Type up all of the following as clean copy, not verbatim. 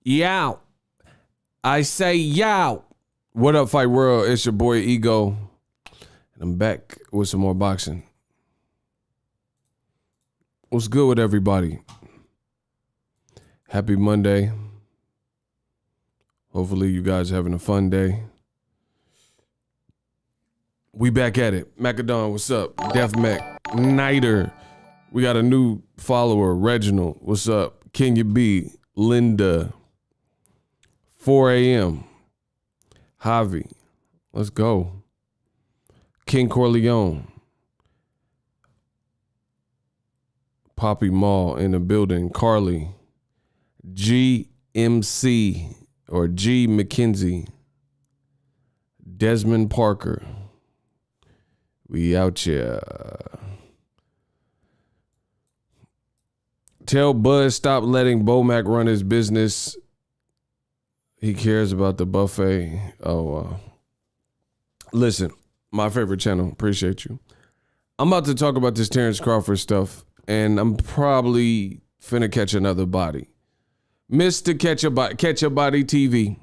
Yow. I say yow. What up, Fight World? It's your boy Ego. And I'm back with some more boxing. What's good with everybody? Happy Monday. Hopefully you guys are having a fun day. We back at it. Macadon, what's up? Def Mac, Niter. We got a new follower, Reginald. What's up? Kenya B, Linda. 4 a.m. Javi. Let's go. King Corleone. Poppy Mall in the building. Carly. GMC or G McKenzie. Desmond Parker. We out here. Tell Buzz stop letting Bomac run his business. He cares about the buffet. Listen, my favorite channel. Appreciate you. I'm about to talk about this Terence Crawford stuff, and I'm probably finna catch another body. Mr. Catch a Body TV.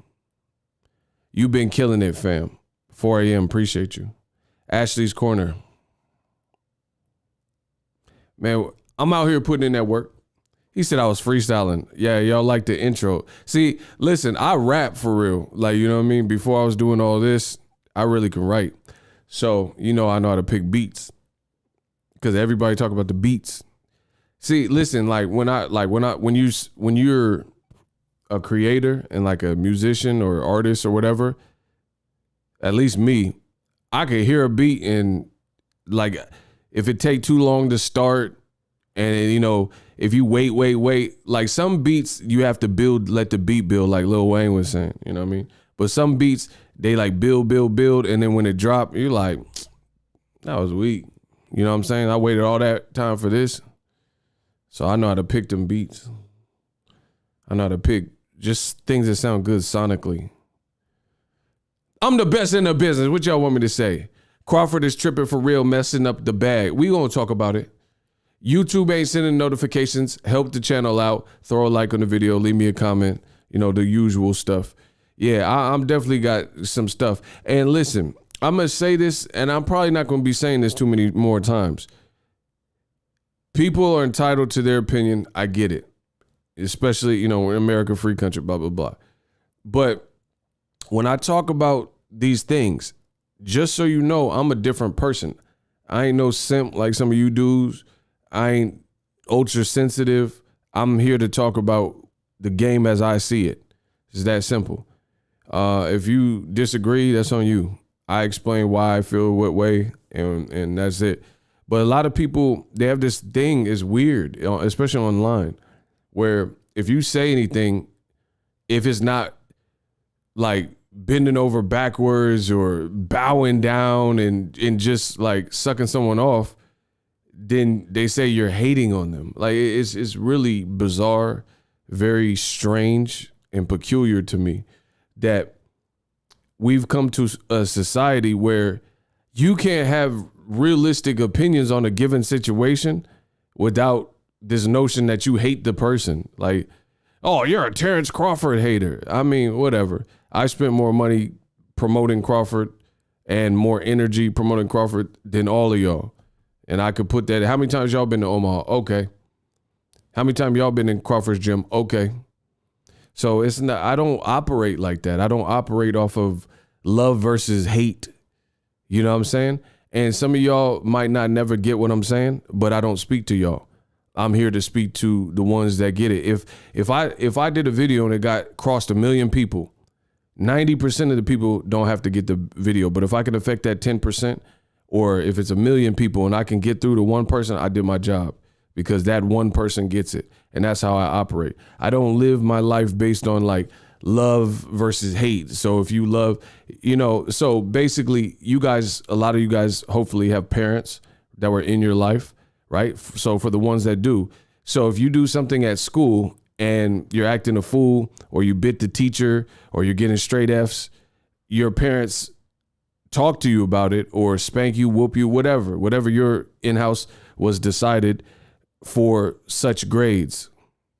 You been killing it, fam. 4 a.m. Appreciate you. Ashley's Corner. Man, I'm out here putting in that work. He said I was freestyling. Yeah, y'all like the intro. See, listen, I rap for real. Like, you know what I mean? Before I was doing all this, I really can write. So, I know how to pick beats. Because everybody talk about the beats. See, listen, when you're a creator and like a musician or artist or whatever, at least me, I could hear a beat and like if it take too long to start and if you wait, like some beats you have to let the beat build, like Lil Wayne was saying, you know what I mean? But some beats, they like build, and then when it drop, you're like, that was weak. You know what I'm saying? I waited all that time for this. So I know how to pick them beats. I know how to pick just things that sound good sonically. I'm the best in the business. What y'all want me to say? Crawford is tripping for real, messing up the bag. We gonna talk about it. YouTube ain't sending notifications. Help the channel out. Throw a like on the video. Leave me a comment. The usual stuff. Yeah, I'm definitely got some stuff. And listen, I'm going to say this, and I'm probably not going to be saying this too many more times. People are entitled to their opinion. I get it. Especially, we're in America, free country, blah, blah, blah. But when I talk about these things, just so you know, I'm a different person. I ain't no simp like some of you dudes. I ain't ultra sensitive. I'm here to talk about the game as I see it. It's that simple. If you disagree, that's on you. I explain why I feel what way, and that's it. But a lot of people, they have this thing, is weird, especially online, where if you say anything, if it's not like bending over backwards or bowing down and just like sucking someone off, then they say you're hating on them. Like it's really bizarre, very strange and peculiar to me that we've come to a society where you can't have realistic opinions on a given situation without this notion that you hate the person. Like, oh, you're a Terence Crawford hater. I mean, whatever. I spent more money promoting Crawford and more energy promoting Crawford than all of y'all. And I could put that. How many times y'all been to Omaha? Okay. How many times y'all been in Crawford's gym? Okay. So it's not, I don't operate like that. I don't operate off of love versus hate. You know what I'm saying? And some of y'all might not never get what I'm saying, but I don't speak to y'all. I'm here to speak to the ones that get it. If I did a video and it crossed 1 million people, 90% of the people don't have to get the video. But if I can affect that 10%, or if it's 1 million people and I can get through to one person, I did my job, because that one person gets it. And that's how I operate. I don't live my life based on like love versus hate. So if you love, so basically a lot of you guys hopefully have parents that were in your life, right? So for the ones that do, so if you do something at school and you're acting a fool, or you bit the teacher, or you're getting straight Fs, your parents talk to you about it, or spank you, whoop you, whatever your in-house was decided for such grades,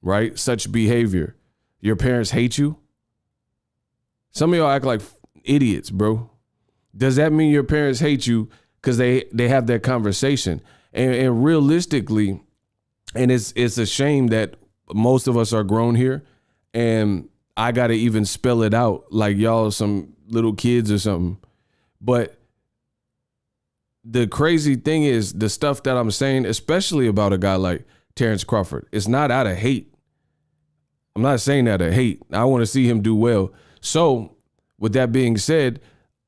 right? Such behavior. your parents hate you? Some of y'all act like idiots, bro. Does that mean your parents hate you because they have that conversation? And realistically, and it's a shame that most of us are grown here, and I got to even spell it out like y'all some little kids or something. But the crazy thing is the stuff that I'm saying, especially about a guy like Terence Crawford, it's not out of hate. I'm not saying that out of hate. I want to see him do well. So with that being said,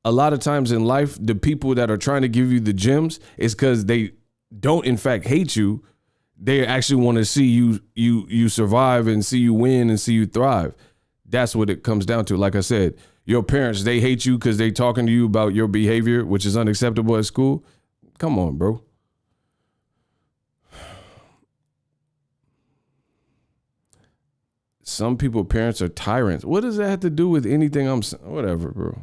a lot of times in life, the people that are trying to give you the gems is because they don't in fact hate you. They actually want to see you survive and see you win and see you thrive. That's what it comes down to. Like I said, your parents, they hate you because they talking to you about your behavior, which is unacceptable at school. Come on, bro. Some people, parents are tyrants. What does that have to do with anything I'm saying? Whatever, bro.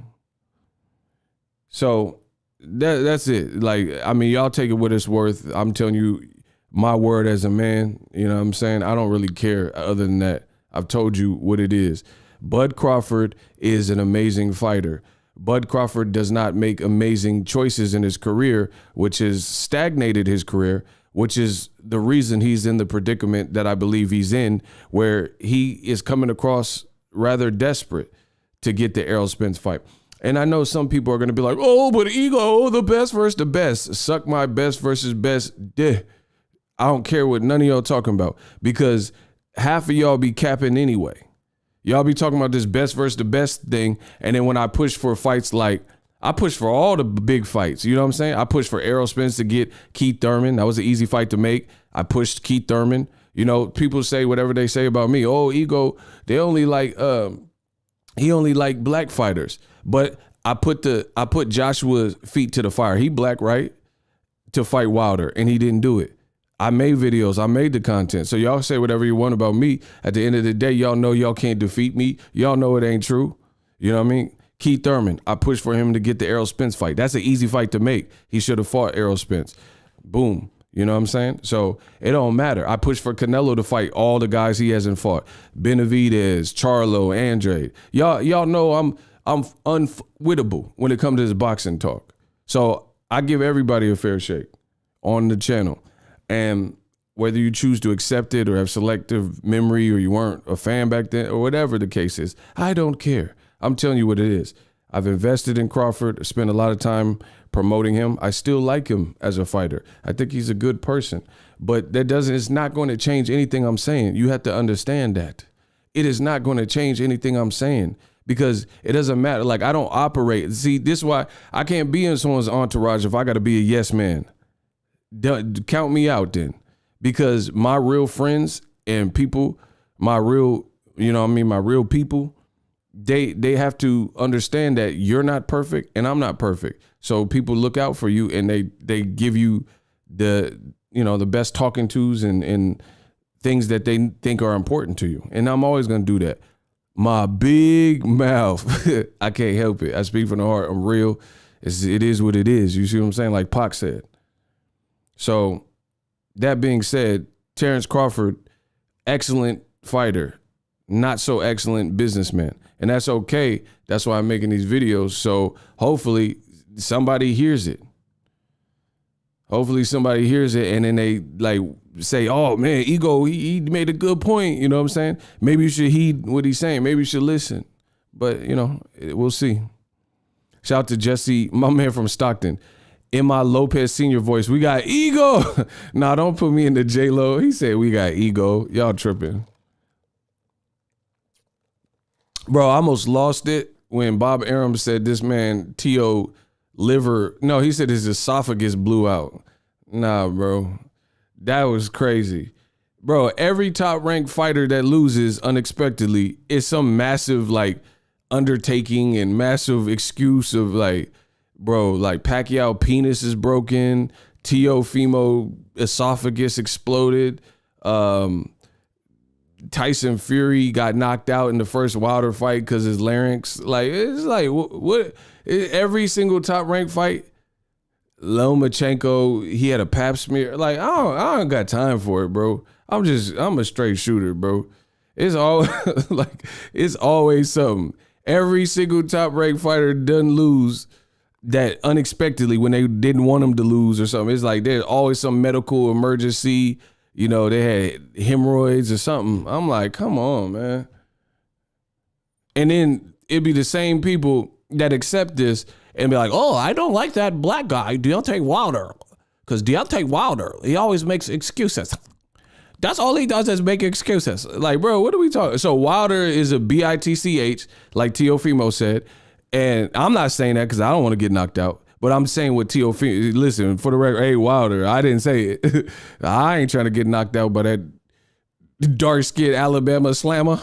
So that's it. Like, I mean, y'all take it what it's worth. I'm telling you my word as a man. You know what I'm saying? I don't really care other than that. I've told you what it is. Bud Crawford is an amazing fighter. Bud Crawford does not make amazing choices in his career, which has stagnated his career, which is the reason he's in the predicament that I believe he's in, where he is coming across rather desperate to get the Errol Spence fight. And I know some people are going to be like, oh, but ego, the best versus the best. Suck my best versus best. I don't care what none of y'all talking about, because half of y'all be capping anyway. Y'all be talking about this best versus the best thing. And then when I push for fights, like I push for all the big fights, you know what I'm saying? I pushed for Errol Spence to get Keith Thurman. That was an easy fight to make. I pushed Keith Thurman. You know, people say whatever they say about me. Oh, ego, they only like, he only like black fighters. But I put Joshua's feet to the fire. He black, right? To fight Wilder, and he didn't do it. I made videos. I made the content. So y'all say whatever you want about me. At the end of the day, y'all know y'all can't defeat me. Y'all know it ain't true. You know what I mean? Keith Thurman, I pushed for him to get the Errol Spence fight. That's an easy fight to make. He should have fought Errol Spence. Boom. You know what I'm saying? So it don't matter. I pushed for Canelo to fight all the guys he hasn't fought. Benavidez, Charlo, Andrade. Y'all know I'm unwittable when it comes to this boxing talk. So I give everybody a fair shake on the channel. And whether you choose to accept it or have selective memory or you weren't a fan back then or whatever the case is, I don't care. I'm telling you what it is. I've invested in Crawford, spent a lot of time promoting him. I still like him as a fighter. I think he's a good person. But it's not going to change anything I'm saying. You have to understand that. It is not going to change anything I'm saying, because it doesn't matter. Like, I don't operate. See, this is why I can't be in someone's entourage if I got to be a yes man. Count me out then, because my real friends and people, my real, you know what I mean, my real people, they have to understand that you're not perfect and I'm not perfect. So people look out for you and they give you the, you know, the best talking tos and things that they think are important to you. And I'm always going to do that. My big mouth, I can't help it. I speak from the heart. I'm real. It is what it is. You see what I'm saying? Like Pac said. So that being said, Terence Crawford, excellent fighter, not so excellent businessman. And that's okay. That's why I'm making these videos. So hopefully somebody hears it. Hopefully somebody hears it and then they like say, oh man, ego, he made a good point. You know what I'm saying? Maybe you should heed what he's saying. Maybe you should listen. But, you know, we'll see. Shout out to Jesse, my man from Stockton. In my Lopez Senior voice, we got ego. Nah, don't put me in the J-Lo. He said we got ego. Y'all tripping. Bro, I almost lost it when Bob Arum said this man, T.O. liver. No, he said his esophagus blew out. Nah, bro. That was crazy. Bro, every top-ranked fighter that loses unexpectedly is some massive, like, undertaking and massive excuse of, like, bro, like Pacquiao penis is broken, Tio Fimo esophagus exploded, Tyson Fury got knocked out in the first Wilder fight because his larynx. Like, it's like what every single top ranked fight. Lomachenko, he had a pap smear. Like, I don't got time for it, bro. I'm a straight shooter, bro. It's all like it's always something. Every single top ranked fighter doesn't lose that unexpectedly when they didn't want them to lose or something. It's like there's always some medical emergency. You know, they had hemorrhoids or something. I'm like, come on, man. And then it'd be the same people that accept this and be like, oh, I don't like that black guy, Deontay Wilder. Because Deontay Wilder, he always makes excuses. That's all he does is make excuses. Like, bro, what are we talking? So Wilder is a BITCH, like Teofimo said. And I'm not saying that because I don't want to get knocked out. But I'm saying what Teofimo, listen, for the record, hey, Wilder, I didn't say it. I ain't trying to get knocked out by that dark-skinned Alabama slammer.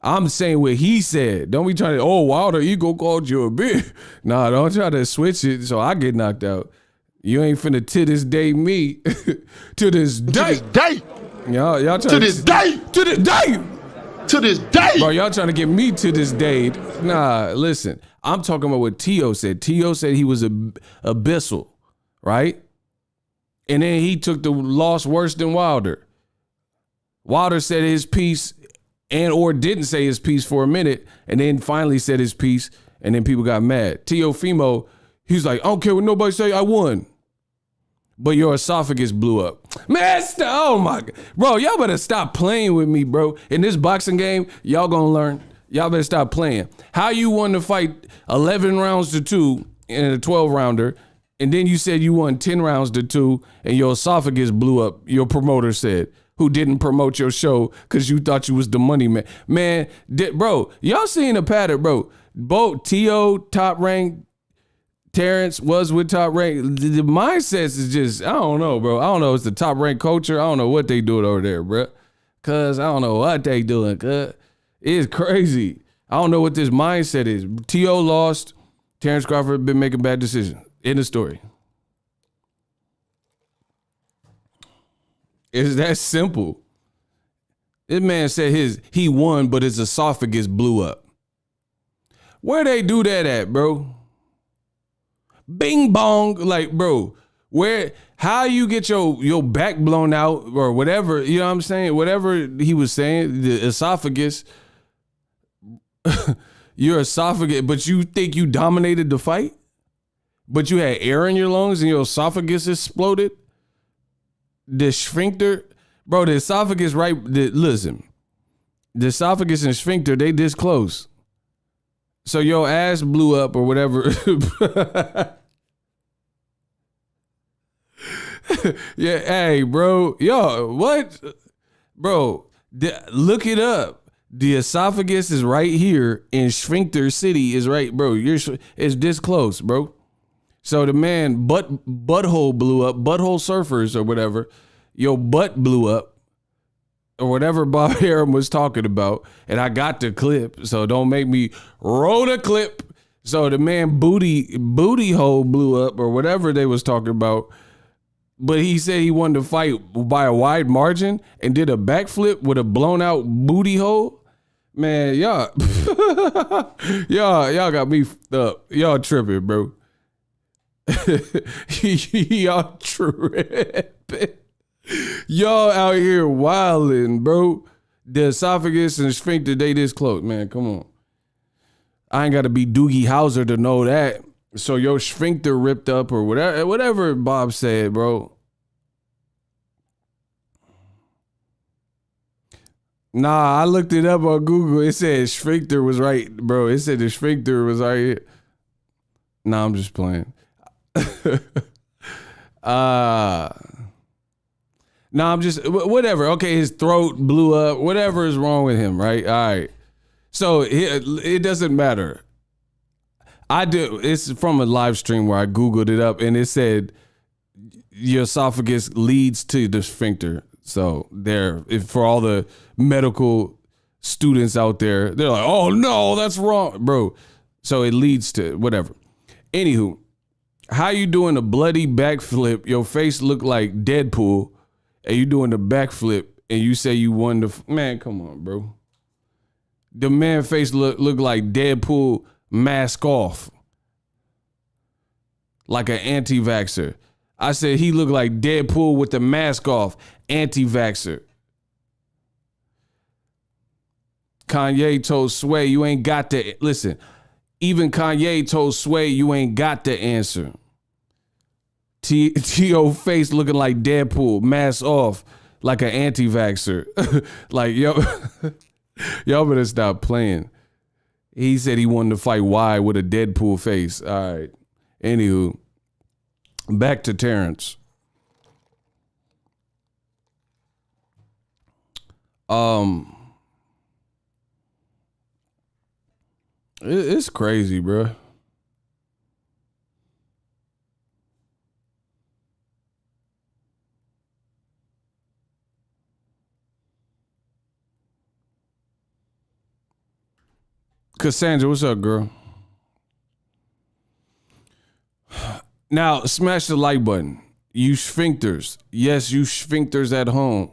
I'm saying what he said. Don't be trying to, oh, Wilder, ego called you a bitch. Nah, don't try to switch it so I get knocked out. You ain't finna to this day me. To this day. To this day. Y'all trying to this day. To this day. To this day. Bro, y'all trying to get me to this day. Nah, listen. I'm talking about what Tio said. Tio said he was abyssal, right? And then he took the loss worse than Wilder. Wilder said his piece and or didn't say his piece for a minute and then finally said his piece and then people got mad. Teofimo, he's like, I don't care what nobody say, I won. But your esophagus blew up. Man, oh my God. Bro, y'all better stop playing with me, bro. In this boxing game, y'all gonna learn. Y'all better stop playing. How you won the fight 11 rounds to 2 in a 12 rounder, and then you said you won 10 rounds to 2 and your esophagus blew up, your promoter said, who didn't promote your show because you thought you was the money man. Man, bro, y'all seen the pattern, bro. Both T.O. top rank, Terence was with top rank. The mindsets is just, I don't know, bro. I don't know. It's the top rank culture. I don't know what they doing over there, bro. Cause I don't know what they doing. Cause it's crazy. I don't know what this mindset is. T.O. lost. Terence Crawford been making bad decisions. In the story. It's that simple. This man said he won, but his esophagus blew up. Where they do that at, bro? Bing bong, like, bro, how you get your back blown out or whatever, you know what I'm saying? Whatever he was saying, the esophagus, your esophagus, but you think you dominated the fight? But you had air in your lungs and your esophagus exploded? The sphincter, bro, the esophagus, listen, the esophagus and sphincter, they this close. So your ass blew up or whatever. Yeah, hey, bro. Yo, what? Bro, look it up. The esophagus is right here and sphincter city is right, bro. It's this close, bro. So the man butthole blew up, butthole surfers or whatever. Your butt blew up or whatever Bob Arum was talking about. And I got the clip, so don't make me roll the clip. So the man booty hole blew up or whatever they was talking about. But he said he won the fight by a wide margin and did a backflip with a blown out booty hole. Man, y'all got me up. Y'all tripping, bro. Y'all tripping. Y'all out here wilding, bro. The esophagus and sphincter, they this close, man. Come on. I ain't got to be Doogie Howser to know that. So your sphincter ripped up or whatever Bob said, bro. Nah, I looked it up on Google. It said sphincter was right, bro. It said the sphincter was right here. Nah, I'm just playing. Nah, I'm just, whatever. Okay, his throat blew up. Whatever is wrong with him, right? All right. So it doesn't matter. It's from a live stream where I Googled it up and it said your esophagus leads to the sphincter. So for all the medical students out there, they're like, oh no, that's wrong, bro. So it leads to whatever. Anywho, how you doing a bloody backflip? Your face looked like Deadpool and you doing the backflip and you say you won man, come on, bro. The man face looked like Deadpool mask off. Like an anti-vaxxer. I said he looked like Deadpool with the mask off. Anti-vaxxer. Kanye told Sway, you ain't got the, listen, even Kanye told Sway, you ain't got the answer. T.O. face looking like Deadpool, mask off like an anti-vaxxer. Like, y'all better stop playing. He said he wanted to fight Y with a Deadpool face. All right. Anywho, back to Terrence. It's crazy, bro. Cassandra, what's up, girl? Now, smash the like button. You sphincters. Yes, you sphincters at home.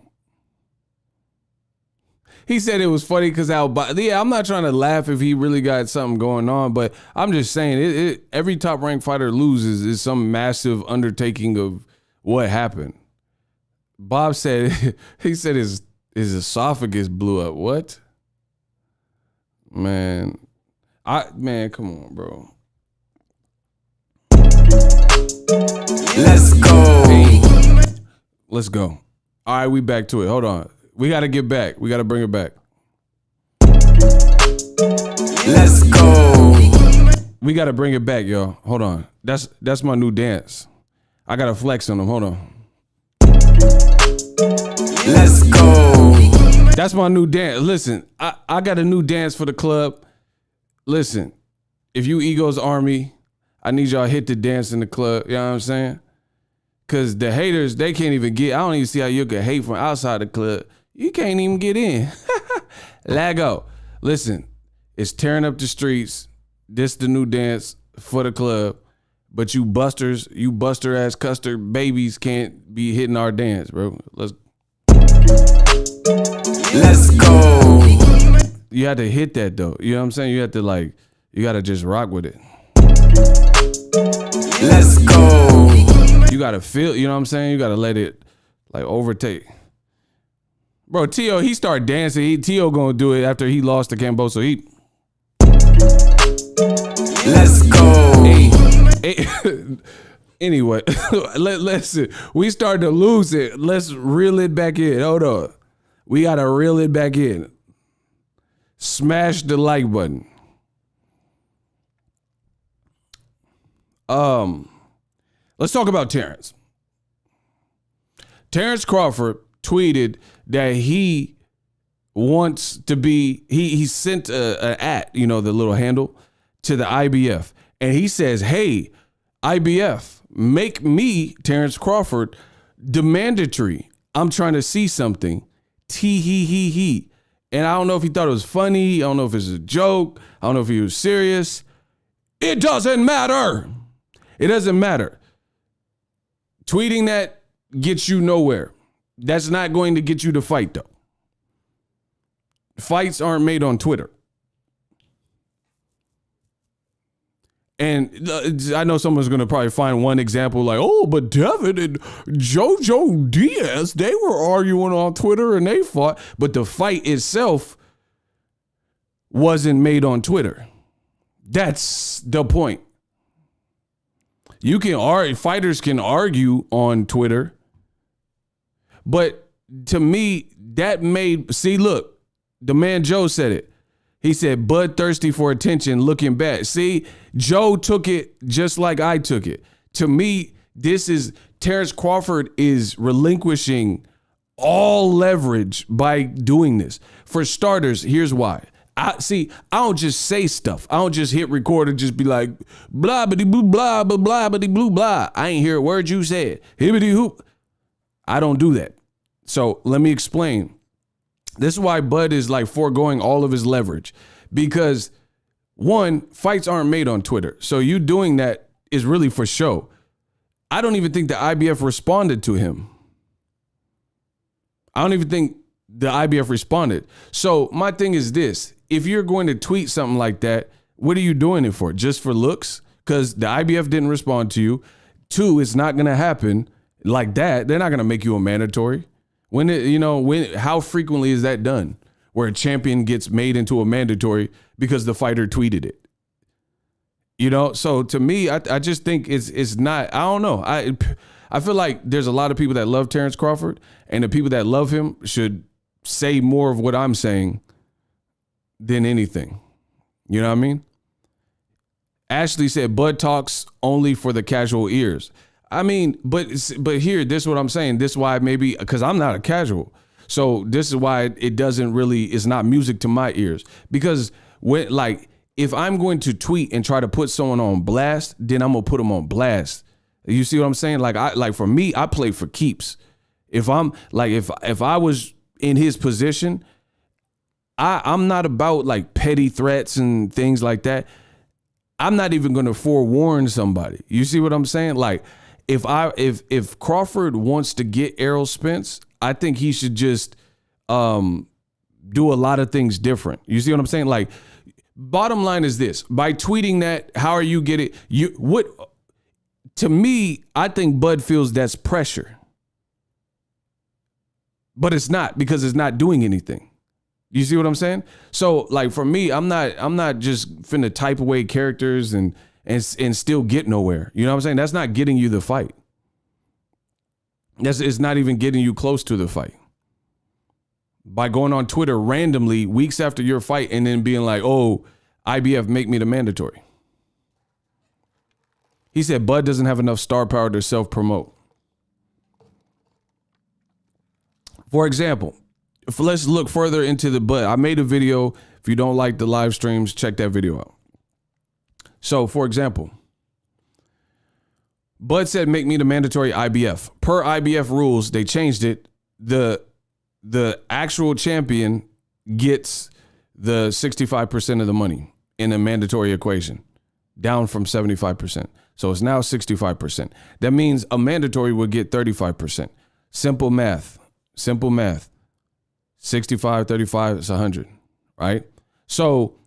He said it was funny because yeah, I'm not trying to laugh if he really got something going on, but I'm just saying every top ranked fighter loses is some massive undertaking of what happened. Bob said he said his esophagus blew up. What? Man, come on, bro. Let's go. All right, we back to it. Hold on. We got to get back. We got to bring it back. Let's go. We got to bring it back, y'all. Hold on. That's my new dance. I got to flex on them. Hold on. Let's go. That's my new dance. Listen, I got a new dance for the club. Listen, if you Egos Army, I need y'all to hit the dance in the club. You know what I'm saying? Because the haters, they can't even get. I don't even see how you can hate from outside the club. You can't even get in. Lago. Listen, it's tearing up the streets. This the new dance for the club. But you busters, you buster ass custard babies can't be hitting our dance, bro. Let's go. You had to hit that though. You know what I'm saying? You have to you gotta just rock with it. Let's go. You gotta feel, you know what I'm saying? You gotta let it overtake. Bro, T.O., he started dancing. T.O. gonna do it after he lost to Camboso. Let's go. Hey. Anyway, listen. We started to lose it. Let's reel it back in. Hold on. We gotta reel it back in. Smash the like button. Let's talk about Terence. Terence Crawford tweeted that he wants to be, he sent an @ the little handle, to the IBF. And he says, hey, IBF, make me, Terence Crawford, the mandatory. I'm trying to see something. He. And I don't know if he thought it was funny. I don't know if it's a joke. I don't know if he was serious. It doesn't matter. It doesn't matter. Tweeting that gets you nowhere. That's not going to get you to fight, though. Fights aren't made on Twitter. And I know someone's going to probably find one example but Devin and JoJo Diaz, they were arguing on Twitter and they fought. But the fight itself wasn't made on Twitter. That's the point. You can argue, fighters can argue on Twitter. But to me, that look, the man Joe said it. He said, Bud thirsty for attention, looking back. See, Joe took it just like I took it. To me, Terence Crawford is relinquishing all leverage by doing this. For starters, here's why. I don't just say stuff. I don't just hit record and just be like, blah, bitty, blue, blah, blah, blah, bitty, blue, blah. I ain't hear a word you said. Hibbity hoop. I don't do that. So let me explain. This is why Bud is foregoing all of his leverage, because one, fights aren't made on Twitter. So you doing that is really for show. I don't even think the IBF responded to him. I don't even think the IBF responded. So my thing is this. If you're going to tweet something like that, what are you doing it for? Just for looks? Because the IBF didn't respond to you. Two, it's not going to happen like that. They're not going to make you a mandatory. How frequently is that done? where a champion gets made into a mandatory because the fighter tweeted it. You know, so to me, I just think it's not, I don't know. I feel like there's a lot of people that love Terence Crawford, and the people that love him should say more of what I'm saying than anything. You know what I mean? Ashley said, Bud talks only for the casual ears. I mean, but here, this is what I'm saying. This is why maybe, because I'm not a casual. So this is why it doesn't really, it's not music to my ears. Because when, like, if I'm going to tweet and try to put someone on blast, then I'm gonna put them on blast. You see what I'm saying? Like for me, I play for keeps. If I'm like, if I was in his position, I'm not about like petty threats and things like that. I'm not even gonna forewarn somebody. You see what I'm saying? Like if Crawford wants to get Errol Spence, I think he should just do a lot of things different. You see what I'm saying? Like, bottom line is this: by tweeting that, how are you getting to me, I think Bud feels that's pressure. But it's not, because it's not doing anything. You see what I'm saying? So like for me, I'm not just finna type away characters and still get nowhere. You know what I'm saying? That's not getting you the fight. It's not even getting you close to the fight. By going on Twitter randomly weeks after your fight and then being like, oh, IBF, make me the mandatory. He said Bud doesn't have enough star power to self-promote. For example, let's look further into the Bud. I made a video. If you don't like the live streams, check that video out. So, for example, Bud said, make me the mandatory IBF. Per IBF rules, they changed it. The actual champion gets the 65% of the money in a mandatory equation, down from 75%. So it's now 65%. That means a mandatory would get 35%. Simple math. 65, 35, it's 100, right? So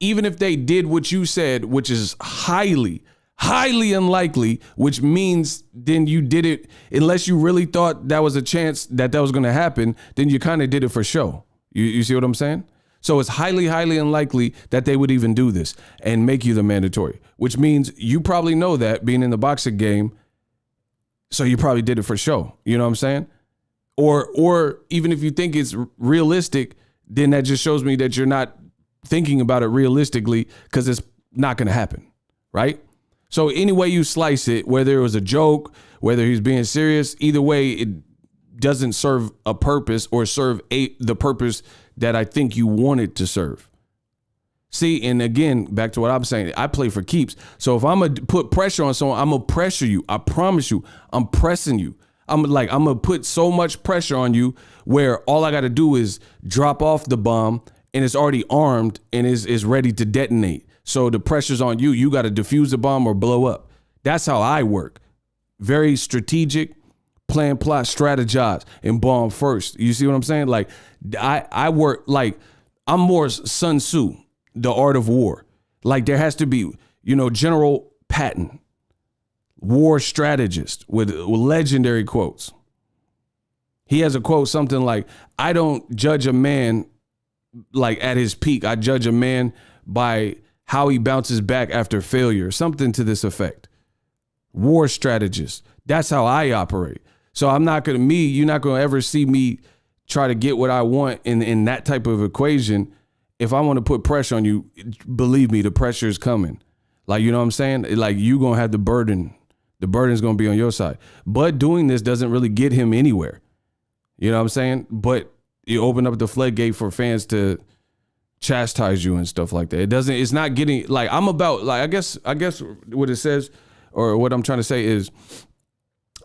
even if they did what you said, which is highly unlikely, which means then you did it, unless you really thought that was a chance that was going to happen, then you kind of did it for show. You see what I'm saying? So it's highly unlikely that they would even do this and make you the mandatory, which means you probably know that, being in the boxing game. So you probably did it for show. You know what I'm saying? Or even if you think it's realistic, then that just shows me that you're not thinking about it realistically, because it's not going to happen, right? So any way you slice it, whether it was a joke, whether he's being serious, either way, it doesn't serve a purpose or serve the purpose that I think you want it to serve. See, and again, back to what I'm saying, I play for keeps. So if I'm going to put pressure on someone, I'm going to pressure you. I promise you, I'm pressing you. I'm going to put so much pressure on you where all I got to do is drop off the bomb and it's already armed and is ready to detonate. So the pressure's on you. You got to defuse the bomb or blow up. That's how I work. Very strategic, plan, plot, strategize, and bomb first. You see what I'm saying? Like I work like I'm more Sun Tzu, the art of war. Like there has to be, General Patton, war strategist with legendary quotes. He has a quote, something like, I don't judge a man like at his peak. I judge a man by how he bounces back after failure, something to this effect. War strategist. That's how I operate. So you're not going to ever see me try to get what I want in that type of equation. If I want to put pressure on you, believe me, the pressure is coming. Like, you know what I'm saying? Like, you're going to have the burden. The burden's going to be on your side. But doing this doesn't really get him anywhere. You know what I'm saying? But you open up the floodgate for fans to chastise you and stuff like that. It's not getting, like, I'm about, like, I guess what it says, or what I'm trying to say is,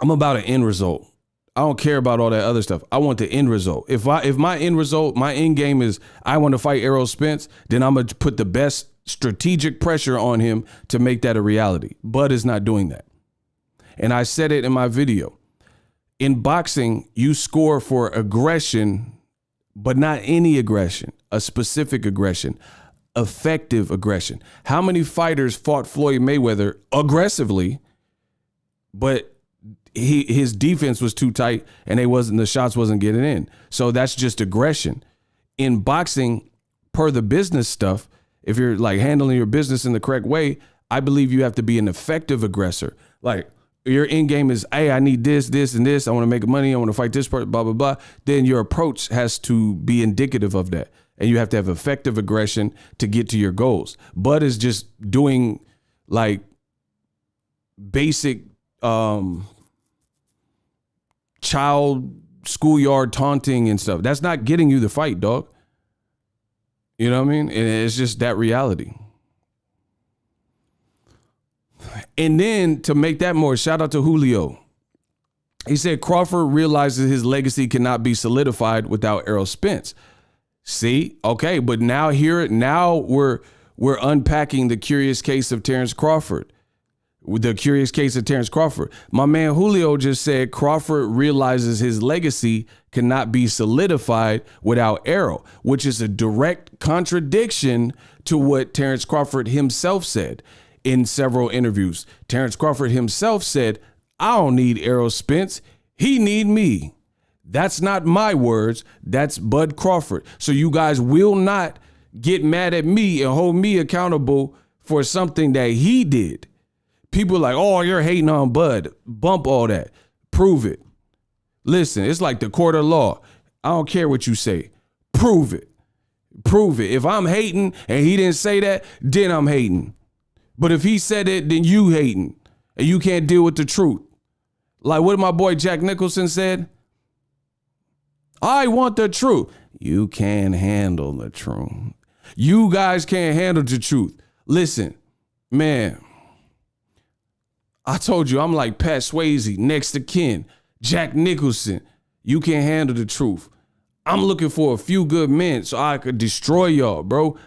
I'm about an end result. I don't care about all that other stuff. I want the end result. If my end result, my end game is I want to fight Errol Spence, then I'm going to put the best strategic pressure on him to make that a reality. Bud is not doing that. And I said it in my video. In boxing, you score for aggression, but not any aggression, a specific aggression, effective aggression. How many fighters fought Floyd Mayweather aggressively, but his defense was too tight and the shots wasn't getting in? So that's just aggression. in boxing, per the business stuff, if you're like handling your business in the correct way, I believe you have to be an effective aggressor. Like your end game is, hey, I need this, this, and this. I want to make money. I want to fight this person, blah, blah, blah. Then your approach has to be indicative of that. And you have to have effective aggression to get to your goals. Bud is just doing like basic child schoolyard taunting and stuff. That's not getting you the fight, dog. You know what I mean? And it's just that reality. And then to make that more, shout out to Julio. He said Crawford realizes his legacy cannot be solidified without Errol Spence. See, okay, but now we're unpacking the curious case of Terence Crawford. The curious case of Terence Crawford. My man Julio just said Crawford realizes his legacy cannot be solidified without Errol, which is a direct contradiction to what Terence Crawford himself said in several interviews. Terence Crawford himself said, I don't need Errol Spence. He need me. That's not my words. That's Bud Crawford. So you guys will not get mad at me and hold me accountable for something that he did. People are like, oh, you're hating on Bud. Bump all that. Prove it. Listen, it's like the court of law. I don't care what you say. Prove it. Prove it. If I'm hating and he didn't say that, then I'm hating. But if he said it, then you hating. And you can't deal with the truth. Like what my boy Jack Nicholson said. I want the truth. You can't handle the truth. You guys can't handle the truth. Listen, man, I told you I'm like Pat Swayze, next to kin, Jack Nicholson. You can't handle the truth. I'm looking for a few good men so I could destroy y'all, bro.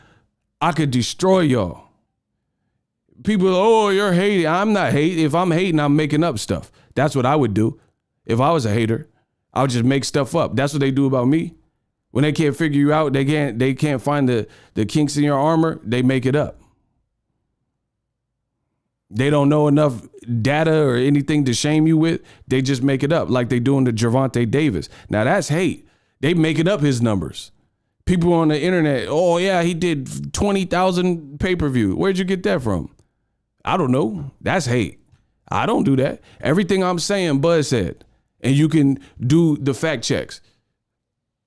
I could destroy y'all. People are, oh, you're hating. I'm not hating. If I'm hating, I'm making up stuff. That's what I would do. If I was a hater, I would just make stuff up. That's what they do about me. When they can't figure you out, they can't find the kinks in your armor, they make it up. They don't know enough data or anything to shame you with. They just make it up like they doing to Gervonta Davis. Now that's hate. They making up his numbers. People on the internet, oh yeah, he did 20,000 pay-per-view. Where'd you get that from? I don't know. That's hate. I don't do that. Everything I'm saying, Bud said. And you can do the fact checks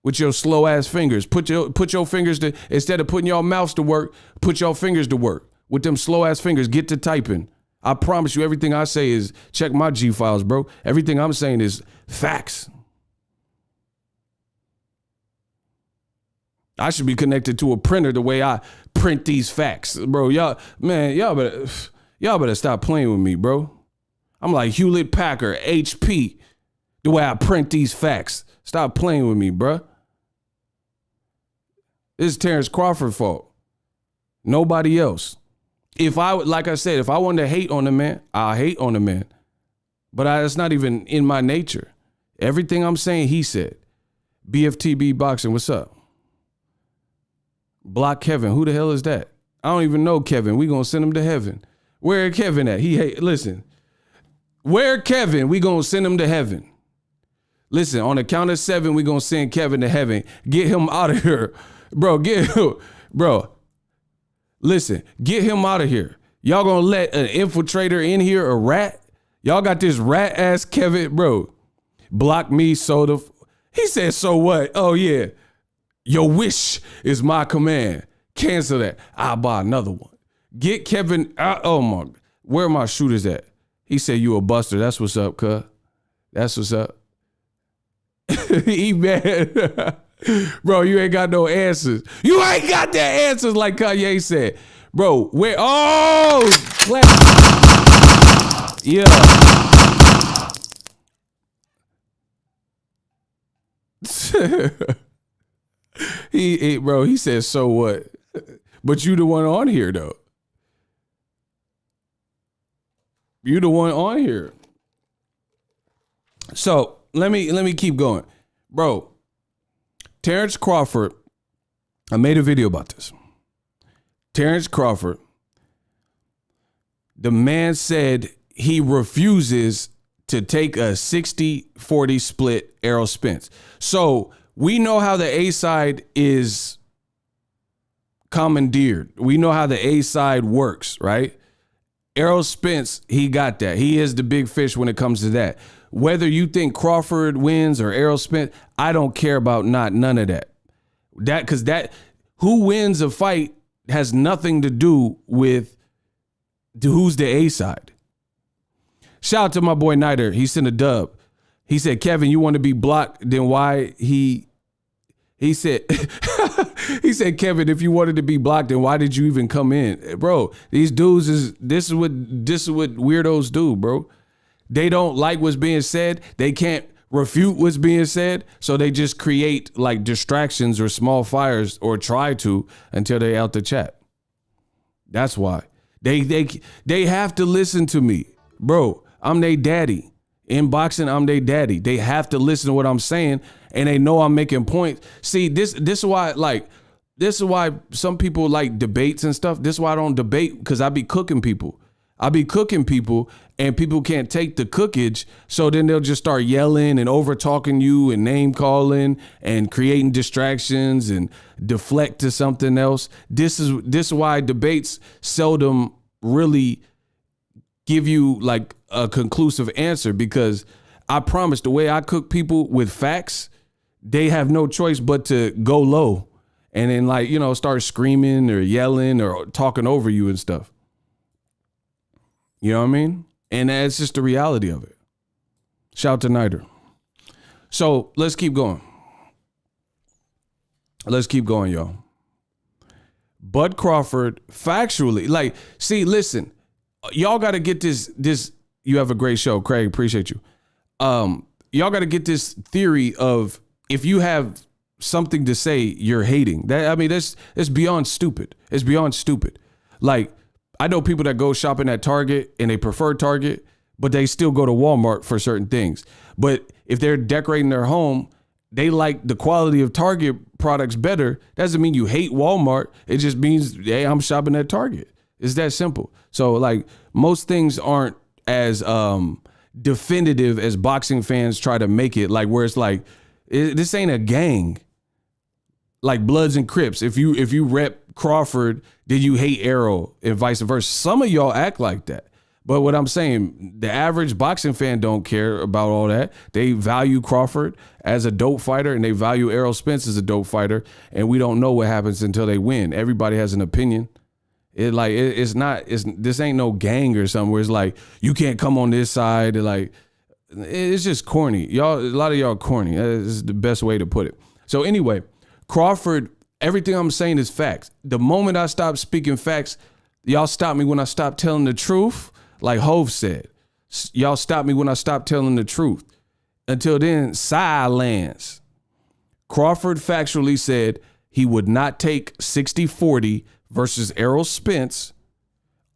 with your slow ass fingers. Put your fingers to, instead of putting your mouths to work, put your fingers to work. With them slow ass fingers, get to typing. I promise you, everything I say is, check my G files, bro. Everything I'm saying is facts. I should be connected to a printer the way I print these facts, bro. Y'all better stop playing with me, bro. I'm like Hewlett Packard, HP, the way I print these facts. Stop playing with me, bro. This is Terence Crawford's fault. Nobody else. If I, like I said, if I wanted to hate on the man, I'll hate on the man. But it's not even in my nature. Everything I'm saying, he said. BFTB Boxing, what's up? Block Kevin, who the hell is that? I don't even know Kevin. We gonna send him to heaven. Where Kevin at? Listen. Where Kevin? We gonna send him to heaven. Listen, on the count of 7, we gonna send Kevin to heaven. Get him out of here. Bro. Listen, get him out of here. Y'all gonna let an infiltrator in here, a rat? Y'all got this rat ass Kevin, bro. Block me, soda. He said, so what? Oh yeah. Your wish is my command. Cancel that. I'll buy another one. Get Kevin out. Oh my, where are my shooters at? He said, you a buster. That's what's up, cuz. That's what's up. He mad. Bro, you ain't got no answers. You ain't got the answers like Kanye said. Bro, where? Oh, clap. Yeah. He said, so what? But you the one on here though. You the one on here. So let me keep going. Bro, Terence Crawford, I made a video about this. Terence Crawford, the man said he refuses to take a 60-40 split Errol Spence. So we know how the A side is commandeered. We know how the A side works, right? Errol Spence, he got that. He is the big fish when it comes to that. Whether you think Crawford wins or Errol Spence, I don't care about none of that. Because who wins a fight has nothing to do with who's the A side. Shout out to my boy Nider. He sent a dub. He said, Kevin, you want to be blocked? Then why he said, he said, Kevin, if you wanted to be blocked, then why did you even come in? Bro, these dudes this is what weirdos do, bro. They don't like what's being said. They can't refute what's being said. So they just create like distractions or small fires, or try to, until they out the chat. That's why. They have to listen to me. Bro, I'm their daddy. In boxing, I'm their daddy. They have to listen to what I'm saying, and they know I'm making points. See, this is why some people like debates and stuff. This is why I don't debate, because I be cooking people. And people can't take the cookage, so then they'll just start yelling and over talking you and name calling and creating distractions and deflect to something else. This is why debates seldom really give you like a conclusive answer, because I promise the way I cook people with facts, they have no choice but to go low and then, like, you know, start screaming or yelling or talking over you and stuff. You know what I mean? And that's just the reality of it. Shout out to Nider. So let's keep going. Y'all. Bud Crawford, factually, like, see, listen, y'all got to get this. You have a great show, Craig. Appreciate you. Y'all got to get this theory of, if you have something to say, you're hating. That's beyond stupid. It's beyond stupid. Like, I know people that go shopping at Target and they prefer Target, but they still go to Walmart for certain things. But if they're decorating their home, they like the quality of Target products better. Doesn't mean you hate Walmart. It just means, hey, I'm shopping at Target. It's that simple. So, like, most things aren't as definitive as boxing fans try to make it, like, where it's like, this ain't a gang. Like Bloods and Crips. If you rep Crawford, then you hate Errol, and vice versa. Some of y'all act like that. But what I'm saying, the average boxing fan don't care about all that. They value Crawford as a dope fighter, and they value Errol Spence as a dope fighter, and we don't know what happens until they win. Everybody has an opinion. This ain't no gang or something where it's like, you can't come on this side. Like, it's just corny. Y'all, a lot of y'all corny. That is the best way to put it. So anyway, Crawford, everything I'm saying is facts. The moment I stop speaking facts, y'all stop me when I stop telling the truth. Like Hove said, y'all stop me when I stop telling the truth. Until then, silence. Crawford factually said he would not take 60-40 versus Errol Spence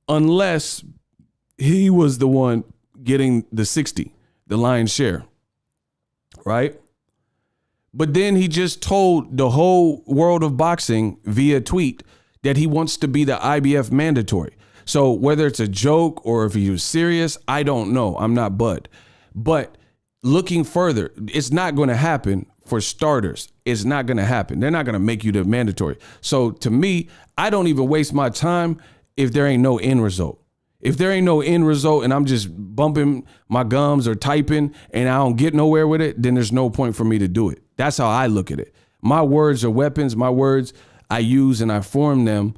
unless he was the one getting the 60, the lion's share, right? But then he just told the whole world of boxing via tweet that he wants to be the IBF mandatory. So whether it's a joke or if he was serious, I don't know. I'm not Bud. But looking further, it's not going to happen. For starters, it's not going to happen. They're not going to make you the mandatory. So to me, I don't even waste my time if there ain't no end result. If there ain't no end result and I'm just bumping my gums or typing and I don't get nowhere with it, then there's no point for me to do it. That's how I look at it. My words are weapons. My words, I use and I form them.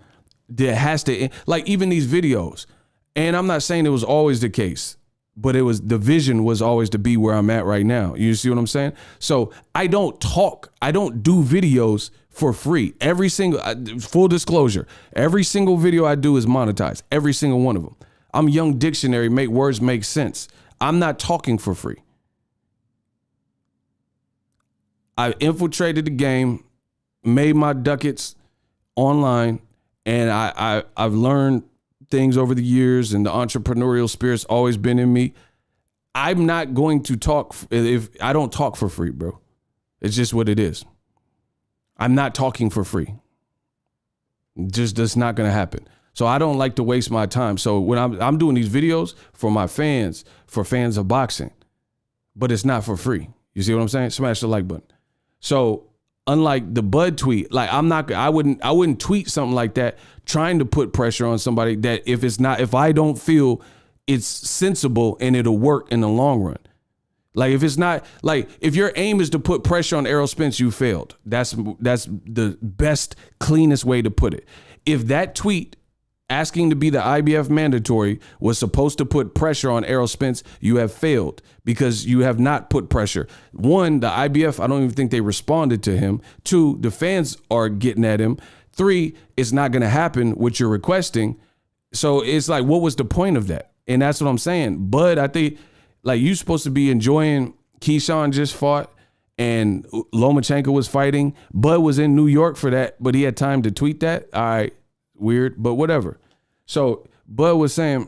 That has to, like, even these videos. And I'm not saying it was always the case, but the vision was always to be where I'm at right now. You see what I'm saying? So I don't do videos for free. Every single, full disclosure, every single video I do is monetized. Every single one of them. I'm Young Dictionary, make words make sense. I'm not talking for free. I infiltrated the game, made my ducats online, and I've learned things over the years, and the entrepreneurial spirit's always been in me. I'm not going to talk if I don't talk for free, bro. It's just what it is. I'm not talking for free. Just that's not going to happen. So I don't like to waste my time. So when I'm doing these videos for my fans, for fans of boxing, but it's not for free. You see what I'm saying? Smash the like button. So Unlike the Bud tweet, like I wouldn't tweet something like that trying to put pressure on somebody that if I don't feel it's sensible and it'll work in the long run. Like if it's not, like if your aim is to put pressure on Errol Spence, you failed. That's the best, cleanest way to put it. If that tweet asking to be the IBF mandatory was supposed to put pressure on Errol Spence, you have failed because you have not put pressure. One, the IBF, I don't even think they responded to him. Two, the fans are getting at him. Three, it's not going to happen what you're requesting. So it's like, what was the point of that? And that's what I'm saying. Bud, I think, like, you supposed to be enjoying Keyshawn just fought and Lomachenko was fighting. Bud was in New York for that, but he had time to tweet that. All right, weird, but whatever. So Bud was saying,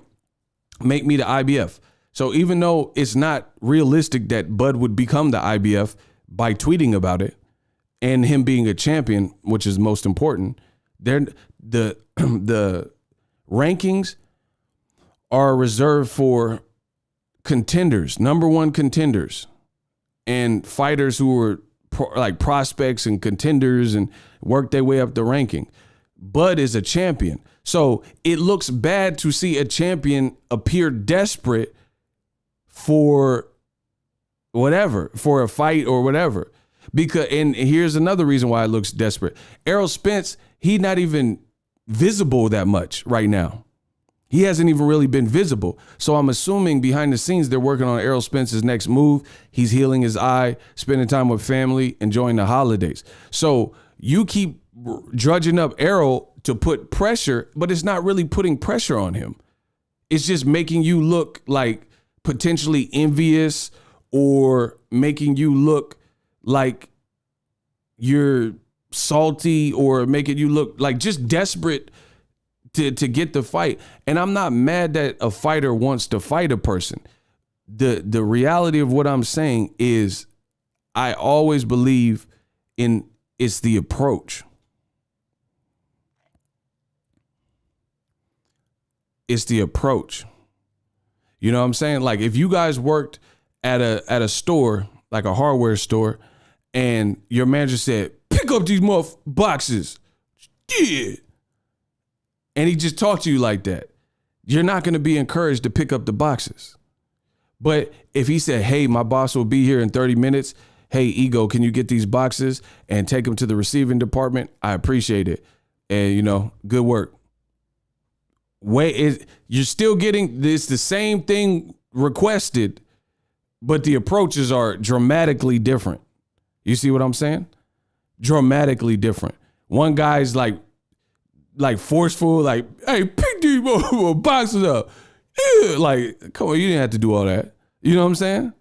make me the IBF. So even though it's not realistic that Bud would become the IBF by tweeting about it and him being a champion, which is most important, the rankings are reserved for contenders, number one contenders, and fighters who are like prospects and contenders and work their way up the ranking. Bud is a champion. So it looks bad to see a champion appear desperate for whatever, for a fight or whatever. Because, and here's another reason why it looks desperate. Errol Spence, he's not even visible that much right now. He hasn't even really been visible. So I'm assuming behind the scenes, they're working on Errol Spence's next move. He's healing his eye, spending time with family, enjoying the holidays. So you keep drudging up Errol to put pressure, but it's not really putting pressure on him. It's just making you look like potentially envious or making you look like you're salty or making you look like just desperate to get the fight. And I'm not mad that a fighter wants to fight a person. The reality of what I'm saying is I always believe in it's the approach. It's the approach. You know what I'm saying? Like if you guys worked at a store, like a hardware store, and your manager said, pick up these boxes. Yeah. And he just talked to you like that, you're not going to be encouraged to pick up the boxes. But if he said, hey, my boss will be here in 30 minutes. Hey, Ego, can you get these boxes and take them to the receiving department? I appreciate it. And, you know, good work. You're still getting this, the same thing requested, but the approaches are dramatically different. You see what I'm saying? Dramatically different. One guy's like forceful, like, hey, pick these boxes up. Yeah, like, come on, you didn't have to do all that. You know what I'm saying?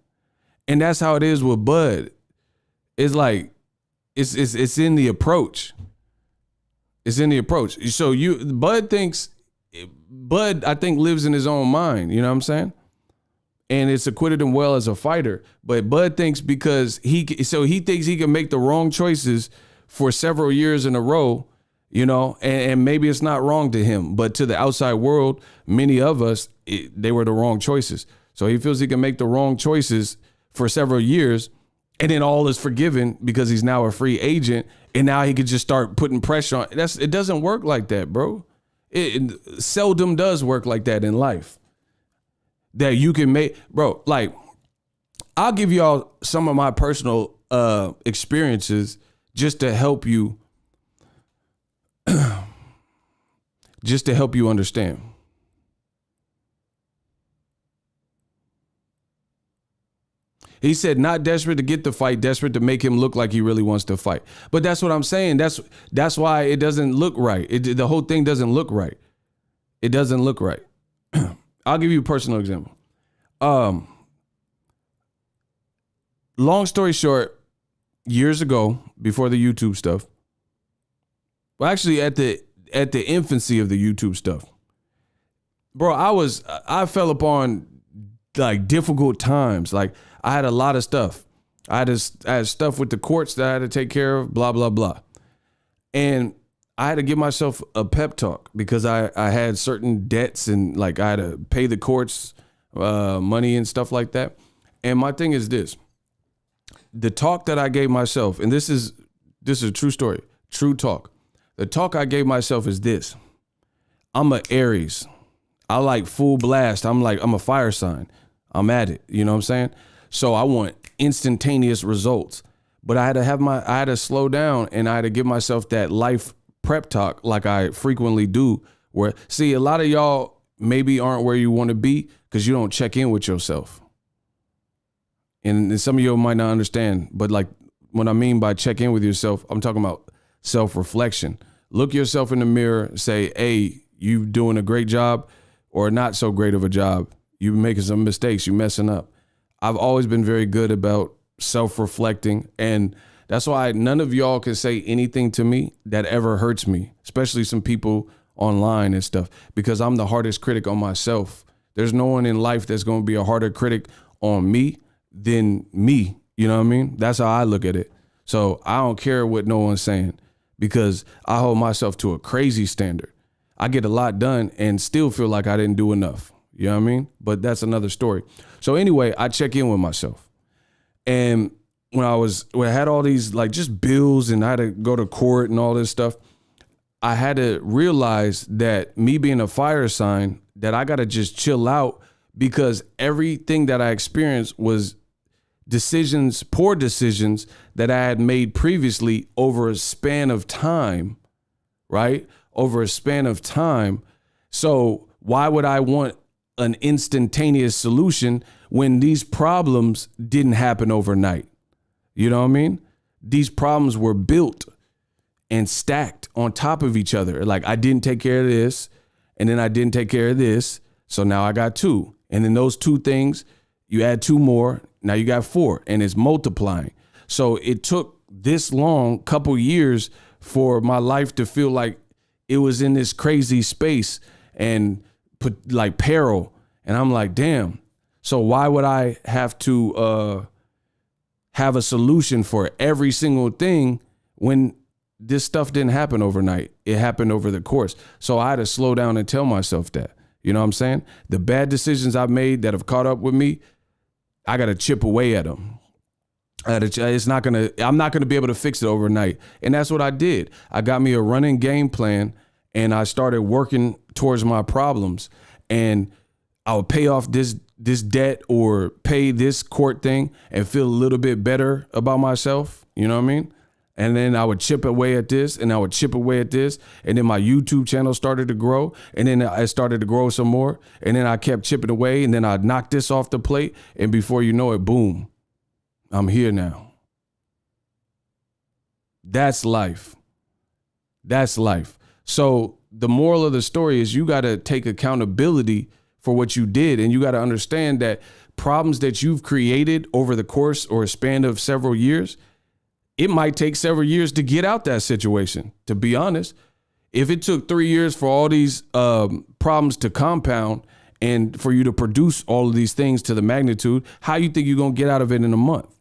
And that's how it is with Bud. It's like, it's in the approach. It's in the approach. So Bud, I think, lives in his own mind. You know what I'm saying? And it's acquitted him well as a fighter. But Bud thinks because he thinks he can make the wrong choices for several years in a row, you know, and maybe it's not wrong to him, but to the outside world, many of us, they were the wrong choices. So he feels he can make the wrong choices for several years, and then all is forgiven because he's now a free agent, and now he could just start putting pressure on. It doesn't work like that, bro. It seldom does work like that in life. That you can make, bro, like, I'll give y'all some of my personal experiences just to help you understand. He said, not desperate to get the fight, desperate to make him look like he really wants to fight. But that's what I'm saying. That's why it doesn't look right. The whole thing doesn't look right. It doesn't look right. I'll give you a personal example. Long story short, years ago, before the YouTube stuff, well, actually at the infancy of the YouTube stuff, bro, I fell upon like difficult times. Like I had a lot of stuff. I had stuff with the courts that I had to take care of, blah, blah, blah. And I had to give myself a pep talk because I had certain debts and like I had to pay the courts money and stuff like that. And my thing is this, the talk that I gave myself, and this is This is a true story, true talk. The talk I gave myself is this. I'm a Aries. I like full blast. I'm a fire sign. I'm at it. You know what I'm saying? So I want instantaneous results. But I had to slow down, and I had to give myself that life prep talk like I frequently do, where, see, a lot of y'all maybe aren't where you want to be because you don't check in with yourself. And some of you might not understand, but like what I mean by check in with yourself, I'm talking about self-reflection. Look yourself in the mirror, say, hey, you doing a great job or not so great of a job. You making some mistakes, you messing up. I've always been very good about self-reflecting, and that's why none of y'all can say anything to me that ever hurts me, especially some people online and stuff, because I'm the hardest critic on myself. There's no one in life that's going to be a harder critic on me than me. You know what I mean? That's how I look at it. So I don't care what no one's saying because I hold myself to a crazy standard. I get a lot done and still feel like I didn't do enough. You know what I mean? But that's another story. So anyway, I check in with myself. And when I had all these like just bills and I had to go to court and all this stuff, I had to realize that me being a fire sign, that I got to just chill out because everything that I experienced was poor decisions that I had made previously over a span of time, right? Over a span of time. So why would I want an instantaneous solution when these problems didn't happen overnight? You know what I mean? These problems were built and stacked on top of each other. Like I didn't take care of this, and then I didn't take care of this. So now I got 2. And then those 2 things, you add 2 more, now you got 4, and it's multiplying. So it took this long, couple years, for my life to feel like it was in this crazy space and put like peril. And I'm like, damn. So why would I have to have a solution for every single thing when this stuff didn't happen overnight? It happened over the course. So I had to slow down and tell myself that. You know what I'm saying? The bad decisions I've made that have caught up with me, I got to chip away at them. I'm not going to be able to fix it overnight. And that's what I did. I got me a running game plan and I started working towards my problems, and I would pay off this debt or pay this court thing and feel a little bit better about myself. You know what I mean? And then I would chip away at this and I would chip away at this. And then my YouTube channel started to grow. And then I started to grow some more. And then I kept chipping away. And then I'd knock this off the plate. And before you know it, boom, I'm here now. That's life. That's life. So the moral of the story is you got to take accountability for what you did. And you got to understand that problems that you've created over the course or a span of several years, it might take several years to get out that situation. To be honest, if it took 3 years for all these problems to compound and for you to produce all of these things to the magnitude, how you think you're going to get out of it in a month?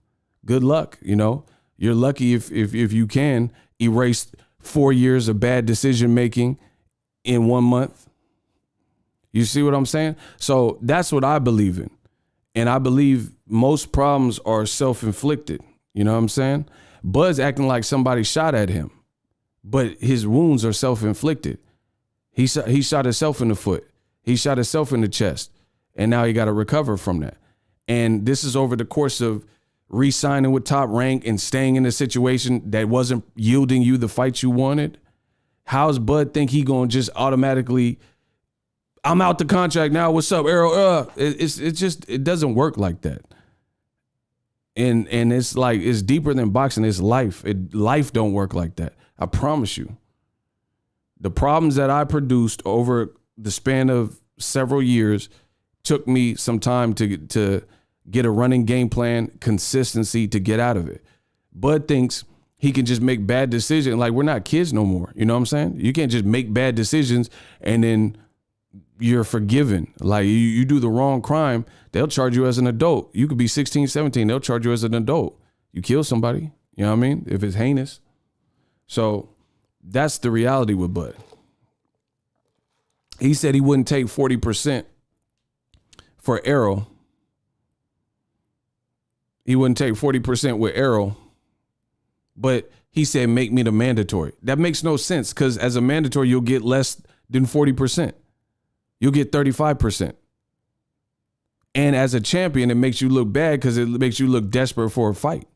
Good luck. You know, you're lucky if you can erase 4 years of bad decision making in 1 month. You see what I'm saying? So that's what I believe in. And I believe most problems are self-inflicted. You know what I'm saying? Bud's acting like somebody shot at him, but his wounds are self-inflicted. He shot himself in the foot. He shot himself in the chest. And now he got to recover from that. And this is over the course of re-signing with Top Rank and staying in a situation that wasn't yielding you the fight you wanted. How's Bud think he gonna just automatically, I'm out the contract now, what's up, Errol? It doesn't work like that. And it's like, it's deeper than boxing. It's life. Life don't work like that. I promise you. The problems that I produced over the span of several years took me some time to get a running game plan, consistency to get out of it. Bud thinks he can just make bad decisions. Like, we're not kids no more. You know what I'm saying? You can't just make bad decisions and then you're forgiven. Like, you do the wrong crime, they'll charge you as an adult. You could be 16, 17, they'll charge you as an adult. You kill somebody, you know what I mean? If it's heinous. So that's the reality with Bud. He said he wouldn't take 40% for Errol. He wouldn't take 40% with Errol, but he said, make me the mandatory. That makes no sense because as a mandatory, you'll get less than 40%. You'll get 35%. And as a champion, it makes you look bad because it makes you look desperate for a fight.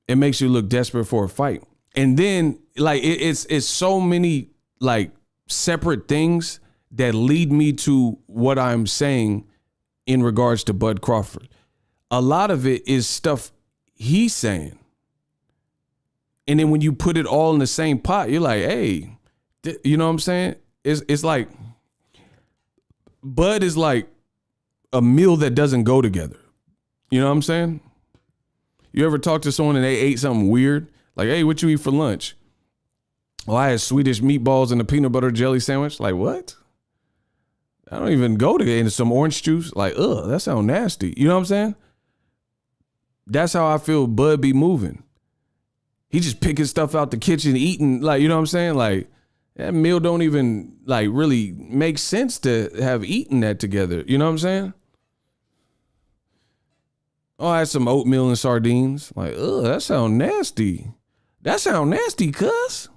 It makes you look desperate for a fight. And then like it's so many like separate things that lead me to what I'm saying in regards to Bud Crawford. A lot of it is stuff he's saying. And then when you put it all in the same pot, you're like, hey, you know what I'm saying? It's like Bud is like a meal that doesn't go together. You know what I'm saying? You ever talk to someone and they ate something weird? Like, hey, what you eat for lunch? Oh, I had Swedish meatballs and a peanut butter jelly sandwich. Like, what? I don't even go to get some orange juice. Like, ugh, that sounds nasty. You know what I'm saying? That's how I feel Bud be moving. He just picking stuff out the kitchen, eating, like, you know what I'm saying? Like, that meal don't even, like, really make sense to have eaten that together. You know what I'm saying? Oh, I had some oatmeal and sardines. Like, ugh, that sound nasty. That sound nasty, cuz.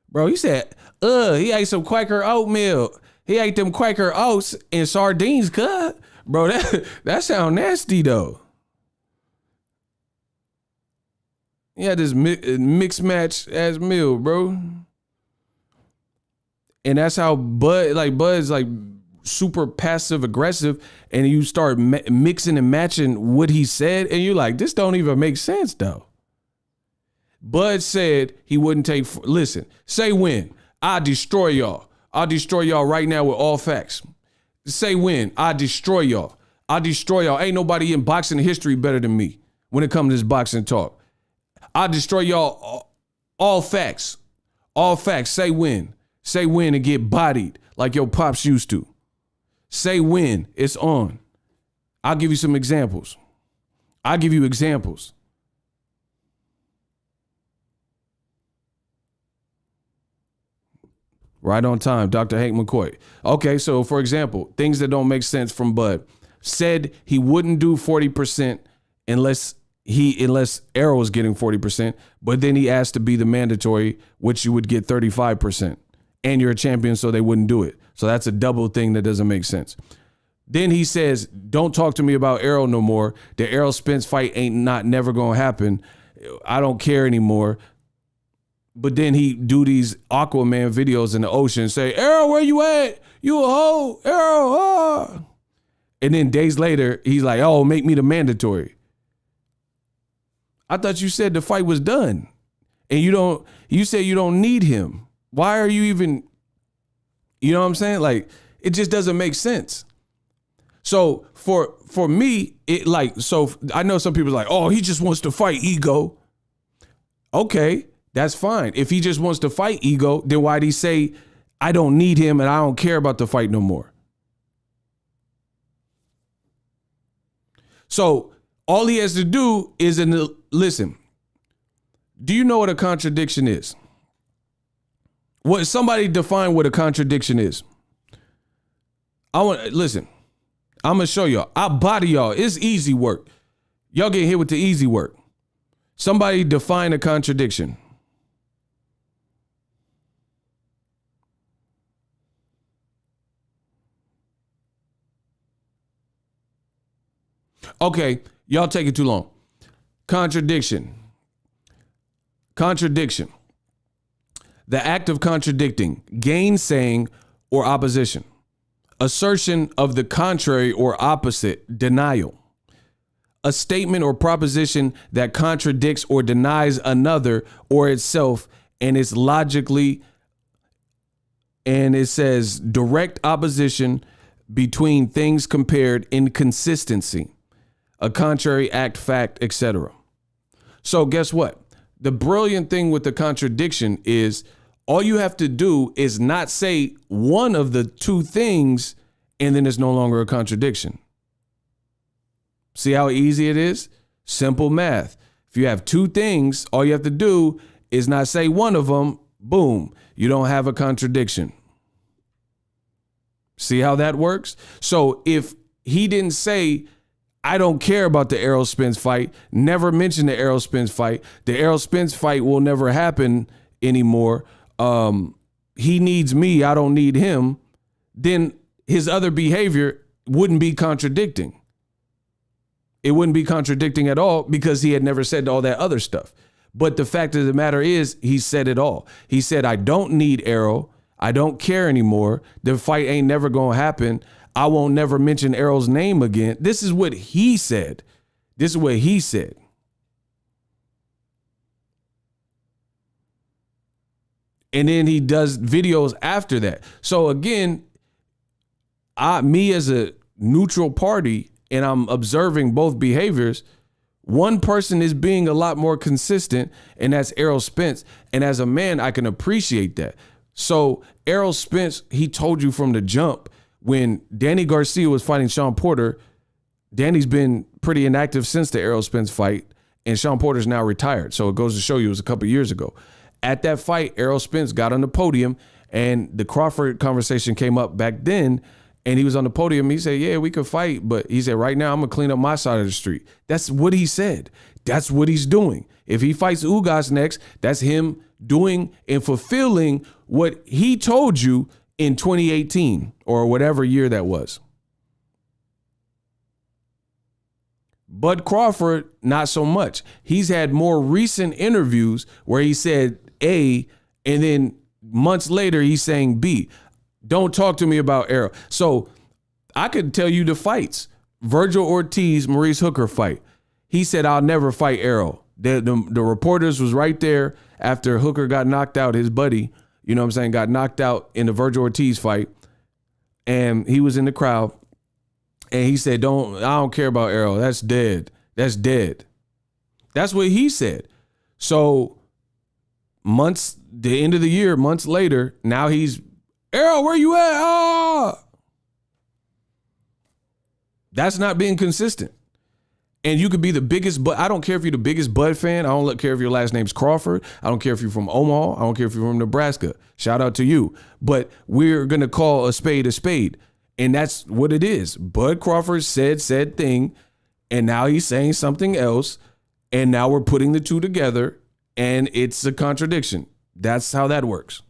Bro, he said, he ate some Quaker oatmeal. He ate them Quaker oats and sardines, cuz. Bro, that sound nasty, though. He had this mixed match ass meal, bro. And that's how Bud's like super passive aggressive, and you start mixing and matching what he said, and you're like, this don't even make sense though. Bud said he wouldn't take, listen, say when, I destroy y'all. I'll destroy y'all right now with all facts. Say when, I destroy y'all. I destroy y'all. Ain't nobody in boxing history better than me when it comes to this boxing talk. I destroy y'all all facts. All facts. Say when. Say when and get bodied like your pops used to. Say when. It's on. I'll give you some examples. I'll give you examples. Right on time, Dr. Hank McCoy. Okay, so for example, things that don't make sense from Bud. Said he wouldn't do 40% unless Errol was getting 40%, but then he asked to be the mandatory, which you would get 35%. And you're a champion, so they wouldn't do it. So that's a double thing that doesn't make sense. Then he says, don't talk to me about Errol no more. The Errol Spence fight never gonna happen. I don't care anymore. But then he do these Aquaman videos in the ocean and say, Errol, where you at? You a hoe, Errol. Ah. And then days later, he's like, oh, make me the mandatory. I thought you said the fight was done. And you say you don't need him. Why are you even, you know what I'm saying? Like, it just doesn't make sense. So for me, so I know some people are like, oh, he just wants to fight ego. Okay, that's fine. If he just wants to fight ego, then why'd he say, I don't need him and I don't care about the fight no more? So all he has to do is, listen, do you know what a contradiction is? What somebody define what a contradiction is. Listen, I'm gonna show y'all. I'll body y'all. It's easy work. Y'all get hit with the easy work. Somebody define a contradiction. Okay, y'all take it too long. Contradiction. The act of contradicting, gainsaying, or opposition. Assertion of the contrary or opposite, denial. A statement or proposition that contradicts or denies another or itself and is logically, and it says direct opposition between things compared, inconsistency, a contrary act, fact, etc. So guess what? The brilliant thing with the contradiction is all you have to do is not say one of the two things, and then it's no longer a contradiction. See how easy it is? Simple math. If you have two things, all you have to do is not say one of them, boom, you don't have a contradiction. See how that works? So if he didn't say, I don't care about the Errol Spence fight. Never mention the Errol Spence fight. The Errol Spence fight will never happen anymore. He needs me. I don't need him. Then his other behavior wouldn't be contradicting. It wouldn't be contradicting at all because he had never said all that other stuff. But the fact of the matter is, he said it all. He said, I don't need Errol. I don't care anymore. The fight ain't never going to happen. I won't never mention Errol's name again. This is what he said. This is what he said. And then he does videos after that. So again, me as a neutral party, and I'm observing both behaviors, one person is being a lot more consistent, and that's Errol Spence. And as a man, I can appreciate that. So Errol Spence, he told you from the jump, when Danny Garcia was fighting Sean Porter, Danny's been pretty inactive since the Errol Spence fight, and Sean Porter's now retired. So it goes to show you it was a couple years ago. At that fight, Errol Spence got on the podium, and the Crawford conversation came up back then, and he was on the podium. He said, yeah, we could fight, but he said, right now I'm going to clean up my side of the street. That's what he said. That's what he's doing. If he fights Ugas next, that's him doing and fulfilling what he told you in 2018 or whatever year that was. Bud Crawford, not so much. He's had more recent interviews where he said A, and then months later he's saying B. Don't talk to me about Errol. So I could tell you the fights. Virgil Ortiz, Maurice Hooker fight. He said, I'll never fight Errol. The reporters was right there after Hooker got knocked out, his buddy, you know what I'm saying, got knocked out in the Virgil Ortiz fight. And he was in the crowd. And he said, I don't care about Errol. That's dead. That's dead. That's what he said. So the end of the year, months later, now he's, Errol, where you at? Oh. That's not being consistent. And you could be the biggest, but I don't care if you're the biggest Bud fan. I don't care if your last name's Crawford. I don't care if you're from Omaha. I don't care if you're from Nebraska. Shout out to you. But we're going to call a spade a spade. And that's what it is. Bud Crawford said thing, and now he's saying something else. And now we're putting the two together, and it's a contradiction. That's how that works.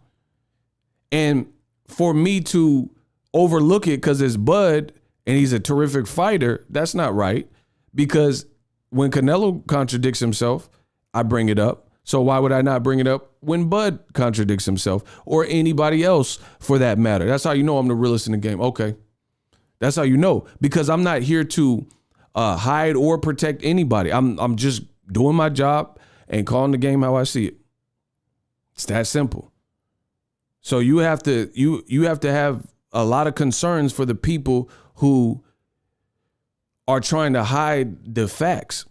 And for me to overlook it because it's Bud and he's a terrific fighter, that's not right. Because when Canelo contradicts himself, I bring it up. So why would I not bring it up when Bud contradicts himself or anybody else for that matter? That's how you know I'm the realest in the game. Okay. That's how you know, because I'm not here to hide or protect anybody. I'm just doing my job and calling the game how I see it. It's that simple. So you have to have a lot of concerns for the people who are trying to hide the facts.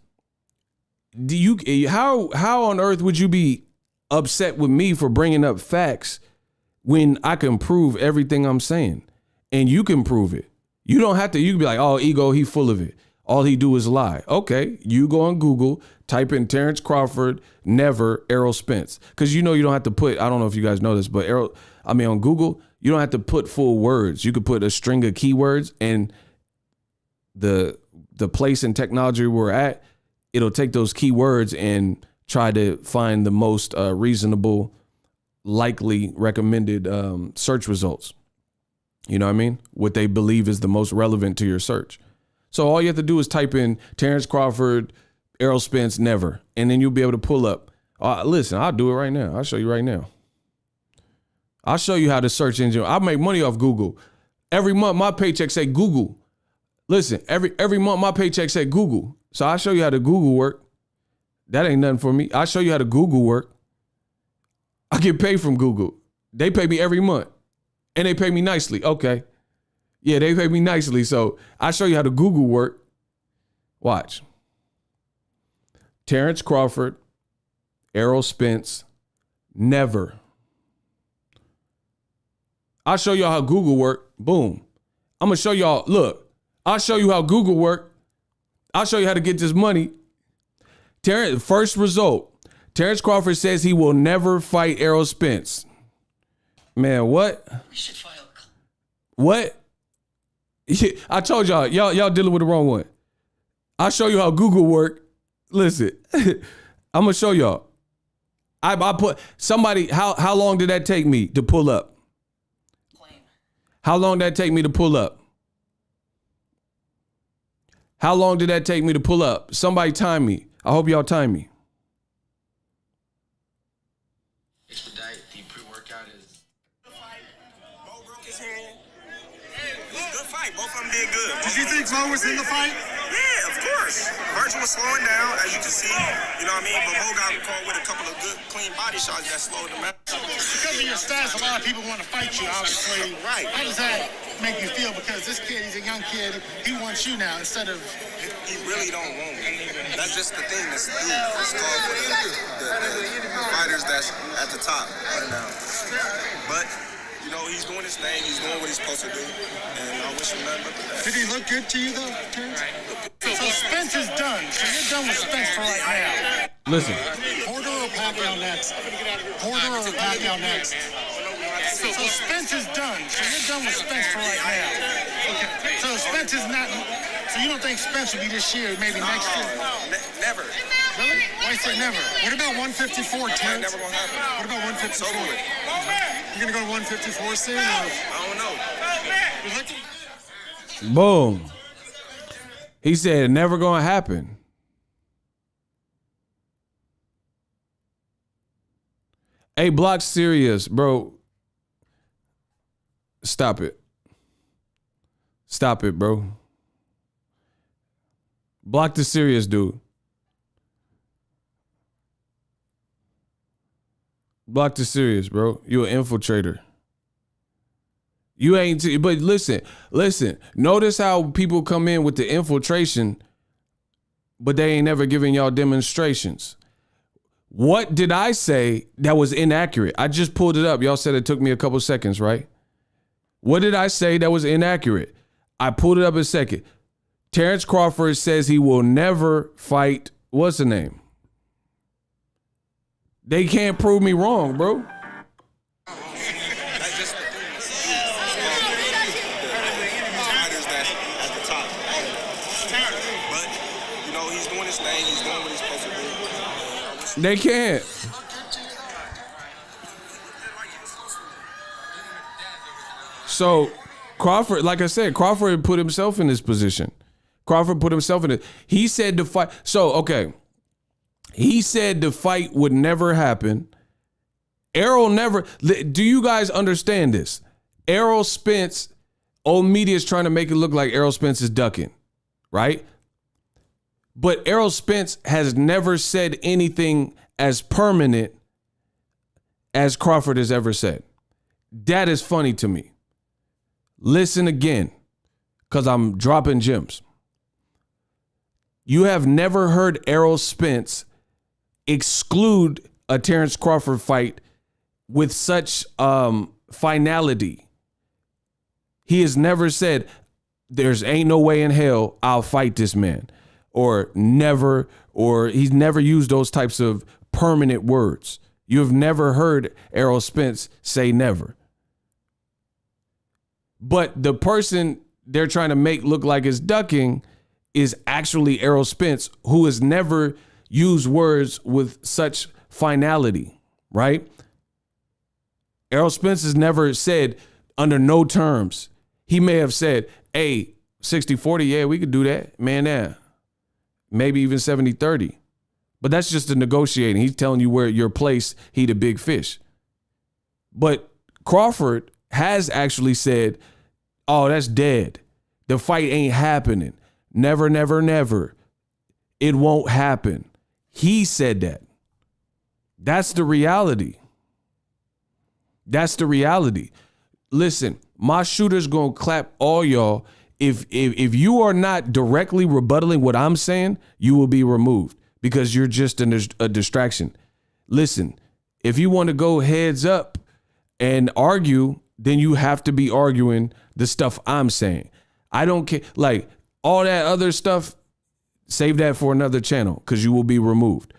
How on earth would you be upset with me for bringing up facts when I can prove everything I'm saying and you can prove it? You don't have to. You can be like, oh, Ego, he full of it. All he do is lie. Okay, you go on Google, type in Terence Crawford, never Errol Spence. Because you don't have to put, I don't know if you guys know this, but on Google, you don't have to put full words. You could put a string of keywords, and the place and technology we're at, it'll take those keywords and try to find the most reasonable, likely recommended search results. You know what I mean? What they believe is the most relevant to your search. So all you have to do is type in Terence Crawford, Errol Spence, never. And then you'll be able to pull up. Listen, I'll do it right now. I'll show you right now. I'll show you how the search engine. I make money off Google. Every month my paycheck say Google. Listen, every month my paycheck say Google. So I'll show you how the Google work. That ain't nothing for me. I'll show you how the Google work. I get paid from Google. They pay me every month. And they pay me nicely. Okay. Yeah, they pay me nicely. So I'll show you how the Google work. Watch. Terence Crawford, Errol Spence, never. I'll show y'all how Google work. Boom. I'm going to show y'all. Look, I'll show you how Google work. I'll show you how to get this money. First result. Terence Crawford says he will never fight Errol Spence. Man, what? We should file. What? I told y'all dealing with the wrong one. I'll show you how Google work. Listen, I'm gonna show y'all. I put somebody. How long did that take me to pull up? How long did that take me to pull up? How long did that take me to pull up? Somebody time me. I hope y'all time me. Expedite, the pre-workout is. Mo broke his hand. It was a good fight. Both of them did good. Did you think Mo was in the fight? Yeah, of course. Virgil was slowing down, as you can see. You know what I mean? But Mo got caught with a couple of good, clean body shots that slowed him out. Because of your stats, a lot of people want to fight you, obviously. Right. How does that make you feel? Because this kid, he's a young kid. He wants you now instead of... He really don't want me. That's just the thing. It's called for the fighters that's at the top right now. But, you know, he's doing his thing. He's doing what he's supposed to do. And I wish him nothing but the best. Did he look good to you, though, Terence? So Spence is done. So you're done with Spence for right now. Listen. Porter or Pacquiao next? Porter or Pacquiao next? So Spence is done. So you're done with Spence for right now. Okay. So Spence is not... So you don't think Spence will be this year, maybe next year? Never. Really? Why say never? What about 154, Terence? Never gonna happen. What about 154? It's over with. You gonna go to 154 soon? Or? I don't know. You're looking... Boom. He said, never gonna happen. Hey, Block serious, bro. Stop it. Stop it, bro. Block the serious dude. Block the serious, bro. You an infiltrator. You ain't, but listen. Notice how people come in with the infiltration, but they ain't never giving y'all demonstrations. What did I say that was inaccurate? I just pulled it up. Y'all said it took me a couple seconds, right? What did I say that was inaccurate? I pulled it up a second. Terence Crawford says he will never fight. What's the name? They can't prove me wrong, bro. That's just the thing. Fighters that's at the top. But, you know, he's doing his thing. He's doing what he's supposed to do. They can't. So Crawford, like I said, Crawford put himself in this position. Crawford put himself in it. He said the fight. So, okay. He said the fight would never happen. Errol never. Do you guys understand this? Errol Spence, old media is trying to make it look like Errol Spence is ducking, right? But Errol Spence has never said anything as permanent as Crawford has ever said. That is funny to me. Listen again, because I'm dropping gems. You have never heard Errol Spence exclude a Terence Crawford fight with such finality. He has never said, there's ain't no way in hell I'll fight this man. Or never, or he's never used those types of permanent words. You have never heard Errol Spence say never. But the person they're trying to make look like is ducking is actually Errol Spence, who has never used words with such finality, right? Errol Spence has never said under no terms. He may have said, hey, 60-40, yeah, we could do that. Man, yeah. Maybe even 70-30. But that's just a negotiating. He's telling you where your place, he the big fish. But Crawford has actually said, oh, that's dead. The fight ain't happening. Never, never, never. It won't happen. He said that. That's the reality. That's the reality. Listen, my shooter's gonna clap all y'all. If you are not directly rebuttaling what I'm saying, you will be removed because you're just a distraction. Listen, if you want to go heads up and argue, then you have to be arguing the stuff I'm saying. I don't care. Like all that other stuff, save that for another channel because you will be removed.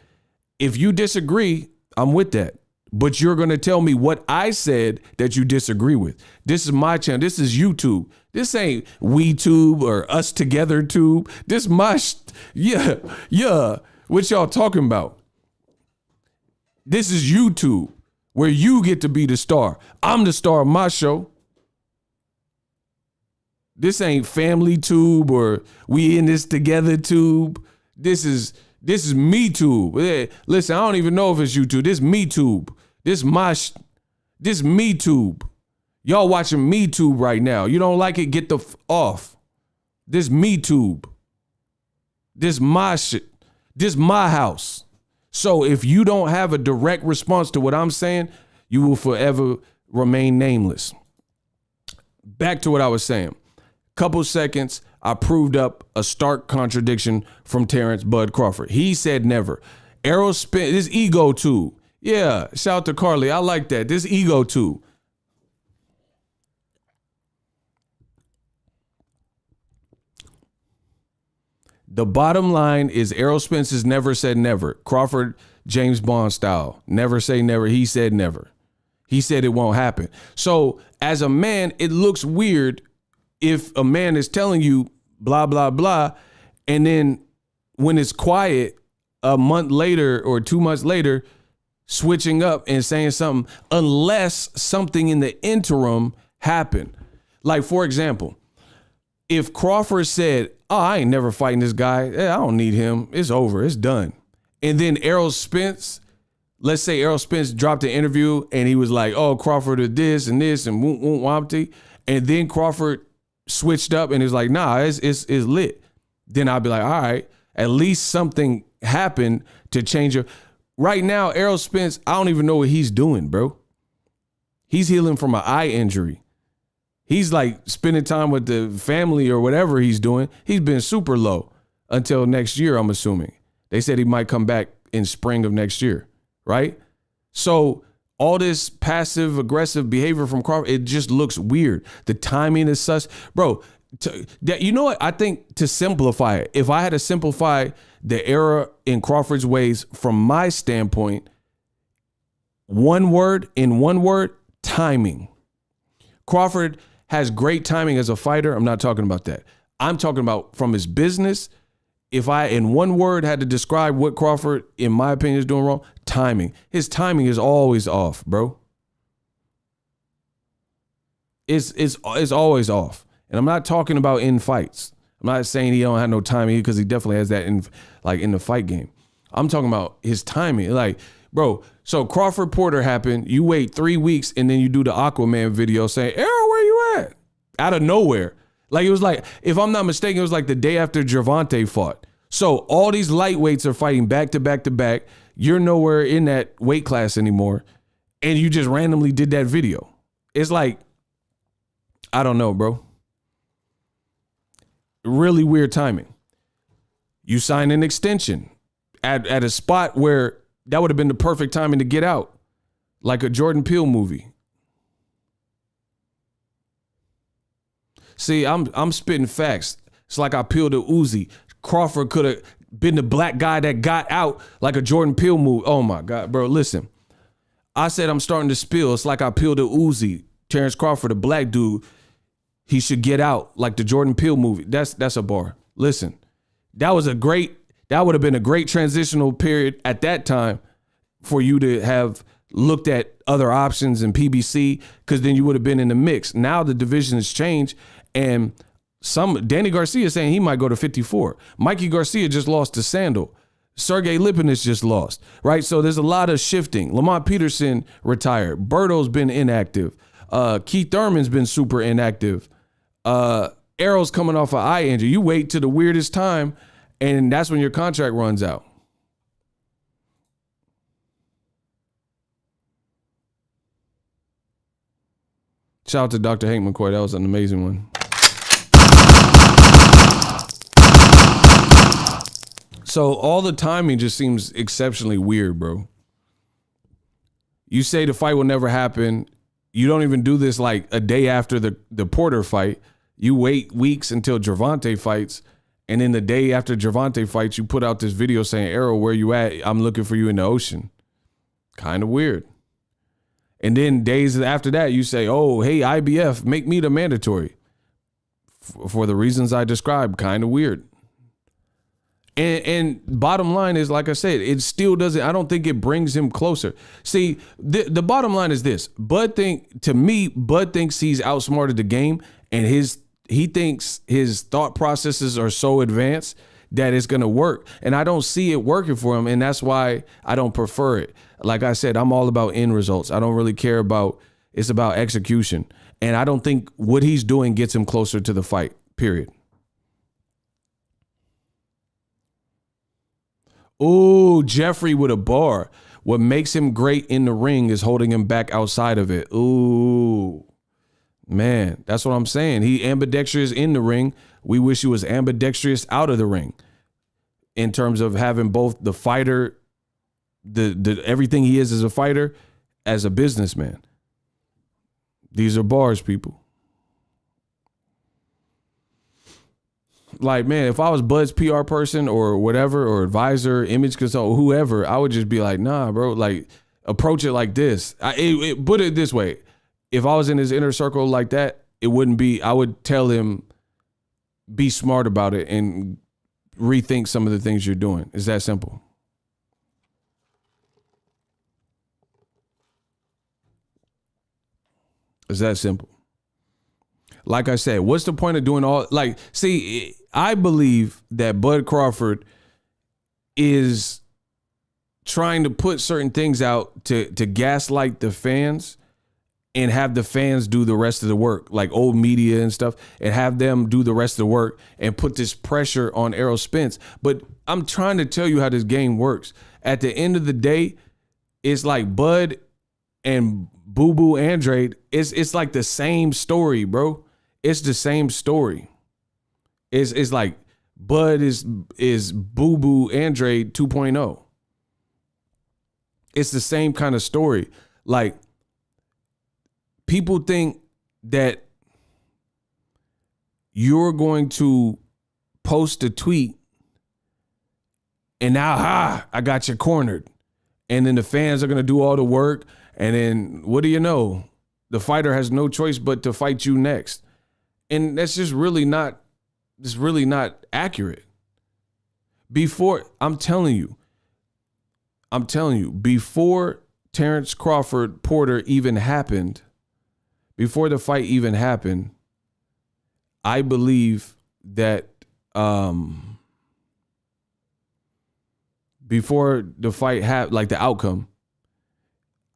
If you disagree, I'm with that. but you're going to tell me what I said that you disagree with. This is my channel. This is YouTube. This ain't WeTube or Us Together Tube. This my, yeah. What y'all talking about? This is YouTube, where you get to be the star. I'm the star of my show. This ain't Family Tube or We In This Together Tube. This is Me Tube. Listen, I don't even know if it's YouTube. This Me Tube. This Me Tube. Y'all watching Me Tube right now. You don't like it? Get the off. This Me Tube. This my shit. This my house. So if you don't have a direct response to what I'm saying, you will forever remain nameless. Back to what I was saying. Couple seconds, I proved up a stark contradiction from Terence Bud Crawford. He said never. Errol Spence, this ego too. Yeah, shout out to Carly. I like that. This ego too. The bottom line is Errol Spence has never said never. Crawford, James Bond style. Never say never. He said never. He said it won't happen. So as a man, it looks weird if a man is telling you blah, blah, blah, and then when it's quiet a month later or 2 months later, switching up and saying something, unless something in the interim happened. Like, for example, if Crawford said, oh, I ain't never fighting this guy. I don't need him. It's over. It's done. And then Errol Spence, let's say Errol Spence dropped an interview and he was like, oh, Crawford is this and this and wompty. And then Crawford switched up and is like, nah, it's lit. Then I'll be like, all right, at least something happened to change it. Right now, Errol Spence, I don't even know what he's doing, bro. He's healing from an eye injury. He's like spending time with the family or whatever he's doing. He's been super low until next year, I'm assuming. They said he might come back in spring of next year, right? So all this passive aggressive behavior from Crawford, it just looks weird. The timing is sus. Bro, you know what? I think to simplify it, if I had to simplify the era in Crawford's ways from my standpoint, one word, timing. Crawford has great timing as a fighter. I'm not talking about that. I'm talking about from his business. If I, in one word, had to describe what Crawford, in my opinion, is doing wrong, timing. His timing is always off, bro. It's always off. And I'm not talking about in fights. I'm not saying he don't have no timing because he definitely has that in the fight game. I'm talking about his timing. Like, bro, so Crawford Porter happened. You wait 3 weeks and then you do the Aquaman video saying, Errol, where you at? Out of nowhere. Like, it was like, if I'm not mistaken, it was like the day after Gervonta fought. So all these lightweights are fighting back to back to back. You're nowhere in that weight class anymore. And you just randomly did that video. It's like, I don't know, bro. Really weird timing. You signed an extension at a spot where that would have been the perfect timing to get out. Like a Jordan Peele movie. See, I'm spitting facts. It's like I peeled a Uzi. Crawford could have been the black guy that got out like a Jordan Peele movie. Oh my God, bro, listen. I said I'm starting to spill. It's like I peeled a Uzi. Terence Crawford, a black dude, he should get out like the Jordan Peele movie. That's a bar. Listen, that would have been a great transitional period at that time for you to have looked at other options in PBC, because then you would have been in the mix. Now the division has changed, and Danny Garcia saying he might go to 54. Mikey Garcia just lost to Sandal. Sergey Lipinets just lost, right? So there's a lot of shifting. Lamont Peterson retired. Berto's been inactive. Keith Thurman's been super inactive. Errol's coming off an eye injury. You wait to the weirdest time, and that's when your contract runs out. Shout out to Dr. Hank McCoy. That was an amazing one. So all the timing just seems exceptionally weird, bro. You say the fight will never happen. You don't even do this like a day after the Porter fight. You wait weeks until Gervonta fights. And then the day after Gervonta fights, you put out this video saying, Errol, where you at? I'm looking for you in the ocean. Kind of weird. And then days after that, you say, oh, hey, IBF, make me the mandatory. For the reasons I described, kind of weird. And bottom line is, like I said, it still doesn't, I don't think it brings him closer. See, the bottom line is this. Bud thinks he's outsmarted the game, and he thinks his thought processes are so advanced that it's going to work. And I don't see it working for him, and that's why I don't prefer it. Like I said, I'm all about end results. I don't really care about, it's about execution. And I don't think what he's doing gets him closer to the fight, period. Ooh, Jeffrey with a bar. What makes him great in the ring is holding him back outside of it. Ooh, man, that's what I'm saying. He ambidextrous in the ring. We wish he was ambidextrous out of the ring in terms of having both the fighter, the everything he is as a fighter, as a businessman. These are bars, people. Like, man, if I was Bud's PR person or whatever, or advisor, image consultant, whoever, I would just be like, nah, bro, like, approach it like this. Put it this way. If I was in his inner circle like that, it wouldn't be, I would tell him, be smart about it and rethink some of the things you're doing. It's that simple. It's that simple. Like I said, what's the point of doing all, like, see, I believe that Bud Crawford is trying to put certain things out to gaslight the fans and have the fans do the rest of the work, like old media and stuff, and have them do the rest of the work and put this pressure on Errol Spence. But I'm trying to tell you how this game works. At the end of the day, it's like Bud and Boo Boo Andrade, it's like the same story, bro. It's the same story. It's like Bud is Boo Boo Andrade 2.0. It's the same kind of story. Like, people think that you're going to post a tweet and now, I got you cornered. And then the fans are going to do all the work. And then what do you know? The fighter has no choice but to fight you next. And that's just really not accurate. I'm telling you, before Terence Crawford Porter even happened, before the fight even happened, I believe that before the fight happened, like the outcome,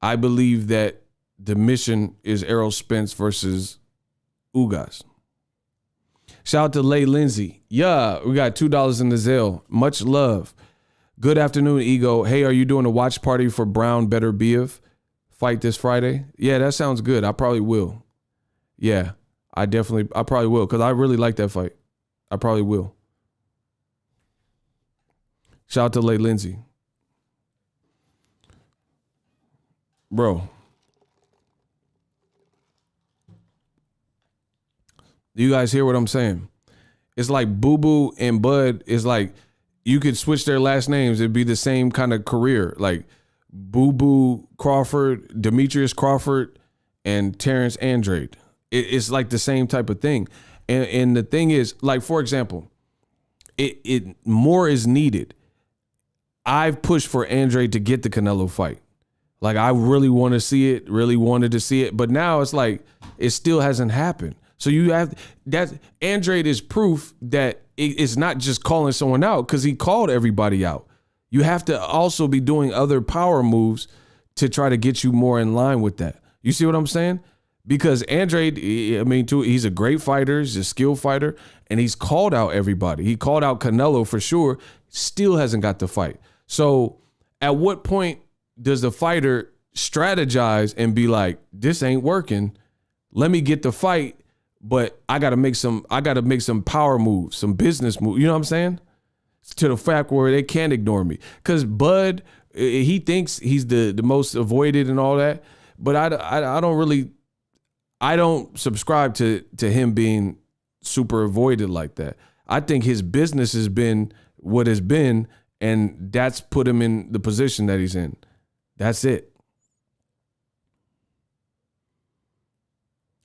I believe that the mission is Errol Spence versus Ugas. Shout out to Lay Lindsay. Yeah, we got $2 in the Zelle. Much love. Good afternoon, Ego. Hey, are you doing a watch party for Brown Better Biev fight this Friday? Yeah, that sounds good. I probably will. Yeah, I probably will, because I really like that fight. I probably will. Shout out to Lay Lindsay. Bro. Do you guys hear what I'm saying? It's like Boo Boo and Bud is like, you could switch their last names. It'd be the same kind of career. Like Boo Boo Crawford, Demetrius Crawford, and Terrence Andrade. It's like the same type of thing. And the thing is, like, for example, it more is needed. I've pushed for Andrade to get the Canelo fight. Like, I really want to see it, really wanted to see it. But now it's like, it still hasn't happened. So you have that. Andrade is proof that it's not just calling someone out, because he called everybody out. You have to also be doing other power moves to try to get you more in line with that. You see what I'm saying? Because Andrade, I mean, too, he's a great fighter, he's a skilled fighter, and he's called out everybody. He called out Canelo for sure, still hasn't got the fight. So at what point does the fighter strategize and be like, this ain't working, let me get the fight, but I gotta make some power moves, some business moves. You know what I'm saying? To the fact where they can't ignore me. Because Bud, he thinks he's the most avoided and all that, but I don't subscribe to him being super avoided like that. I think his business has been what has been, and that's put him in the position that he's in. That's it.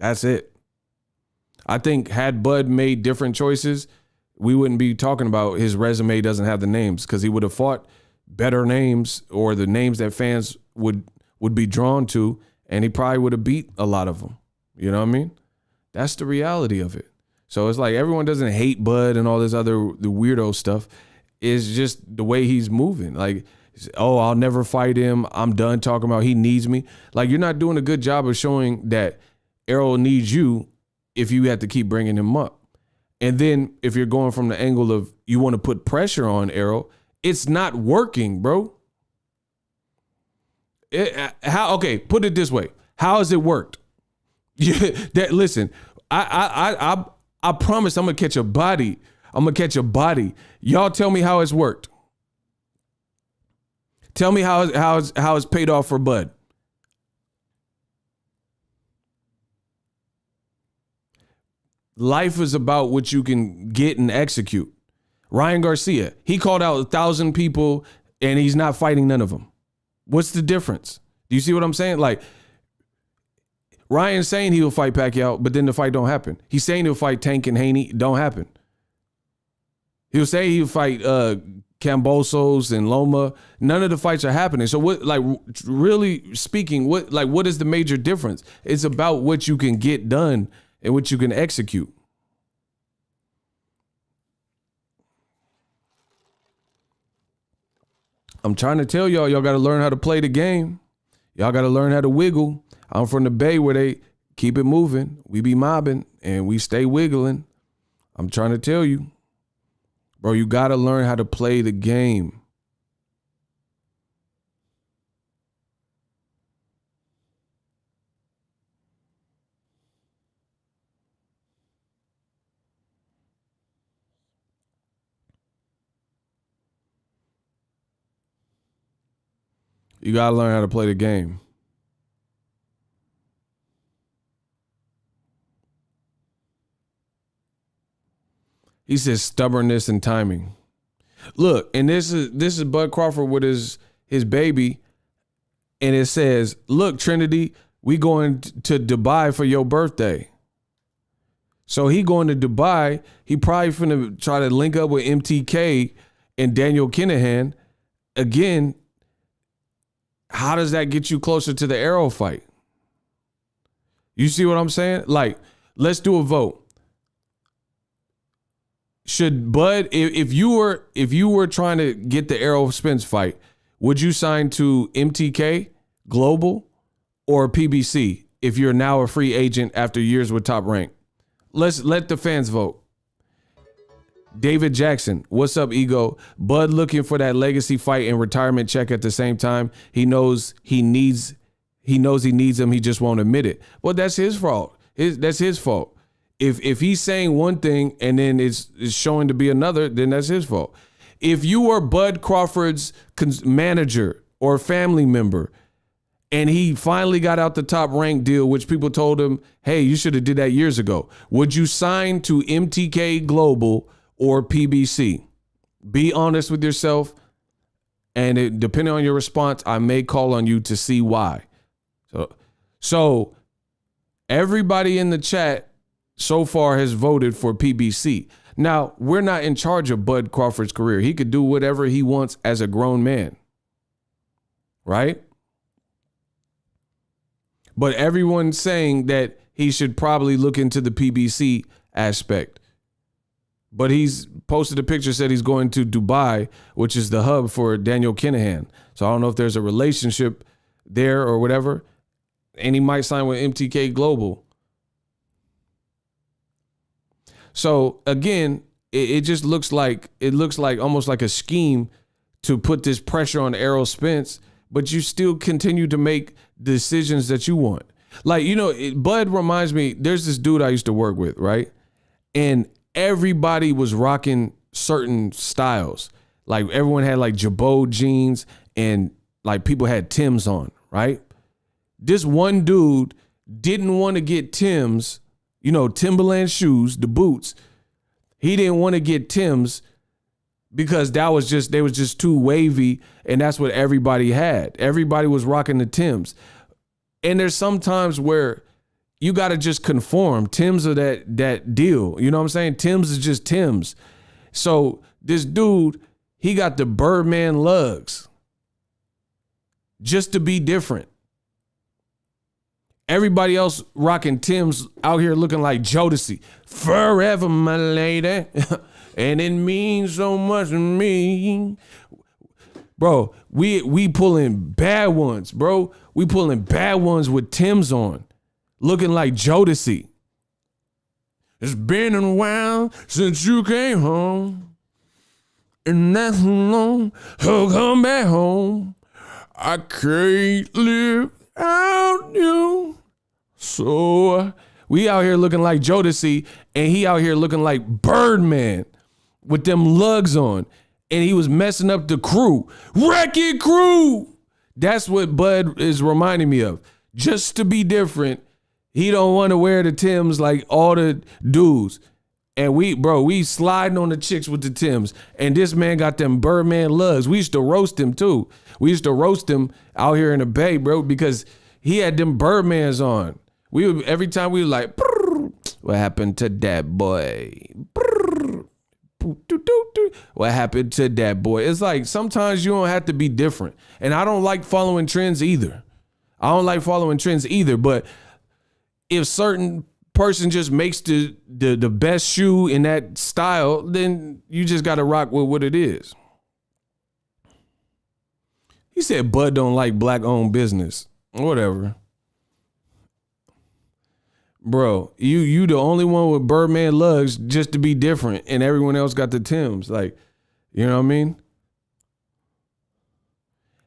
That's it. I think had Bud made different choices, we wouldn't be talking about his resume doesn't have the names, because he would have fought better names, or the names that fans would be drawn to, and he probably would have beat a lot of them. You know what I mean? That's the reality of it. So it's like everyone doesn't hate Bud and all this the weirdo stuff. It's just the way he's moving. Like, oh, I'll never fight him. I'm done talking about he needs me. Like, you're not doing a good job of showing that Errol needs you if you have to keep bringing him up. And then if you're going from the angle of you want to put pressure on Errol, it's not working, bro. Okay, put it this way. How has it worked? Listen, I promise I'm gonna catch a body. I'm gonna catch a body. Y'all tell me how it's worked. Tell me how it's paid off for Bud. Life is about what you can get and execute. Ryan Garcia, he called out 1,000 people and he's not fighting none of them. What's the difference? Do you see what I'm saying? Like, Ryan's saying he'll fight Pacquiao, but then the fight don't happen. He's saying he'll fight Tank and Haney, don't happen. He'll say he'll fight Kambosos and Loma. None of the fights are happening. So what, like, really speaking, what is the major difference? It's about what you can get done and what you can execute. I'm trying to tell y'all got to learn how to play the game. Y'all got to learn how to wiggle. I'm from the Bay where they keep it moving. We be mobbing and we stay wiggling. I'm trying to tell you, bro, you got to learn how to play the game. You got to learn how to play the game. He says stubbornness and timing. Look, and this is Bud Crawford with his baby, and it says, "Look, Trinity, we going to Dubai for your birthday." So he going to Dubai. He probably finna try to link up with MTK and Daniel Kinahan again. How does that get you closer to the Errol fight? You see what I'm saying? Like, let's do a vote. Should Bud, if you were trying to get the Errol Spence fight, would you sign to MTK, Global, or PBC if you're now a free agent after years with Top Rank? Let's let the fans vote. David Jackson, what's up, Ego? Bud looking for that legacy fight and retirement check at the same time. He knows he needs him. He just won't admit it. Well, that's his fault. That's his fault. If he's saying one thing and then it's showing to be another, then that's his fault. If you were Bud Crawford's manager or family member, and he finally got out the Top Rank deal, which people told him, hey, you should have did that years ago, would you sign to MTK Global or PBC? Be honest with yourself, and depending on your response, I may call on you to see why. So everybody in the chat so far has voted for PBC. Now, we're not in charge of Bud Crawford's career. He could do whatever he wants as a grown man, right? But everyone's saying that he should probably look into the PBC aspect. But he's posted a picture, said he's going to Dubai, which is the hub for Daniel Kinahan. So I don't know if there's a relationship there or whatever. And he might sign with MTK Global. So again, it just looks like almost like a scheme to put this pressure on Errol Spence, but you still continue to make decisions that you want. Like, you know, Bud reminds me, there's this dude I used to work with, right? And everybody was rocking certain styles. Like everyone had like Jabot jeans and like people had Timbs on, right? This one dude didn't want to get Timbs, you know, Timberland shoes, the boots. He didn't want to get Timbs because they was just too wavy, and that's what everybody had. Everybody was rocking the Timbs. And there's some times where you got to just conform. Tim's are that deal. You know what I'm saying? Tim's is just Tim's. So this dude, he got the Birdman lugs just to be different. Everybody else rocking Tim's out here looking like Jodeci. Forever, my lady. And it means so much to me. Bro, we pulling bad ones, bro. We pulling bad ones with Tim's on. Looking like Jodeci. It's been a while since you came home. And that's long, so come back home. I can't live without you. So we out here looking like Jodeci, and he out here looking like Birdman with them lugs on. And he was messing up the crew. Wreck-It Crew! That's what Bud is reminding me of. Just to be different, he don't want to wear the Timbs like all the dudes. And we sliding on the chicks with the Timbs. And this man got them Birdman lugs. We used to roast him too. We used to roast him out here in the Bay, bro, because he had them Birdmans on. Every time we were like, what happened to that boy? What happened to that boy? It's like sometimes you don't have to be different. And I don't like following trends either. But if certain person just makes the best shoe in that style, then you just got to rock with what it is. He said Bud don't like black-owned business. Whatever. Bro, you the only one with Birdman lugs just to be different, and everyone else got the Timbs. Like, you know what I mean?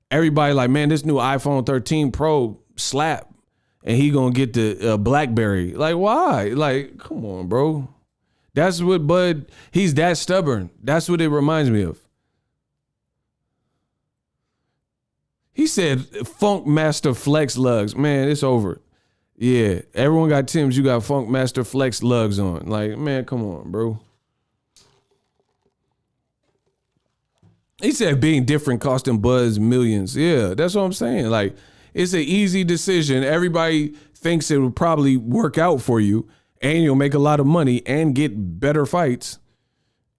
Everybody like, man, this new iPhone 13 Pro slap, and he gonna get the BlackBerry. Like, why? Like, come on, bro. That's what Bud, he's that stubborn. That's what it reminds me of. He said Funk Master Flex lugs. Man, it's over. Yeah, everyone got Timbs. You got Funk Master Flex lugs on. Like, man, come on, bro. He said being different costing Buzz millions. Yeah, that's what I'm saying. Like, it's an easy decision. Everybody thinks it will probably work out for you, and you'll make a lot of money and get better fights.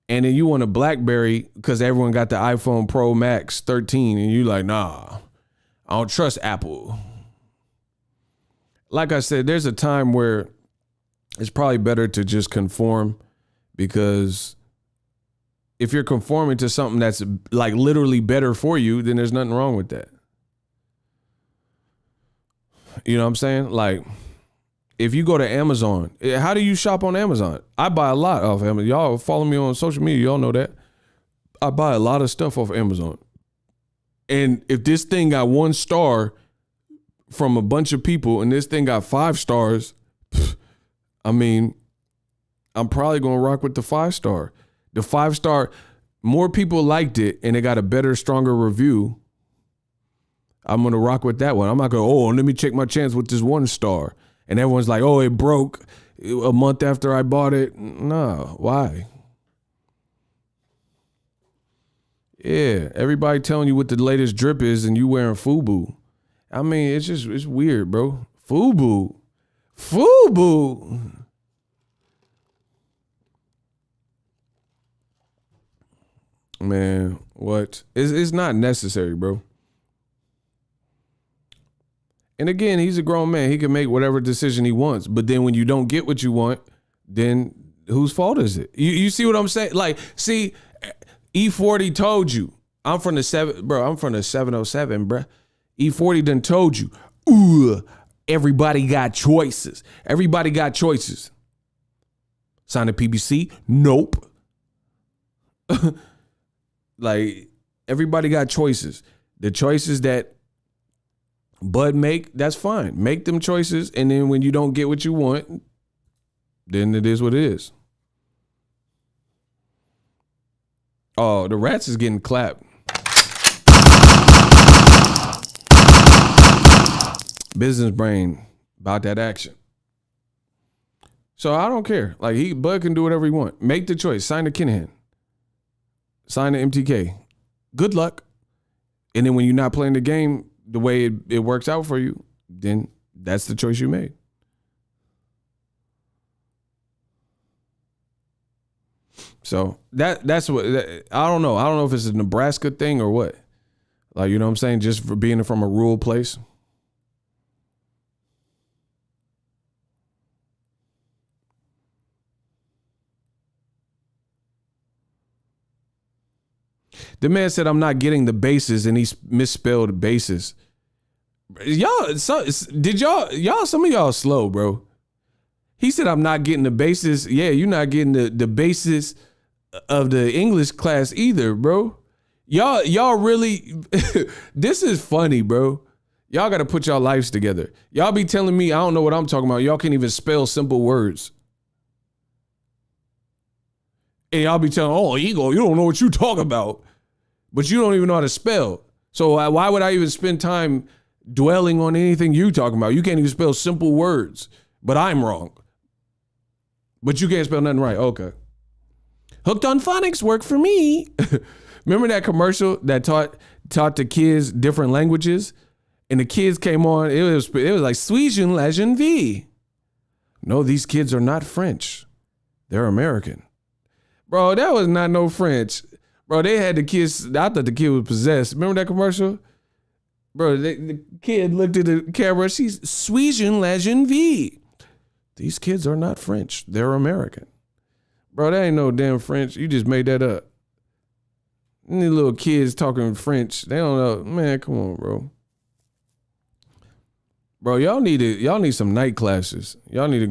And then you want a BlackBerry because everyone got the iPhone Pro Max 13, and you like, nah, I don't trust Apple. Like I said, there's a time where it's probably better to just conform, because if you're conforming to something that's like literally better for you, then there's nothing wrong with that. You know what I'm saying? Like, if you go to Amazon, how do you shop on Amazon? I buy a lot off Amazon. Y'all follow me on social media. Y'all know that. I buy a lot of stuff off Amazon. And if this thing got 1 star from a bunch of people and this thing got 5 stars, I mean, I'm probably going to rock with the 5-star. The 5-star, more people liked it and it got a better, stronger review. I'm going to rock with that one. I'm not going to, let me check my chance with this 1 star. And everyone's like, it broke a month after I bought it. No, why? Yeah, everybody telling you what the latest drip is and you wearing FUBU. I mean, it's weird, bro. FUBU. Man, what? It's not necessary, bro. And again, he's a grown man. He can make whatever decision he wants. But then when you don't get what you want, then whose fault is it? You see what I'm saying? Like, see, E40 told you. I'm from the 707, bro. E40 done told you. Ooh, everybody got choices. Everybody got choices. Sign a PBC? Nope. Like, everybody got choices. The choices that Bud make, that's fine. Make them choices, and then when you don't get what you want, then it is what it is. Oh, the Rats is getting clapped. Business brain about that action. So I don't care. Like, Bud can do whatever he want. Make the choice. Sign to Kinahan. Sign to MTK. Good luck. And then when you're not playing the game the way it works out for you, then that's the choice you made. So that's what I don't know. I don't know if it's a Nebraska thing or what. Like, you know what I'm saying? Just for being from a rural place. The man said, I'm not getting the bases, and he misspelled bases. Y'all, some of y'all slow, bro. He said, I'm not getting the basis. Yeah, you're not getting the basis of the English class either, bro. Y'all really, this is funny, bro. Y'all got to put y'all lives together. Y'all be telling me I don't know what I'm talking about. Y'all can't even spell simple words. And y'all be telling, oh, ego, you don't know what you talk about. But you don't even know how to spell. So why would I even spend time dwelling on anything you talking about? You can't even spell simple words. But I'm wrong. But you can't spell nothing right. Okay. Hooked on phonics work for me. Remember that commercial that taught the kids different languages? And the kids came on, it was like Sweden Legend V. No, these kids are not French. They're American. Bro, that was not no French. Bro, they had the kids, I thought the kid was possessed. Remember that commercial? Bro, the kid looked at the camera, she's Sweden Legend V. These kids are not French. They're American. Bro, that ain't no damn French. You just made that up. These little kids talking French. They don't know. Man, come on, bro. Bro, y'all need some night classes. Y'all need to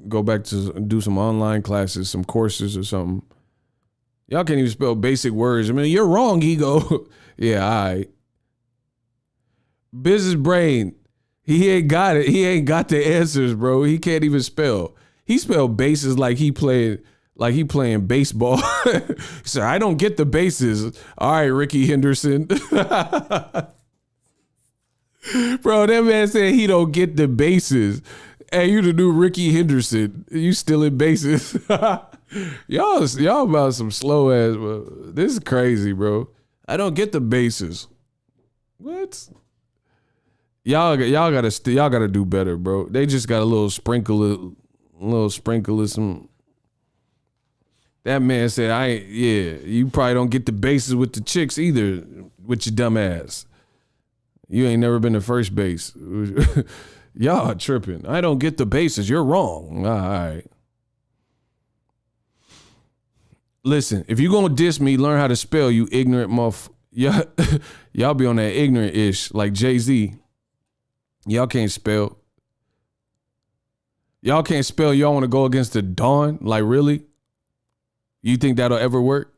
go back to do some online classes, some courses or something. Y'all can't even spell basic words. I mean, you're wrong, ego. Yeah, all right. Business brain. He ain't got it. He ain't got the answers, bro. He can't even spell. He spelled bases like he playing baseball. So I don't get the bases. All right, Ricky Henderson. Bro, that man said he don't get the bases. Hey, you the new Ricky Henderson. You still in bases. Y'all about some slow ass, bro. This is crazy, bro. I don't get the bases. What? Y'all gotta do better, bro. They just got a little sprinkle of some. That man said, you probably don't get the bases with the chicks either, with your dumb ass. You ain't never been to first base. Y'all tripping. I don't get the bases. You're wrong. All right. Listen, if you gonna diss me, learn how to spell, you ignorant y'all be on that ignorant-ish, like Jay-Z. Y'all can't spell. Y'all can't spell. Y'all want to go against the Dawn? Like, really? You think that'll ever work?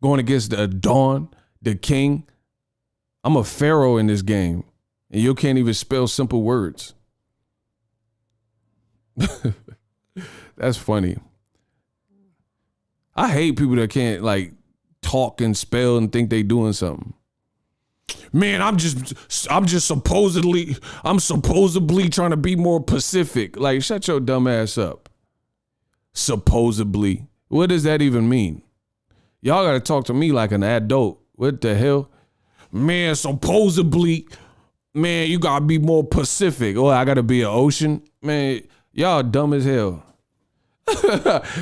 Going against the Dawn, the king? I'm a pharaoh in this game, and you can't even spell simple words. That's funny. I hate people that can't like talk and spell and think they doing something. Man, I'm supposedly trying to be more Pacific. Like, shut your dumb ass up. Supposedly. What does that even mean? Y'all gotta talk to me like an adult. What the hell? Man, supposedly, man, you gotta be more Pacific. Oh, I gotta be an ocean? Man, y'all dumb as hell.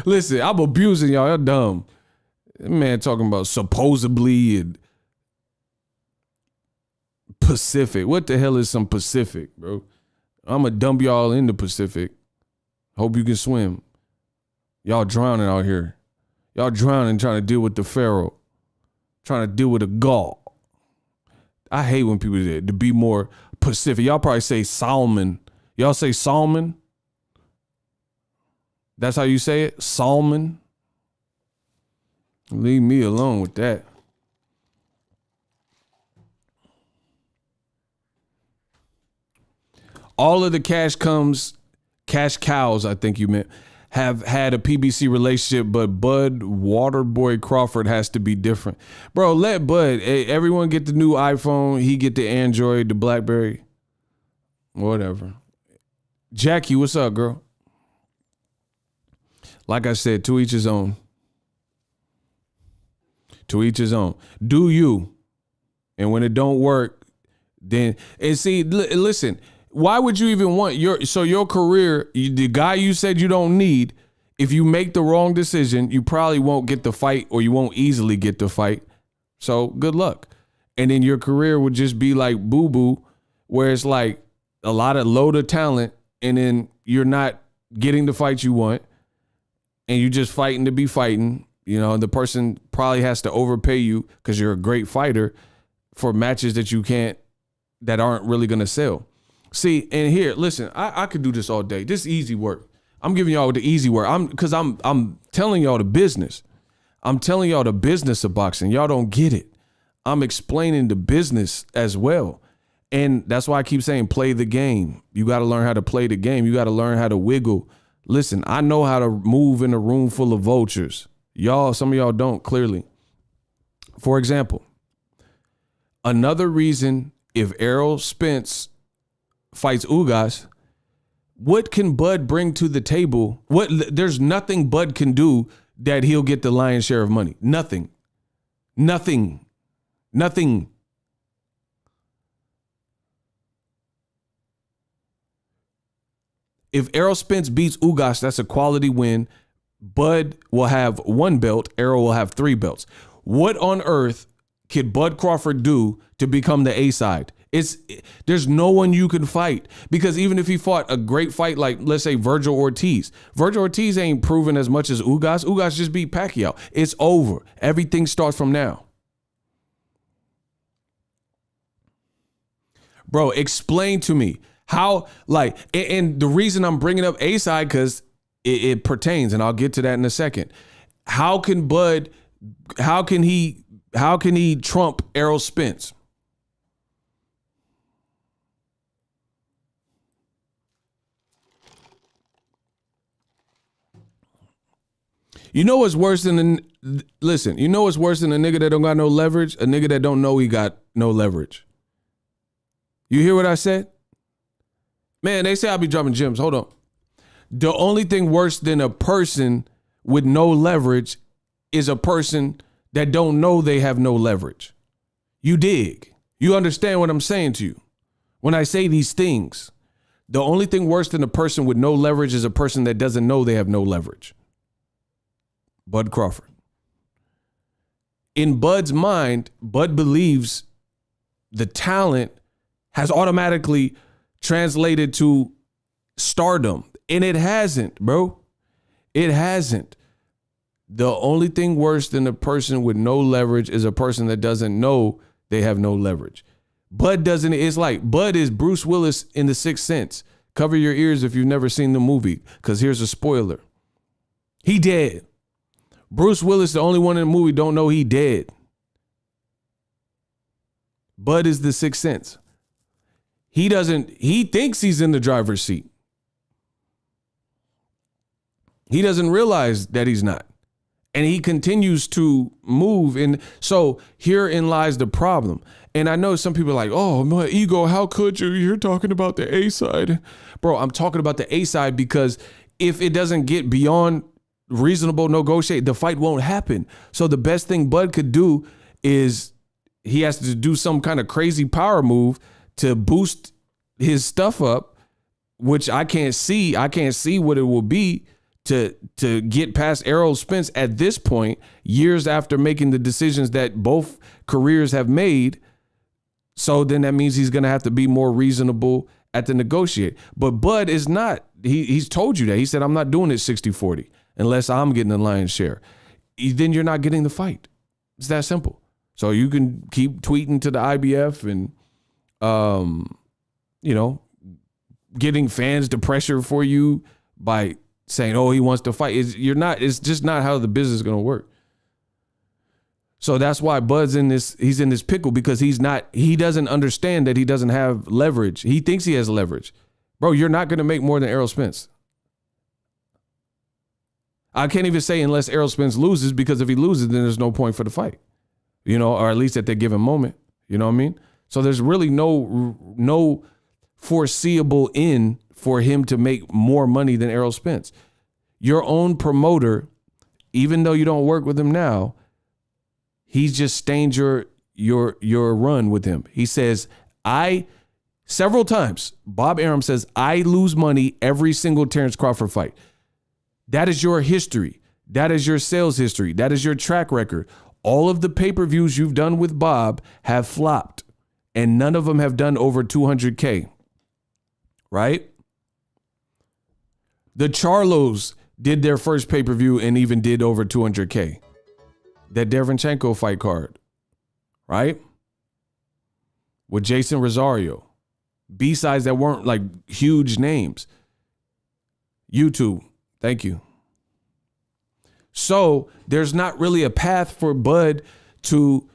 Listen, I'm abusing y'all. Y'all dumb. Man talking about supposedly and Pacific. What the hell is some Pacific, bro? I'm gonna dump y'all in the Pacific. Hope you can swim. Y'all drowning out here. Y'all drowning trying to deal with the Pharaoh. Trying to deal with a Gaul. I hate when people do that, to be more Pacific. Y'all probably say Salmon. Y'all say Salmon? That's how you say it? Salmon? Leave me alone with that. All of the cash cows, I think you meant, have had a PBC relationship, but Bud Waterboy Crawford has to be different. Bro, let Bud, everyone get the new iPhone. He get the Android, the BlackBerry, whatever. Jackie, what's up, girl? Like I said, to each his own. To each his own. Do you. And when it don't work, then, and see, listen, why would you even want your career, the guy you said you don't need, If you make the wrong decision, you probably won't get the fight, or you won't easily get the fight. So good luck. And then your career would just be like boo-boo, where it's like a lot of load of talent, and then you're not getting the fight you want, and you're just fighting to be fighting. You know, the person probably has to overpay you because you're a great fighter for matches that aren't really going to sell. See, and here, listen, I could do this all day. This is easy work. I'm giving y'all the easy work. I'm telling y'all the business. I'm telling y'all the business of boxing. Y'all don't get it. I'm explaining the business as well. And that's why I keep saying play the game. You got to learn how to play the game. You got to learn how to wiggle. Listen, I know how to move in a room full of vultures. Some of y'all don't, clearly. For example, another reason, if Errol Spence fights Ugas, what can Bud bring to the table? There's nothing Bud can do that he'll get the lion's share of money. Nothing. If Errol Spence beats Ugas, that's a quality win. Bud will have 1 belt. Errol will have 3 belts. What on earth could Bud Crawford do to become the A side? There's no one you can fight, because even if he fought a great fight, like let's say Virgil Ortiz ain't proven as much as Ugas. Ugas just beat Pacquiao. It's over. Everything starts from now. Bro, explain to me how, and the reason I'm bringing up A side, because it pertains, and I'll get to that in a second. How can he trump Errol Spence? You know what's worse than you know what's worse than a nigga that don't got no leverage? A nigga that don't know he got no leverage. You hear what I said? Man, they say I be dropping gems. Hold on. The only thing worse than a person with no leverage is a person that don't know they have no leverage. You dig? You understand what I'm saying to you? When I say these things, the only thing worse than a person with no leverage is a person that doesn't know they have no leverage. Bud Crawford. In Bud's mind, Bud believes the talent has automatically translated to stardom. And it hasn't, bro. It hasn't. The only thing worse than a person with no leverage is a person that doesn't know they have no leverage. Bud doesn't. It's like Bud is Bruce Willis in The Sixth Sense. Cover your ears if you've never seen the movie, because here's a spoiler. He dead. Bruce Willis, the only one in the movie, don't know he dead. Bud is The Sixth Sense. He thinks he's in the driver's seat. He doesn't realize that he's not. And he continues to move. And so herein lies the problem. And I know some people are like, oh, my ego, how could you? You're talking about the A side. Bro, I'm talking about the A side because if it doesn't get beyond reasonable negotiate, the fight won't happen. So the best thing Bud could do is he has to do some kind of crazy power move to boost his stuff up, which I can't see. I can't see what it will be to get past Errol Spence at this point, years after making the decisions that both careers have made. So then that means he's going to have to be more reasonable at the negotiate. But Bud is not. He's told you that. He said, I'm not doing it 60-40 unless I'm getting the lion's share. Then you're not getting the fight. It's that simple. So you can keep tweeting to the IBF and, getting fans to pressure for you by saying, oh, he wants to fight. It's just not how the business is going to work. So that's why Bud's he's in this pickle, because he doesn't understand that he doesn't have leverage. He thinks he has leverage. Bro, you're not going to make more than Errol Spence. I can't even say unless Errol Spence loses, because if he loses, then there's no point for the fight, or at least at that given moment. You know what I mean? So there's really no foreseeable end for him to make more money than Errol Spence. Your own promoter, even though you don't work with him now, he's just stained your run with him. He says, several times, Bob Arum says, I lose money every single Terence Crawford fight. That is your history. That is your sales history. That is your track record. All of the pay-per-views you've done with Bob have flopped, and none of them have done over 200K, right? The Charlos did their first pay-per-view and even did over 200K. That Derevchenko fight card, right? With Jason Rosario. B-sides that weren't like huge names. YouTube, thank you. So there's not really a path for Bud to.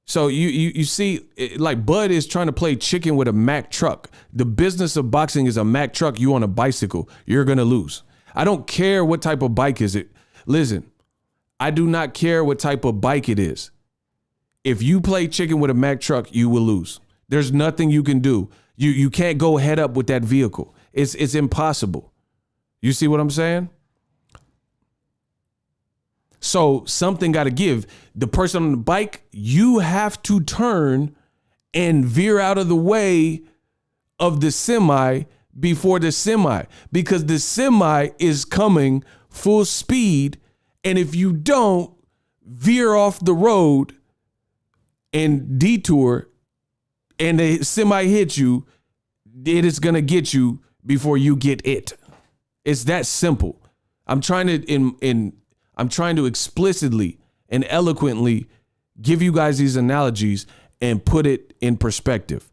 So you see, like Bud is trying to play chicken with a Mack truck. The business of boxing is a Mack truck. You on a bicycle, you're gonna lose. I don't care what type of bike is it. Listen, I do not care what type of bike it is. If you play chicken with a Mack truck, you will lose. There's nothing you can do. You can't go head up with that vehicle. It's impossible. You see what I'm saying? So something got to give. The person on the bike, you have to turn and veer out of the way of the semi before the semi, because the semi is coming full speed. And if you don't veer off the road and detour and the semi hits you, it is going to get you before you get it. It's that simple. I'm trying to explicitly and eloquently give you guys these analogies and put it in perspective.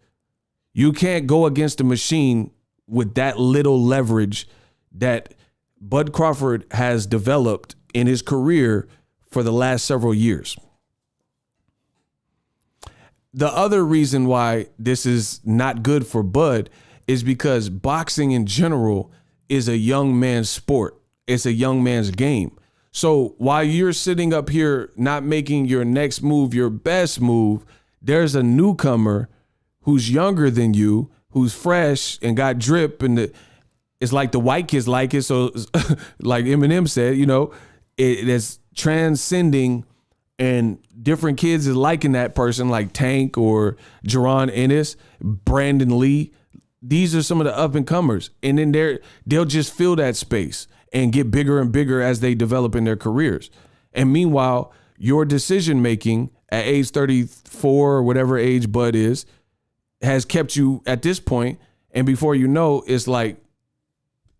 You can't go against a machine with that little leverage that Bud Crawford has developed in his career for the last several years. The other reason why this is not good for Bud is because boxing in general is a young man's sport. It's a young man's game. So while you're sitting up here not making your next move your best move, there's a newcomer who's younger than you, who's fresh and got drip, and it's like the white kids like it. So like Eminem said, it's transcending, and different kids is liking that person, like Tank or Jerron Ennis, Brandon Lee. These are some of the up and comers, and then they'll just fill that space and get bigger and bigger as they develop in their careers. And meanwhile, your decision making at age 34 or whatever age Bud is has kept you at this point. And before you know, it's like,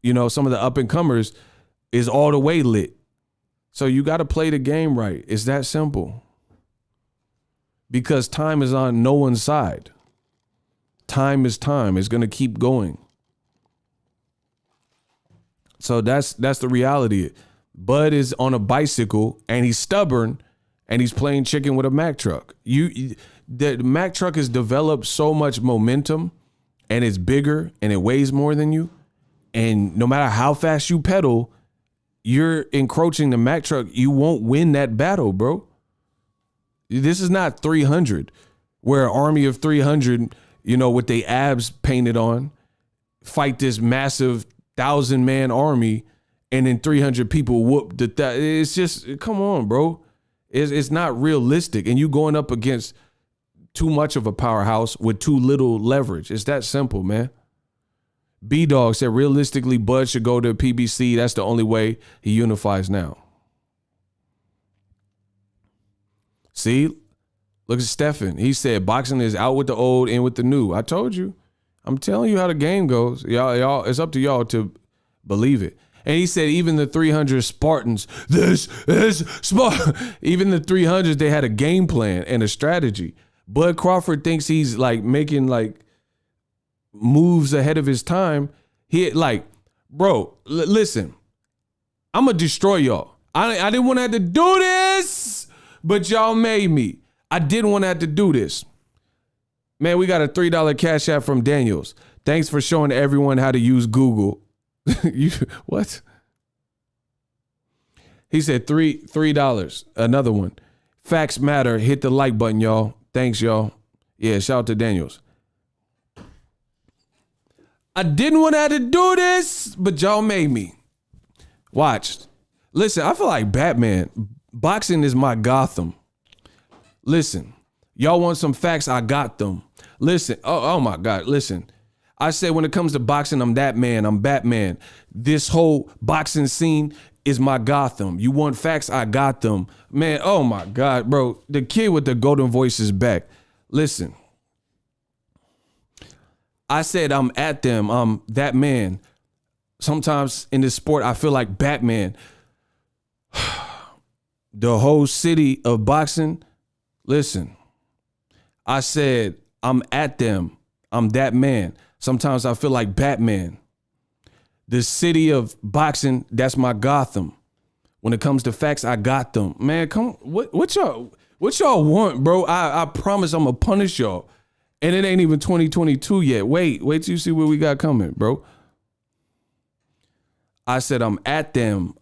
some of the up and comers is all the way lit. So you got to play the game right. It's that simple. Because time is on no one's side. Time is time. It's going to keep going. So that's the reality. Bud is on a bicycle and he's stubborn and he's playing chicken with a Mack truck. The Mack truck has developed so much momentum, and it's bigger and it weighs more than you. And no matter how fast you pedal, you're encroaching the Mack truck. You won't win that battle, bro. This is not 300, where an army of 300, with the abs painted on, fight this massive 1,000-man army, and then 300 people whoop it's just, come on, bro. It's not realistic. And you going up against too much of a powerhouse with too little leverage. It's that simple, man. B-Dog said, realistically, Bud should go to PBC. That's the only way he unifies now. See, look at Stefan. He said, boxing is out with the old, in with the new. I told you. I'm telling you how the game goes. Y'all, it's up to y'all to believe it. And he said, even the 300 Spartans, this is smart. Even the 300s, they had a game plan and a strategy. Bud Crawford thinks he's like making like moves ahead of his time. Listen, I'm going to destroy y'all. I didn't want to have to do this, but y'all made me. I didn't want to have to do this. Man, we got a $3 Cash App from Daniels. Thanks for showing everyone how to use Google. What? He said $3. Another one. Facts matter. Hit the like button, y'all. Thanks, y'all. Yeah, shout out to Daniels. I didn't want to have to do this, but y'all made me. Watch. Listen, I feel like Batman. Boxing is my Gotham. Listen, y'all want some facts? I got them. Listen, oh my God, listen. I said, when it comes to boxing, I'm that man. I'm Batman. This whole boxing scene is my Gotham. You want facts? I got them. Man, oh my God, bro. The kid with the golden voice is back. Listen. I said, I'm at them. I'm that man. Sometimes in this sport, I feel like Batman. The whole city of boxing. Listen. I said, I'm at them. I'm that man. Sometimes I feel like Batman. The city of boxing, that's my Gotham. When it comes to facts, I got them. Man, come on. What y'all want, bro? I promise I'm gonna punish y'all. And it ain't even 2022 yet. Wait till you see what we got coming, bro. I said I'm at them.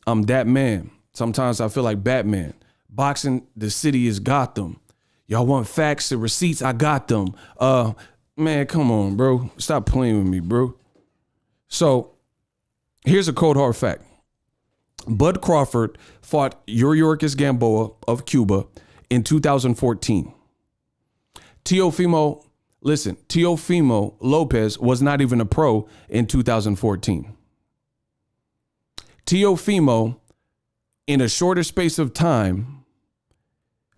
I'm that man. Sometimes I feel like Batman. Boxing, the city is Gotham. Y'all want facts and receipts? I got them. Man, come on, bro. Stop playing with me, bro. So here's a cold hard fact. Bud Crawford fought Yuriorkis Gamboa of Cuba in 2014. Teofimo Lopez was not even a pro in 2014. Teofimo, in a shorter space of time,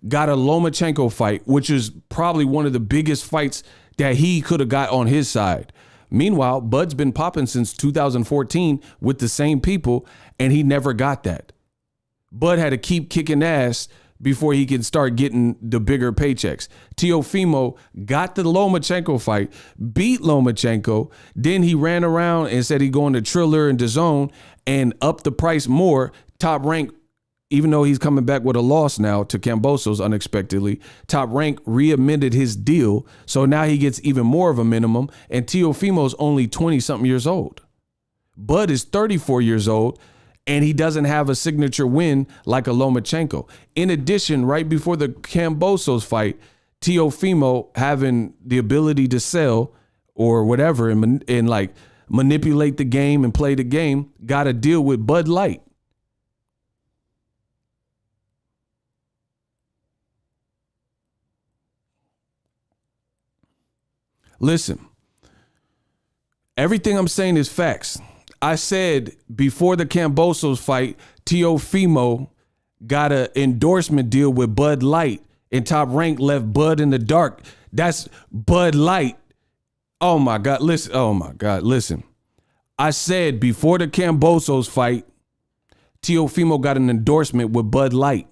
got a Lomachenko fight, which is probably one of the biggest fights that he could have got on his side. Meanwhile, Bud's been popping since 2014 with the same people, and he never got that. Bud had to keep kicking ass before he could start getting the bigger paychecks. Teofimo got the Lomachenko fight, beat Lomachenko, then he ran around and said he'd go into Triller and DAZN and up the price more. Top Rank, even though he's coming back with a loss now to Kambosos unexpectedly, Top Rank re-amended his deal, so now he gets even more of a minimum, and Teofimo's only 20-something years old. Bud is 34 years old, and he doesn't have a signature win like a Lomachenko. In addition, right before the Kambosos fight, Teofimo, having the ability to sell or whatever and like manipulate the game and play the game, got a deal with Bud Light. Listen, everything I'm saying is facts. I said before the Kambosos fight, Teofimo got an endorsement deal with Bud Light, and Top Rank left Bud in the dark. That's Bud Light. Oh my God, listen. I said before the Kambosos fight, Teofimo got an endorsement with Bud Light,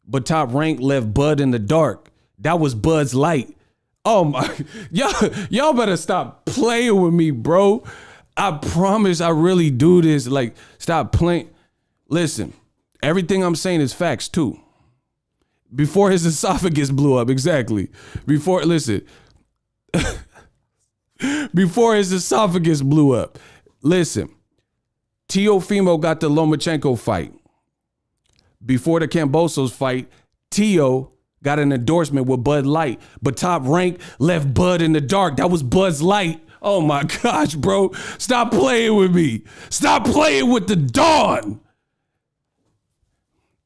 but Top Rank left Bud in the dark. That was Bud's Light. Oh my, y'all better stop playing with me, bro. I promise I really do this. Like, stop playing. Listen, everything I'm saying is facts too. Before his esophagus blew up, exactly. Before his esophagus blew up. Listen, Teofimo got the Lomachenko fight. Before the Kambosos fight, Teo got an endorsement with Bud Light, but Top Rank left Bud in the dark. That was Bud's Light. Oh my gosh, bro. Stop playing with me. Stop playing with the Dawn.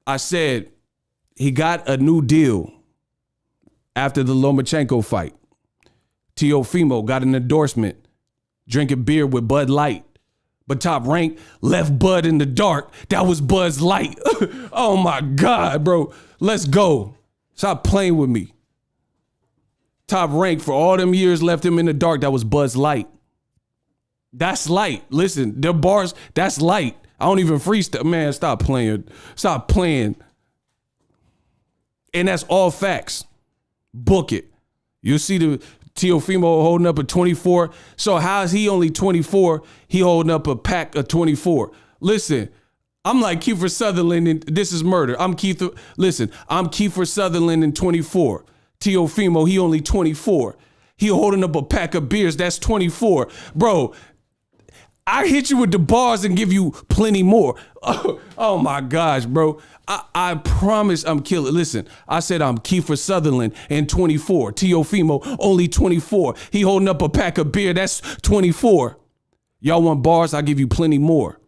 I said he got a new deal after the Lomachenko fight. Teofimo got an endorsement, drinking beer with Bud Light. But Top Rank left Bud in the dark. That was Bud's Light. Oh my God, bro. Let's go. Stop playing with me. Top Rank, for all them years, left him in the dark. That was Bud's Light. That's light. Listen, the bars, that's light. I don't even freestyle. Man, stop playing. Stop playing. And that's all facts. Book it. You'll see the Teofimo holding up a 24. So how is he only 24? He holding up a pack of 24. Listen, I'm like Kiefer Sutherland and This Is Murder. I'm Kiefer Sutherland in 24. Teofimo, he only 24. He holding up a pack of beers. That's 24. Bro, I hit you with the bars and give you plenty more. Oh my gosh, bro. I promise I'm killing. Listen, I said I'm Kiefer Sutherland and 24. Teofimo, only 24. He holding up a pack of beer. That's 24. Y'all want bars? I'll give you plenty more.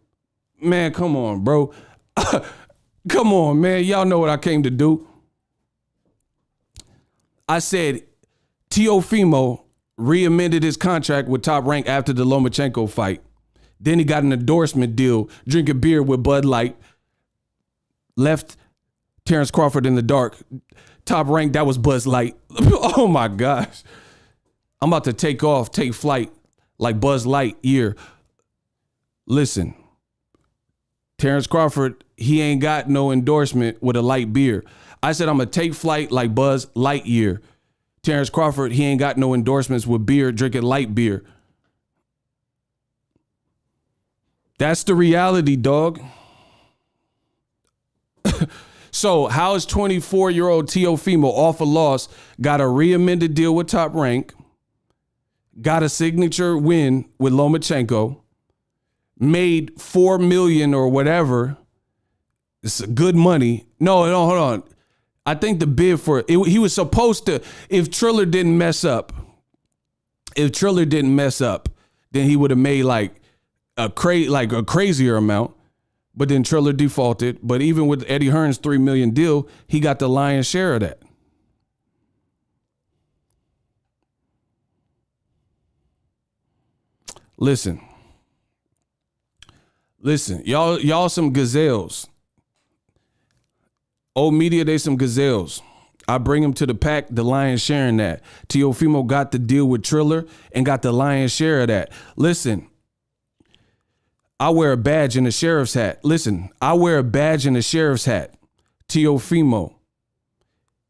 Man, come on, bro. Come on, man. Y'all know what I came to do. I said Teofimo re-amended his contract with Top Rank after the Lomachenko fight. Then he got an endorsement deal, drinking beer with Bud Light. Left Terence Crawford in the dark. Top Rank, that was Buzz Light. Oh my gosh. I'm about to take flight like Buzz Lightyear. Listen, Terence Crawford, he ain't got no endorsement with a light beer. I said I'm going to take flight like Buzz Lightyear. Terence Crawford, he ain't got no endorsements with beer, drinking light beer. That's the reality, dog. So how is 24-year-old Teofimo off a loss, got a re-amended deal with Top Rank, got a signature win with Lomachenko, made $4 million or whatever. It's good money. No, hold on. I think the bid for it, he was supposed to, if Triller didn't mess up, then he would have made like a crazier amount. But then Triller defaulted. But even with Eddie Hearn's $3 million deal, he got the lion's share of that. Listen, y'all some gazelles. Old media, they some gazelles. I bring them to the pack, the lion's sharing that. Teofimo got the deal with Triller and got the lion's share of that. Listen, I wear a badge and a sheriff's hat. Teofimo,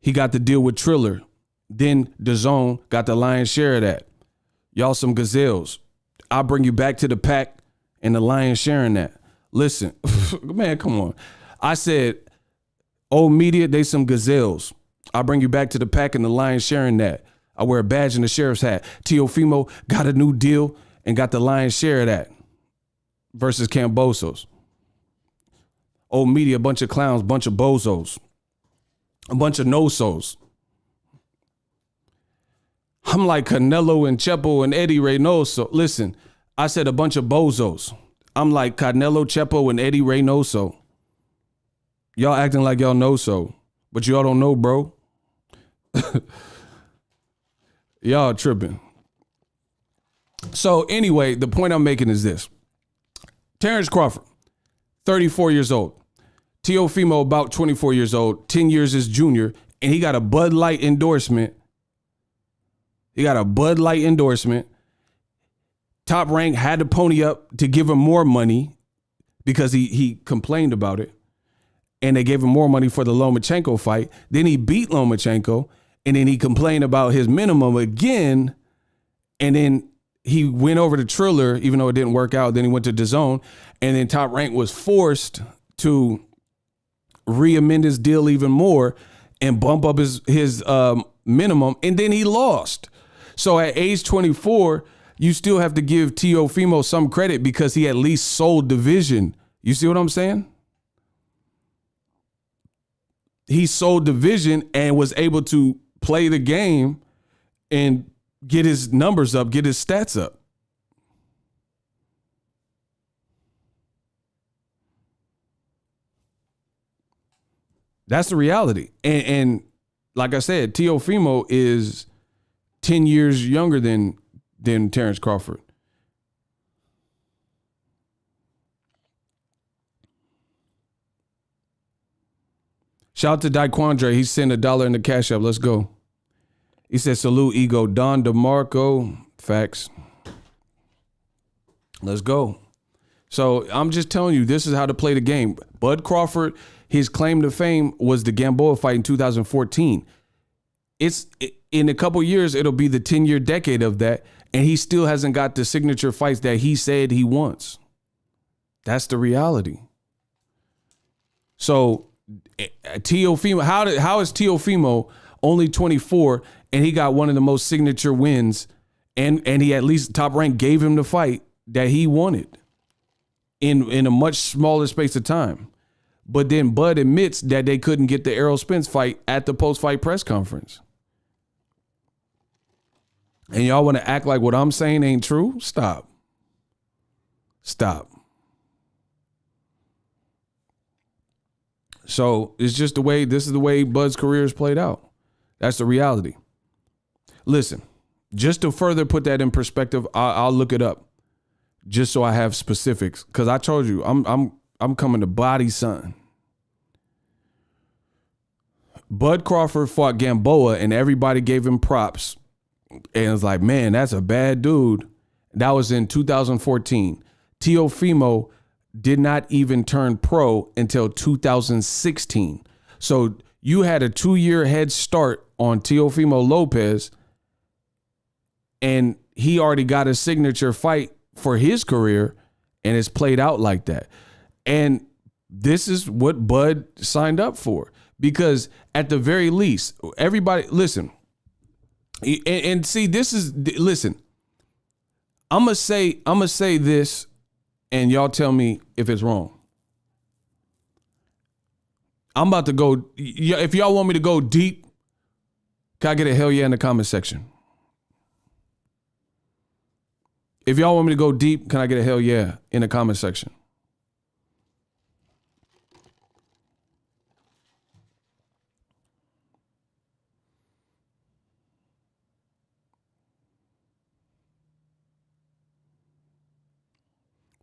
he got the deal with Triller. Then DAZN got the lion's share of that. Y'all some gazelles. I'll bring you back to the pack and the lion's sharing that. Listen, man, come on. I said, old media, they some gazelles. I'll bring you back to the pack and the lion's sharing that. I wear a badge and a sheriff's hat. Teofimo got a new deal and got the lion's share of that. Versus Cambosos. Old media, a bunch of clowns, bunch of bozos, a bunch of no-sos. I'm like Canelo and Chepo and Eddie Reynoso. Listen, I said a bunch of bozos. I'm like Canelo, Chepo, and Eddie Reynoso. Y'all acting like y'all know so, but y'all don't know, bro. Y'all tripping. So anyway, the point I'm making is this. Terence Crawford, 34 years old. Teofimo, about 24 years old, 10 years his junior, and he got a Bud Light endorsement. Top Rank had to pony up to give him more money because he complained about it. And they gave him more money for the Lomachenko fight. Then he beat Lomachenko, and then he complained about his minimum again, and then he went over to Triller, even though it didn't work out. Then he went to DAZN, and then Top Rank was forced to re-amend his deal even more and bump up his minimum, and then he lost. So at age 24, you still have to give Teofimo some credit because he at least sold division. You see what I'm saying? He sold division and was able to play the game and get his numbers up, get his stats up. That's the reality. And like I said, Teofimo is 10 years younger than Terence Crawford. Shout out to Daquandre. He sent $1 in the Cash App. Let's go. He said, salute, ego. Don DeMarco. Facts. Let's go. So I'm just telling you, this is how to play the game. Bud Crawford, his claim to fame was the Gamboa fight in 2014. In a couple years, it'll be the 10-year decade of that, and he still hasn't got the signature fights that he said he wants. That's the reality. So Teofimo, how is Teofimo only 24 and he got one of the most signature wins, and he at least Top Rank gave him the fight that he wanted in a much smaller space of time. But then Bud admits that they couldn't get the Errol Spence fight at the post-fight press conference. And y'all want to act like what I'm saying ain't true? Stop. So it's just this is the way Bud's career is played out. That's the reality. Listen, Just to further put that in perspective, I'll look it up just so I have specifics. Because I told you, I'm coming to body something. Bud Crawford fought Gamboa and everybody gave him props. And it's like, man, that's a bad dude. That was in 2014. Teofimo did not even turn pro until 2016. So you had a 2-year head start on Teofimo Lopez, and he already got a signature fight for his career, and it's played out like that. And this is what Bud signed up for, because at the very least, everybody, listen, and see, this is, listen, I'm gonna say this, and y'all tell me if it's wrong. I'm about to go, if y'all want me to go deep, can I get a hell yeah in the comment section? If y'all want me to go deep, can I get a hell yeah in the comment section?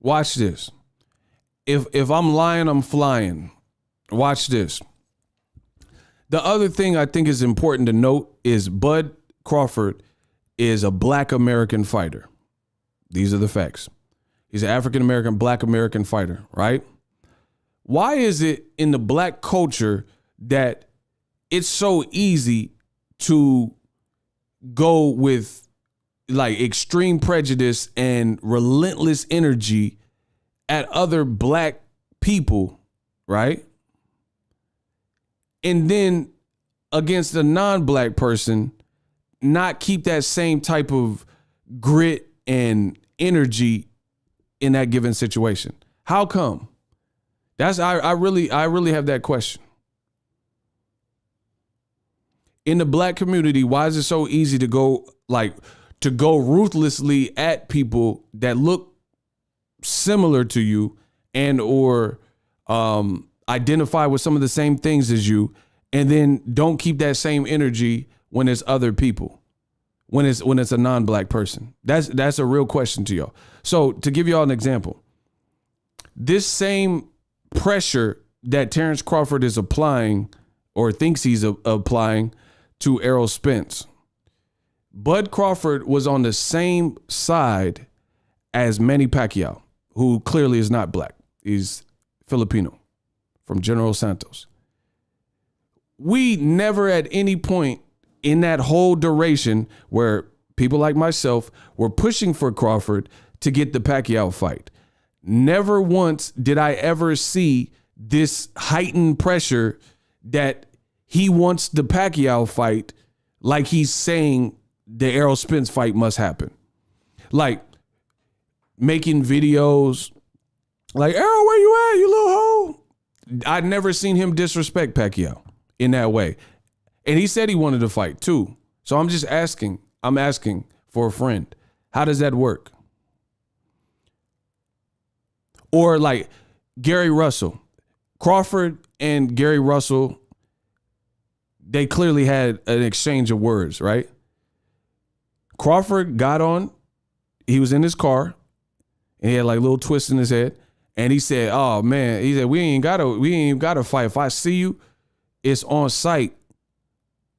Watch this. If I'm lying, I'm flying. Watch this. The other thing I think is important to note is Bud Crawford is a Black American fighter. These are the facts. He's an African American, Black American fighter, right? Why is it in the Black culture that it's so easy to go with like extreme prejudice and relentless energy at other Black people, right? And then against a non-Black person, not keep that same type of grit and energy in that given situation? How come? That's I really have that question. In the Black community, why is it so easy to go ruthlessly at people that look similar to you and or identify with some of the same things as you, and then don't keep that same energy when it's other people, when it's a non-Black person? That's a real question to y'all. So to give y'all an example, this same pressure that Terence Crawford is applying or thinks he's applying to Errol Spence, Bud Crawford was on the same side as Manny Pacquiao, who clearly is not Black. He's Filipino from General Santos. We never at any point in that whole duration where people like myself were pushing for Crawford to get the Pacquiao fight, never once did I ever see this heightened pressure that he wants the Pacquiao fight, like he's saying the Errol Spence fight must happen. Like making videos like, Errol, where you at, you little hoe? I'd never seen him disrespect Pacquiao in that way. And he said he wanted to fight too. So I'm just asking, for a friend, how does that work? Or like Gary Russell, Crawford and Gary Russell, they clearly had an exchange of words, right? Crawford got on, he was in his car, and he had like little twists in his head. And he said, oh man, he said, we ain't gotta fight. If I see you, it's on site.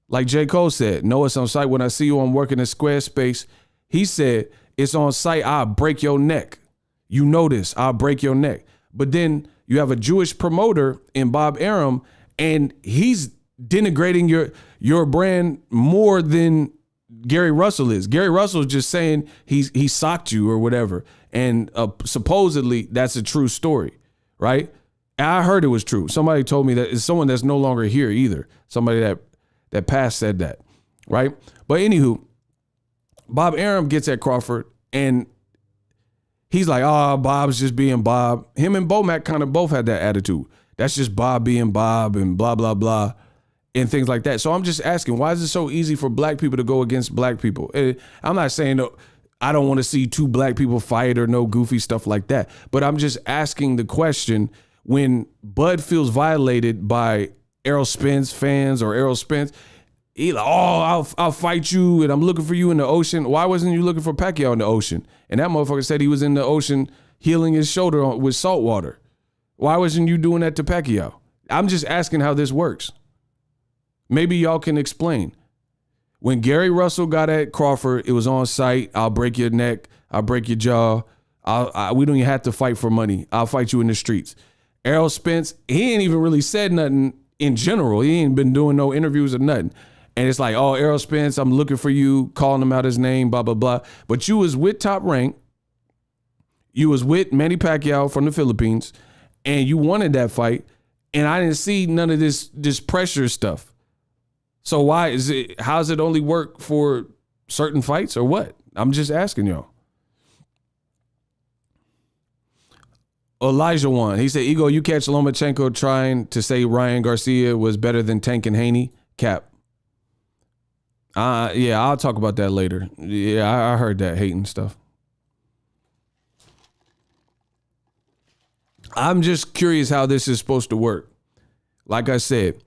Like J. Cole said, no, it's on site. When I see you, I'm working in Squarespace. He said, it's on site. I'll break your neck. You know this, I'll break your neck. But then you have a Jewish promoter in Bob Arum, and he's denigrating your brand more than Gary Russell is. Gary Russell is just saying he socked you or whatever. And supposedly that's a true story, right? And I heard it was true. Somebody told me that. It's someone that's no longer here either. Somebody that passed said that, right? But anywho, Bob Arum gets at Crawford and he's like, oh, Bob's just being Bob. Him and Bomac kind of both had that attitude. That's just Bob being Bob and blah, blah, blah, and things like that. So I'm just asking, why is it so easy for Black people to go against Black people? I'm not saying I don't want to see two Black people fight or no goofy stuff like that. But I'm just asking the question, when Bud feels violated by Errol Spence fans or Errol Spence, He like, oh, I'll fight you, and I'm looking for you in the ocean. Why wasn't you looking for Pacquiao in the ocean? And that motherfucker said he was in the ocean healing his shoulder with salt water. Why wasn't you doing that to Pacquiao? I'm just asking how this works. Maybe y'all can explain. When Gary Russell got at Crawford, it was on site. I'll break your neck. I'll break your jaw. We don't even have to fight for money. I'll fight you in the streets. Errol Spence, he ain't even really said nothing in general. He ain't been doing no interviews or nothing. And it's like, oh, Errol Spence, I'm looking for you, calling him out his name, blah, blah, blah. But you was with Top Rank. You was with Manny Pacquiao from the Philippines, and you wanted that fight. And I didn't see none of this pressure stuff. So how's it only work for certain fights or what? I'm just asking y'all. Elijah won. He said, Ego, you catch Lomachenko trying to say Ryan Garcia was better than Tank and Haney? Cap. Yeah, I'll talk about that later. Yeah, I heard that hating stuff. I'm just curious how this is supposed to work. Like I said,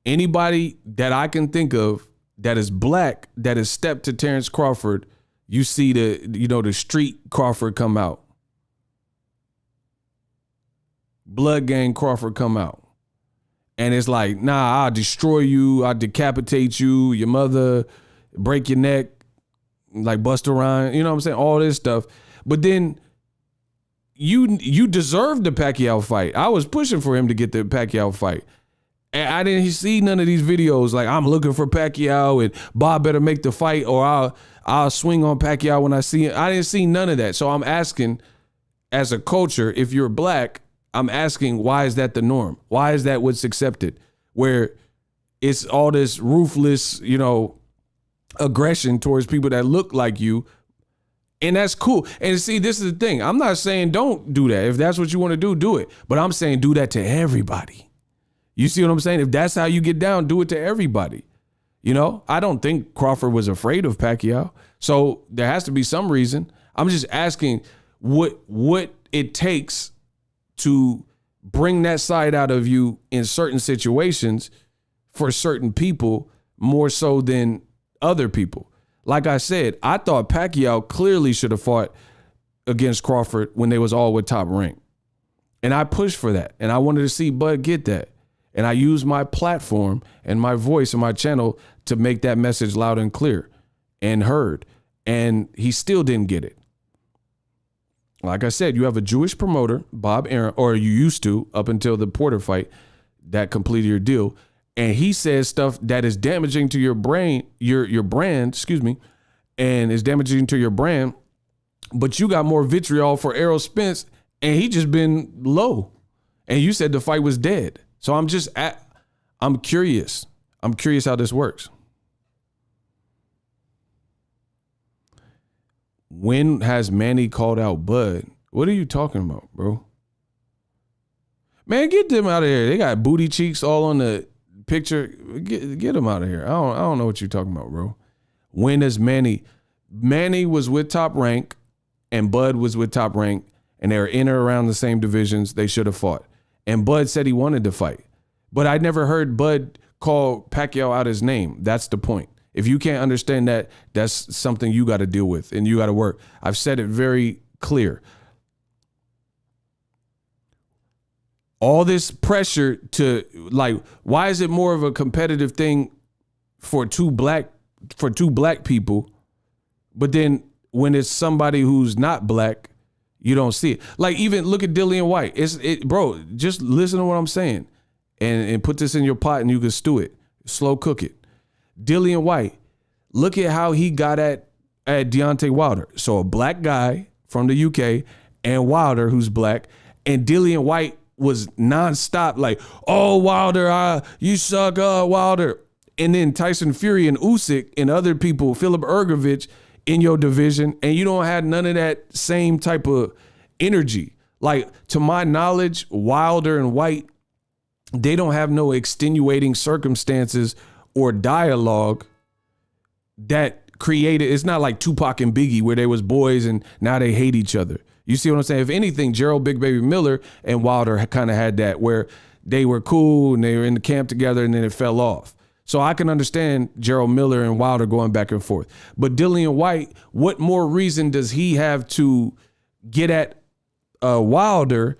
anybody that I can think of that is black that has stepped to Terence Crawford, you see the street Crawford come out. Blood Gang Crawford come out. And it's like, nah, I'll destroy you. I'll decapitate you, your mother, break your neck, like Busta Rhymes. You know what I'm saying? All this stuff. But then you deserve the Pacquiao fight. I was pushing for him to get the Pacquiao fight. And I didn't see none of these videos like, I'm looking for Pacquiao and Bob better make the fight or I'll swing on Pacquiao when I see him. I didn't see none of that. So I'm asking, as a culture, if you're black, I'm asking, why is that the norm? Why is that what's accepted? Where it's all this ruthless, aggression towards people that look like you. And that's cool. And see, this is the thing. I'm not saying don't do that. If that's what you want to do it. But I'm saying do that to everybody. You see what I'm saying? If that's how you get down, do it to everybody. I don't think Crawford was afraid of Pacquiao. So there has to be some reason. I'm just asking what it takes to bring that side out of you in certain situations for certain people more so than other people. Like I said, I thought Pacquiao clearly should have fought against Crawford when they was all with Top Rank. And I pushed for that. And I wanted to see Bud get that. And I used my platform and my voice and my channel to make that message loud and clear and heard. And he still didn't get it. Like I said, you have a Jewish promoter, Bob Aaron, or you used to up until the Porter fight that completed your deal. And he says stuff that is damaging to your brain, your brand, and is damaging to your brand. But you got more vitriol for Errol Spence, and he just been low. And you said the fight was dead. So I'm curious. I'm curious how this works. When has Manny called out Bud? What are you talking about, bro? Man, get them out of here. They got booty cheeks all on the picture. Get them out of here. I don't know what you're talking about, bro. When has Manny was with Top Rank and Bud was with Top Rank and they were in or around the same divisions. They should have fought. And Bud said he wanted to fight. But I never heard Bud call Pacquiao out his name. That's the point. If you can't understand that, that's something you got to deal with and you got to work. I've said it very clear. All this pressure to, like, why is it more of a competitive thing for two black people, but then when it's somebody who's not black, you don't see it. Like, even look at Dillian White. Bro, just listen to what I'm saying and put this in your pot and you can stew it, slow cook it. Dillian White, look at how he got at Deontay Wilder. So a black guy from the UK and Wilder, who's black, and Dillian White was nonstop like, oh, Wilder, you suck, Wilder. And then Tyson Fury and Usyk and other people, Philip Ergovich in your division, and you don't have none of that same type of energy. Like, to my knowledge, Wilder and White, they don't have no extenuating circumstances or dialogue that created, it's not like Tupac and Biggie where they was boys and now they hate each other. You see what I'm saying? If anything, Gerald Big Baby Miller and Wilder kind of had that where they were cool and they were in the camp together and then it fell off. So I can understand Gerald Miller and Wilder going back and forth. But Dillian White, what more reason does he have to get at Wilder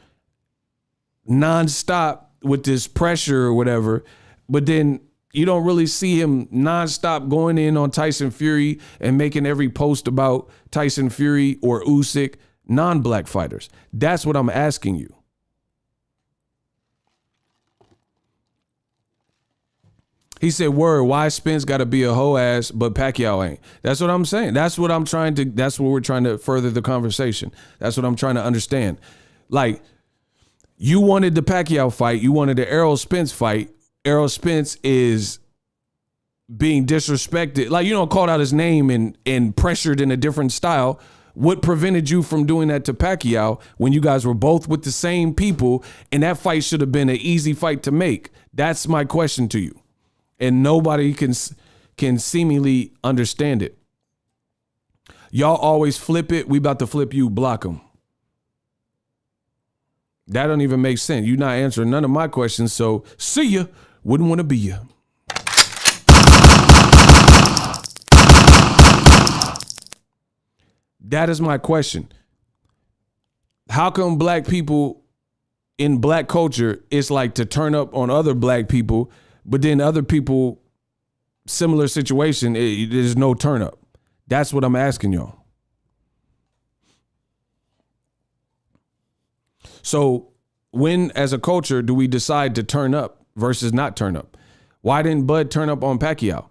nonstop with this pressure or whatever? But then you don't really see him nonstop going in on Tyson Fury and making every post about Tyson Fury or Usyk, non-black fighters. That's what I'm asking you. He said, word, why Spence got to be a hoe ass, but Pacquiao ain't? That's what I'm saying. That's what we're trying to further the conversation. That's what I'm trying to understand. Like, you wanted the Pacquiao fight. You wanted the Errol Spence fight. Errol Spence is being disrespected. Like, you know, called out his name and pressured in a different style. What prevented you from doing that to Pacquiao when you guys were both with the same people and that fight should have been an easy fight to make? That's my question to you. And nobody can seemingly understand it. Y'all always flip it. We about to flip you, block them. That don't even make sense. You're not answering none of my questions, so see ya. Wouldn't want to be ya. That is my question. How come black people in black culture, it's like to turn up on other black people, but then other people, similar situation, there's no turn up? That's what I'm asking y'all. So when, as a culture, do we decide to turn up versus not turn up? Why didn't Bud turn up on Pacquiao?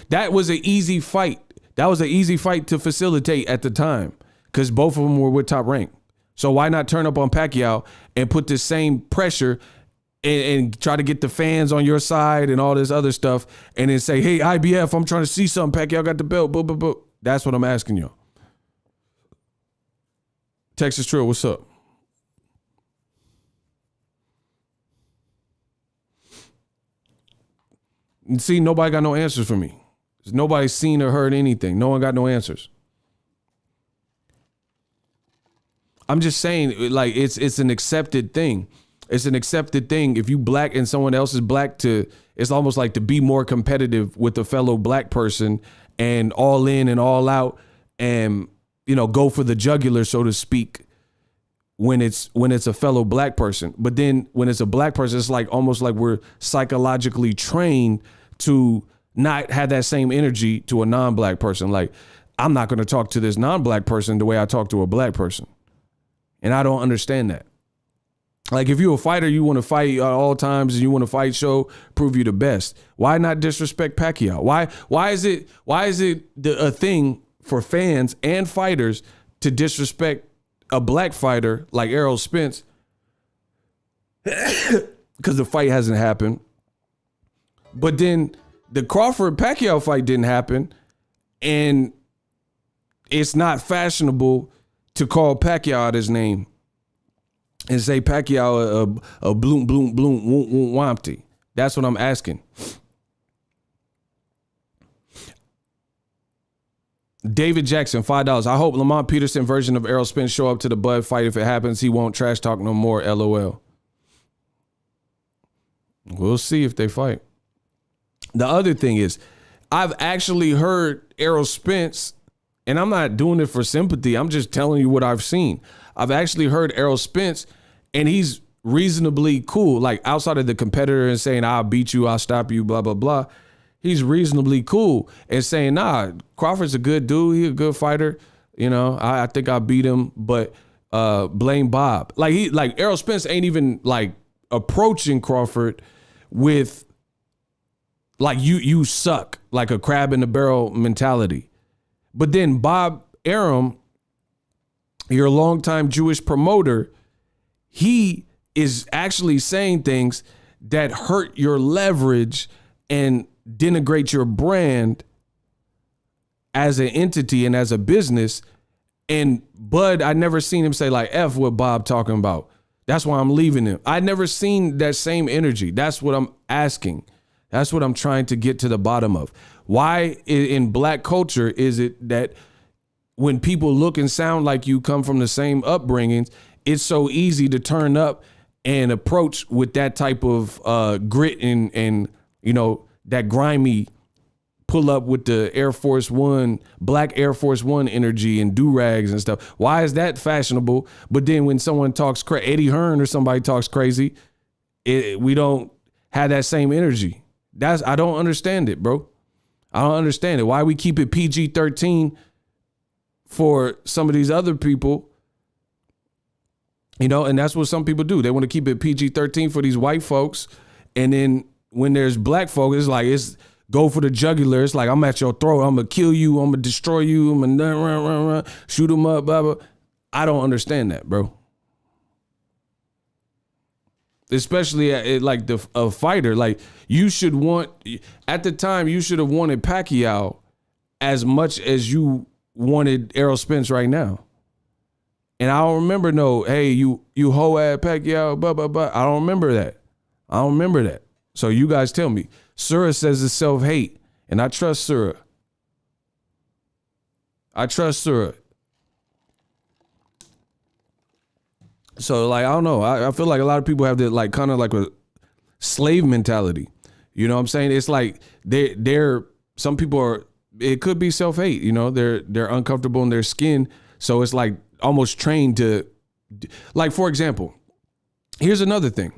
That was an easy fight. That was an easy fight to facilitate at the time because both of them were with Top Rank. So why not turn up on Pacquiao and put the same pressure and try to get the fans on your side and all this other stuff and then say, hey, IBF, I'm trying to see something. Pacquiao got the belt. Boop, boop, boop. That's what I'm asking y'all. Texas Trill, what's up? And see, nobody got no answers for me. Nobody's seen or heard anything. No one got no answers. I'm just saying, like, it's an accepted thing. It's an accepted thing. If you black and someone else is black, it's almost like to be more competitive with a fellow black person and all in and all out and, you know, go for the jugular, so to speak, when it's a fellow black person. But then when it's a black person, it's like almost like we're psychologically trained to not have that same energy to a non-black person. Like, I'm not going to talk to this non-black person the way I talk to a black person. And I don't understand that. Like, if you're a fighter, you want to fight at all times and you want to fight show, prove you the best. Why not disrespect Pacquiao? Why is it a thing for fans and fighters to disrespect a black fighter like Errol Spence because the fight hasn't happened? But then the Crawford-Pacquiao fight didn't happen, and it's not fashionable to call Pacquiao out his name and say Pacquiao a bloom, bloom, bloom, wompty. That's what I'm asking. David Jackson, $5. I hope Lamont Peterson version of Errol Spence show up to the Bud fight. If it happens, he won't trash talk no more, LOL. We'll see if they fight. The other thing is, I've actually heard Errol Spence, and I'm not doing it for sympathy. I'm just telling you what I've seen. I've actually heard Errol Spence, and he's reasonably cool. Like, outside of the competitor and saying, I'll beat you, I'll stop you, blah, blah, blah. He's reasonably cool and saying, nah, Crawford's a good dude. He's a good fighter. You know, I think I beat him, but blame Bob. Like Errol Spence ain't even like approaching Crawford with like you suck, like a crab in the barrel mentality. But then Bob Arum, your longtime Jewish promoter, he is actually saying things that hurt your leverage and denigrate your brand as an entity and as a business. And Bud, I never seen him say like, F what Bob talking about. That's why I'm leaving him. I never seen that same energy. That's what I'm asking. That's what I'm trying to get to the bottom of. Why in black culture is it that when people look and sound like you, come from the same upbringings, it's so easy to turn up and approach with that type of grit and you know, that grimy pull up with the Air Force One, black Air Force One energy and do-rags and stuff. Why is that fashionable? But then when someone talks Eddie Hearn or somebody talks crazy, we don't have that same energy. I don't understand it, bro. I don't understand it. Why we keep it PG-13 for some of these other people, you know, and that's what some people do. They want to keep it PG-13 for these white folks. And then when there's black folks, it's go for the jugular. It's like, I'm at your throat. I'm going to kill you. I'm going to destroy you. I'm going to shoot them up, blah, blah. I don't understand that, bro. Especially like a fighter. Like, you should want, at the time, you should have wanted Pacquiao as much as you wanted Errol Spence right now. And I don't remember hey, you hoe at Pacquiao, blah, blah, blah. I don't remember that. So you guys tell me. Surah says it's self-hate, and I trust Surah. So, like, I don't know. I feel like a lot of people have that, like, kind of like a slave mentality. You know what I'm saying? It's like they're some people are, it could be self-hate, you know, they're uncomfortable in their skin. So it's like almost trained to, like, for example, here's another thing.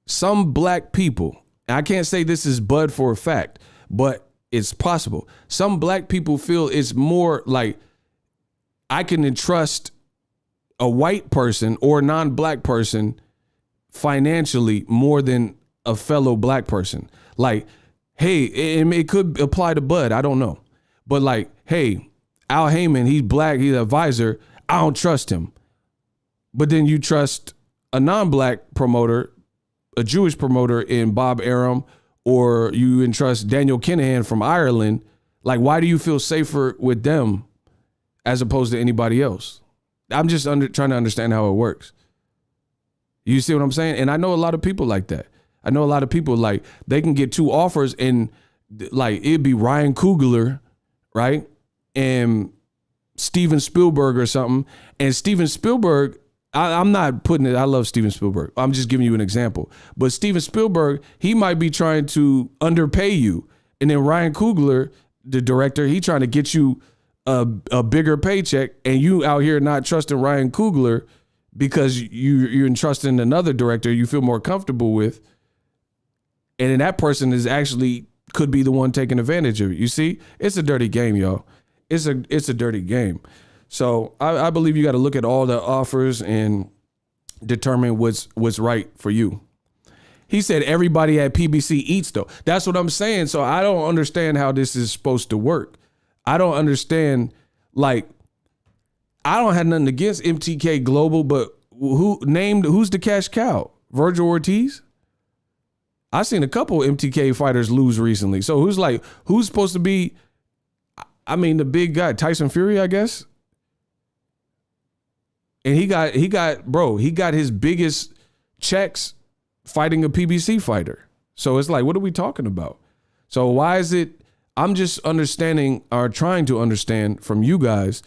Some black people, and I can't say this is Bud for a fact, but it's possible. Some black people feel it's more like I can entrust a white person or a non-black person financially more than a fellow black person. Like, hey, it could apply to Bud, I don't know. But like, hey, Al Heyman, he's black, he's an advisor, I don't trust him. But then you trust a non-black promoter, a Jewish promoter in Bob Arum, or you entrust Daniel Kinahan from Ireland. Like, why do you feel safer with them as opposed to anybody else? I'm just trying to understand how it works. You see what I'm saying? And I know a lot of people like that. I know a lot of people, like, they can get two offers and, like, it'd be Ryan Coogler, right? And Steven Spielberg or something. And Steven Spielberg, I'm not putting it, I love Steven Spielberg. I'm just giving you an example. But Steven Spielberg, he might be trying to underpay you. And then Ryan Coogler, the director, he trying to get you a bigger paycheck, and you out here not trusting Ryan Coogler because you're entrusting another director you feel more comfortable with. And then that person is actually could be the one taking advantage of it. You see, it's a dirty game, y'all. It's a dirty game. So I believe you got to look at all the offers and determine what's right for you. He said everybody at PBC eats, though. That's what I'm saying. So I don't understand how this is supposed to work. I don't understand. Like, I don't have nothing against MTK Global, but who's the cash cow? Virgil Ortiz? I've seen a couple MTK fighters lose recently. So who's supposed to be, I mean, the big guy, Tyson Fury, I guess. And he got his biggest checks fighting a PBC fighter. So it's like, what are we talking about? So why is it, I'm just understanding or trying to understand from you guys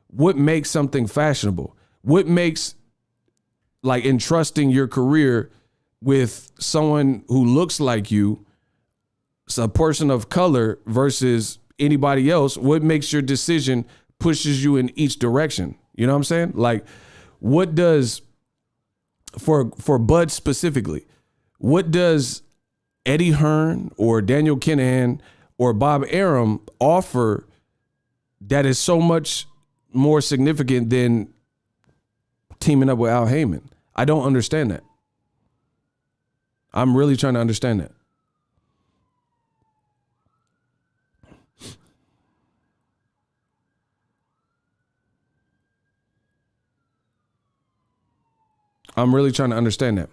what makes something fashionable. What makes, like, entrusting your career with someone who looks like you, a person of color versus anybody else, what makes your decision pushes you in each direction? You know what I'm saying? Like, what does, for Bud specifically, what does Eddie Hearn or Daniel Kinahan or Bob Arum offer that is so much more significant than teaming up with Al Heyman? I don't understand that. I'm really trying to understand that. I'm really trying to understand that.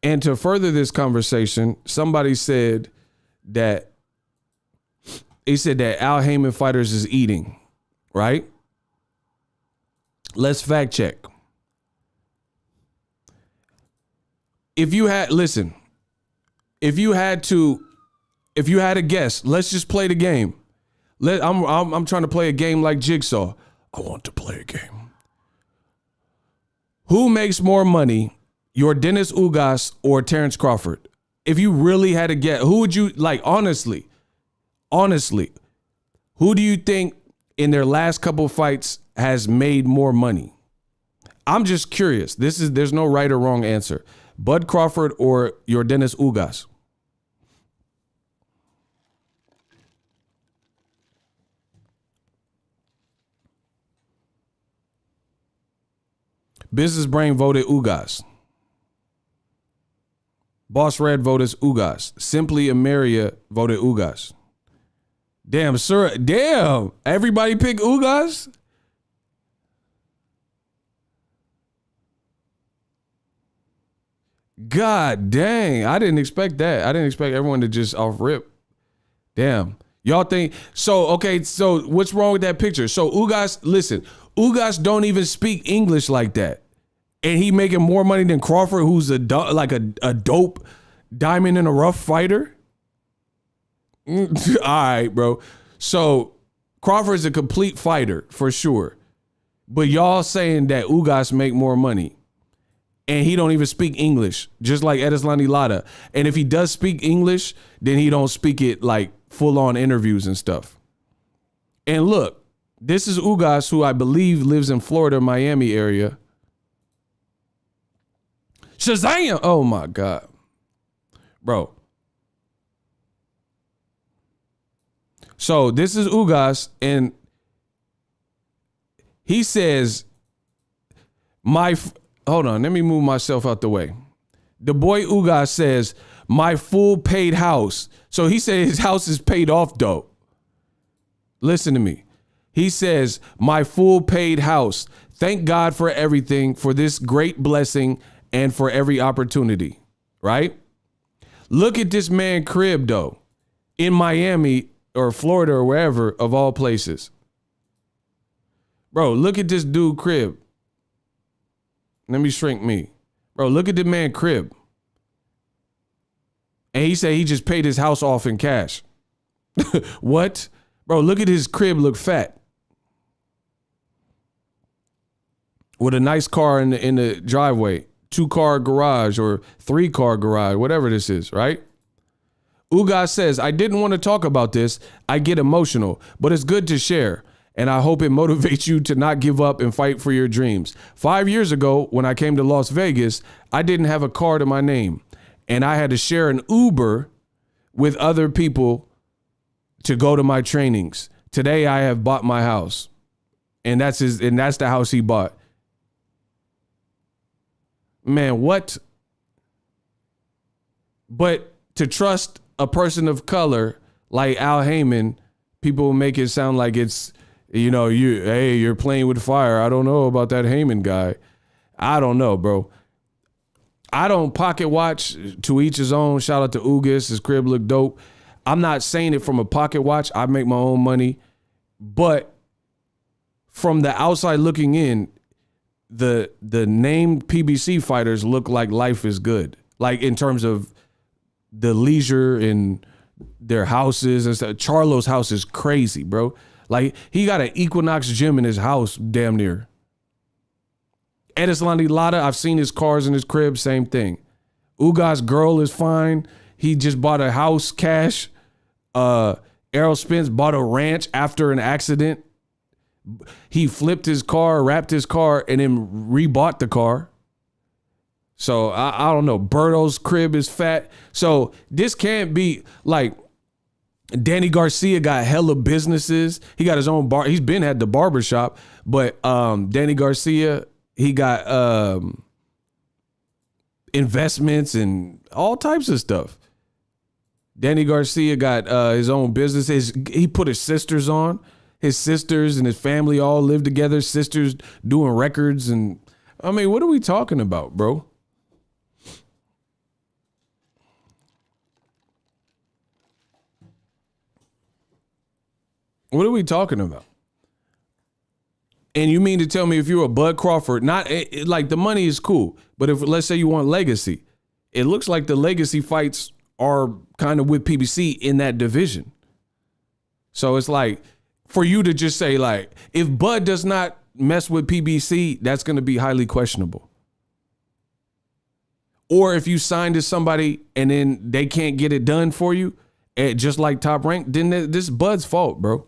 And to further this conversation, somebody said that Al Heyman fighters is eating, right? Let's fact check. If you had a guess, let's just play the game. I'm trying to play a game like Jigsaw. I want to play a game. Who makes more money your Dennis Ugas or Terence Crawford? If you really had to get, who would you like? Honestly, who do you think in their last couple of fights has made more money? I'm just curious. There's no right or wrong answer. Bud Crawford or your Dennis Ugas? Business Brain voted Ugas. Boss Red voted Ugas. Simply Ameria voted Ugas. Damn, sir. Damn. Everybody pick Ugas? God dang. I didn't expect that. I didn't expect everyone to just off rip. Damn. Y'all think so? Okay, so what's wrong with that picture? So Ugas, listen, Ugas don't even speak English like that, and he making more money than Crawford, who's a dope diamond in a rough fighter. All right, bro. So Crawford's a complete fighter for sure, but y'all saying that Ugas make more money, and he don't even speak English, just like Edeslani Lara. And if he does speak English, then he don't speak it like full on interviews and stuff. And look, this is Ugas, who I believe lives in Florida, Miami area. Shazam! Oh my God. Bro. So this is Ugas, and he says, hold on, let me move myself out the way. The boy Ugas says, my full paid house. So he said his house is paid off though. Listen to me. He says, my full paid house. Thank God for everything, for this great blessing, and for every opportunity, right? Look at this man crib though, in Miami or Florida or wherever, of all places. Bro, look at this dude crib. Let me shrink me. Bro, look at the man crib. And he said he just paid his house off in cash. What? Bro, look at his crib, look fat. With a nice car in the driveway, 2-car garage or 3-car garage, whatever this is, right? Ugas says, I didn't want to talk about this. I get emotional, but it's good to share. And I hope it motivates you to not give up and fight for your dreams. 5 years ago, when I came to Las Vegas, I didn't have a car to my name, and I had to share an Uber with other people to go to my trainings. Today, I have bought my house, and that's the house he bought. Man, what? But to trust a person of color like Al Heyman, people will make it sound like it's, you're playing with fire. I don't know about that Heyman guy. I don't know, bro. I don't pocket watch, to each his own. Shout out to Ugas. His crib look dope. I'm not saying it from a pocket watch. I make my own money. But from the outside looking in, the named PBC fighters look like life is good. Like in terms of the leisure and their houses and stuff. Charlo's house is crazy, bro. Like he got an Equinox gym in his house, damn near. Edeslani Lara, I've seen his cars in his crib, same thing. Ugas' girl is fine. He just bought a house cash. Errol Spence bought a ranch after an accident. He flipped his car, wrapped his car, and then rebought the car. So I don't know. Berto's crib is fat. So this can't be like Danny Garcia got hella businesses. He got his own bar. He's been at the barbershop, but Danny Garcia, he got investments and all types of stuff. Danny Garcia got his own business. He put his sisters on. His sisters and his family all live together. Sisters doing records. And I mean, what are we talking about, bro? What are we talking about? And you mean to tell me if you're a Bud Crawford, not like the money is cool, but if let's say you want legacy, it looks like the legacy fights are kind of with PBC in that division. So it's like for you to just say like, if Bud does not mess with PBC, that's going to be highly questionable. Or if you sign to somebody and then they can't get it done for you, just like Top Rank, then this is Bud's fault, bro.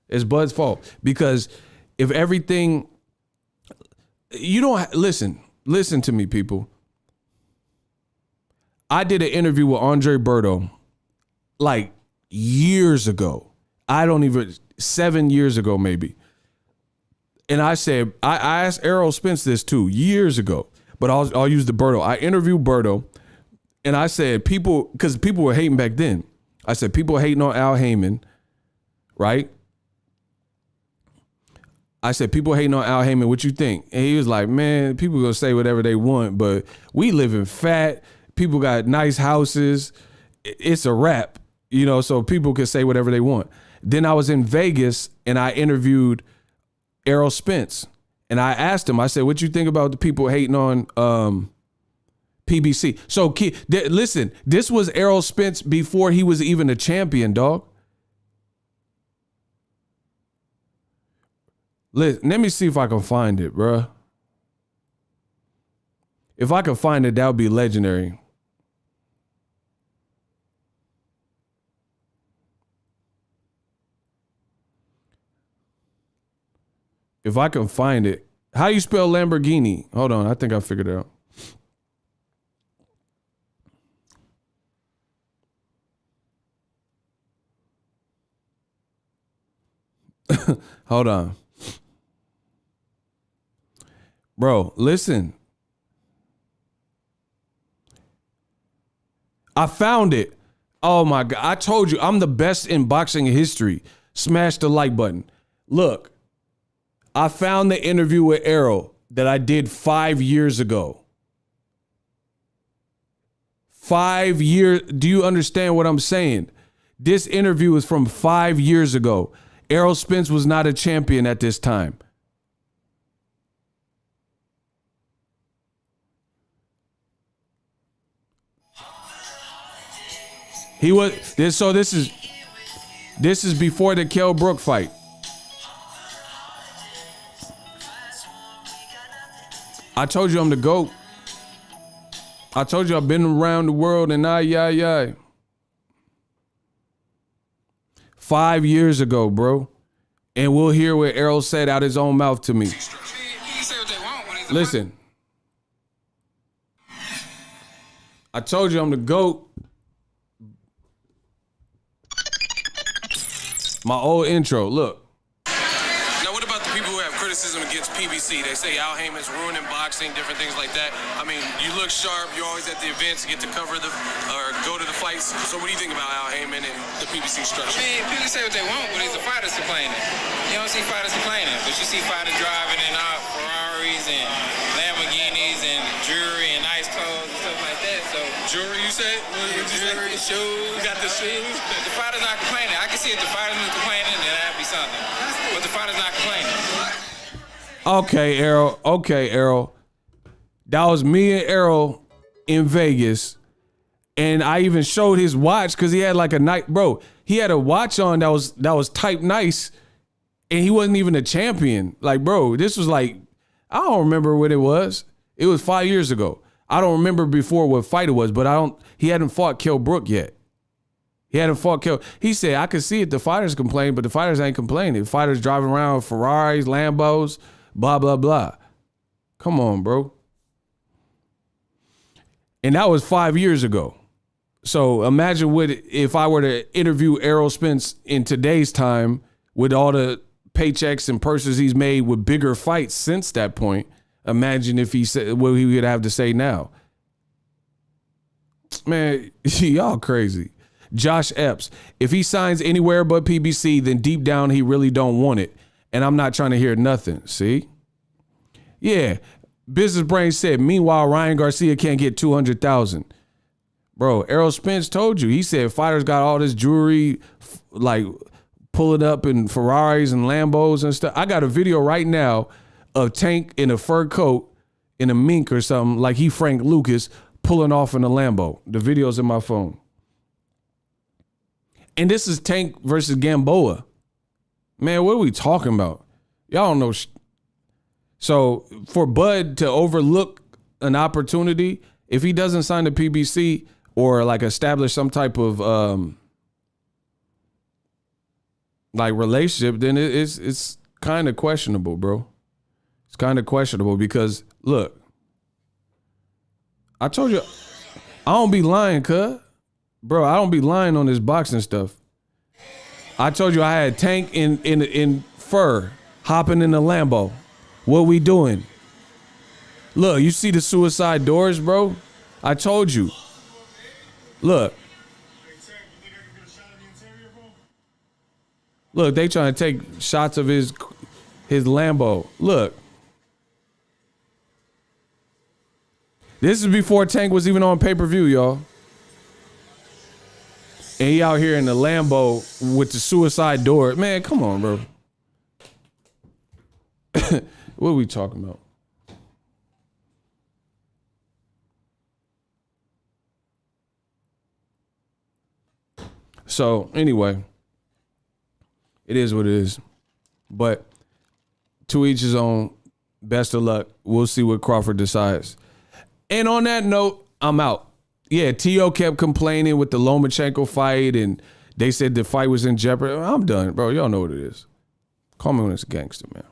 It's Bud's fault. Because if everything, you don't, listen to me, people. I did an interview with Andre Berto like years ago. 7 years ago, maybe. And I said, I asked Errol Spence this too, years ago, but I'll use the Berto. I interviewed Berto, and I said, because people were hating back then. I said, people hating on Al Heyman, right? I said, people hating on Al Heyman, what you think? And he was like, man, people gonna say whatever they want, but we live in fat. People got nice houses. It's a wrap, so people can say whatever they want. Then I was in Vegas, and I interviewed Errol Spence. And I asked him, I said, what you think about the people hating on PBC? So listen, this was Errol Spence before he was even a champion, dog. Let me see if I can find it, bruh. If I can find it, that would be legendary. If I can find it. How you spell Lamborghini? Hold on, I think I figured it out. Hold on. Bro, listen. I found it. Oh my God. I told you, I'm the best in boxing history. Smash the like button. Look. I found the interview with Errol that I did 5 years ago. 5 years. Do you understand what I'm saying? This interview is from 5 years ago. Errol Spence was not a champion at this time. He was this. So this is before the Kell Brook fight. I told you I'm the GOAT. I told you I've been around the world and 5 years ago, bro. And we'll hear what Errol said out his own mouth to me. Listen. I told you I'm the GOAT. My old intro, look. Criticism against PBC. They say Al Heyman's ruining boxing, different things like that. I mean, you look sharp. You're always at the events, get to cover or go to the fights. So what do you think about Al Heyman and the PBC structure? I mean, people say what they want, but it's the fighters complaining. You don't see fighters complaining, but you see fighters driving in Ferraris and Lamborghinis and jewelry and nice clothes and stuff like that. So jewelry, you said? Jewelry, shoes. You got the shoes? The fighters not complaining. I can see if the fighters was complaining, then that'd be something. But the fighters not complaining. Okay, Errol. That was me and Errol in Vegas. And I even showed his watch because he had like a night, bro. He had a watch on that was type nice, and he wasn't even a champion. Like, bro, this was like, I don't remember what it was. It was 5 years ago. I don't remember before what fight it was, but he hadn't fought Kell Brook yet. He said, I could see it, the fighters complain, but the fighters ain't complaining. The fighters driving around with Ferraris, Lambos, blah, blah, blah. Come on, bro. And that was 5 years ago. So imagine if I were to interview Errol Spence in today's time with all the paychecks and purses he's made with bigger fights since that point. Imagine if he said what he would have to say now. Man, y'all crazy. Josh Epps, if he signs anywhere but PBC, then deep down he really don't want it. And I'm not trying to hear nothing. See? Yeah. Business Brain said, meanwhile, Ryan Garcia can't get 200,000. Bro, Errol Spence told you. He said fighters got all this jewelry, like pulling up in Ferraris and Lambos and stuff. I got a video right now of Tank in a fur coat, in a mink or something, like he Frank Lucas, pulling off in a Lambo. The video's in my phone. And this is Tank versus Gamboa. Man, what are we talking about? Y'all don't know. So for Bud to overlook an opportunity if he doesn't sign the PBC or like establish some type of like relationship, then it's kind of questionable, bro. It's kind of questionable because look, I told you I don't be lying, cuz. Bro, I don't be lying on this boxing stuff. I told you I had Tank in fur hopping in the Lambo. What we doing? Look, you see the suicide doors, bro? I told you. Look. Look, they trying to take shots of his Lambo. Look. This is before Tank was even on pay-per-view, y'all. And he out here in the Lambo with the suicide door. Man, come on, bro. What are we talking about? So, anyway, it is what it is. But to each his own. Best of luck. We'll see what Crawford decides. And on that note, I'm out. Yeah, T.O. kept complaining with the Lomachenko fight, and they said the fight was in jeopardy. I'm done, bro. Y'all know what it is. Call me when it's a gangster, man.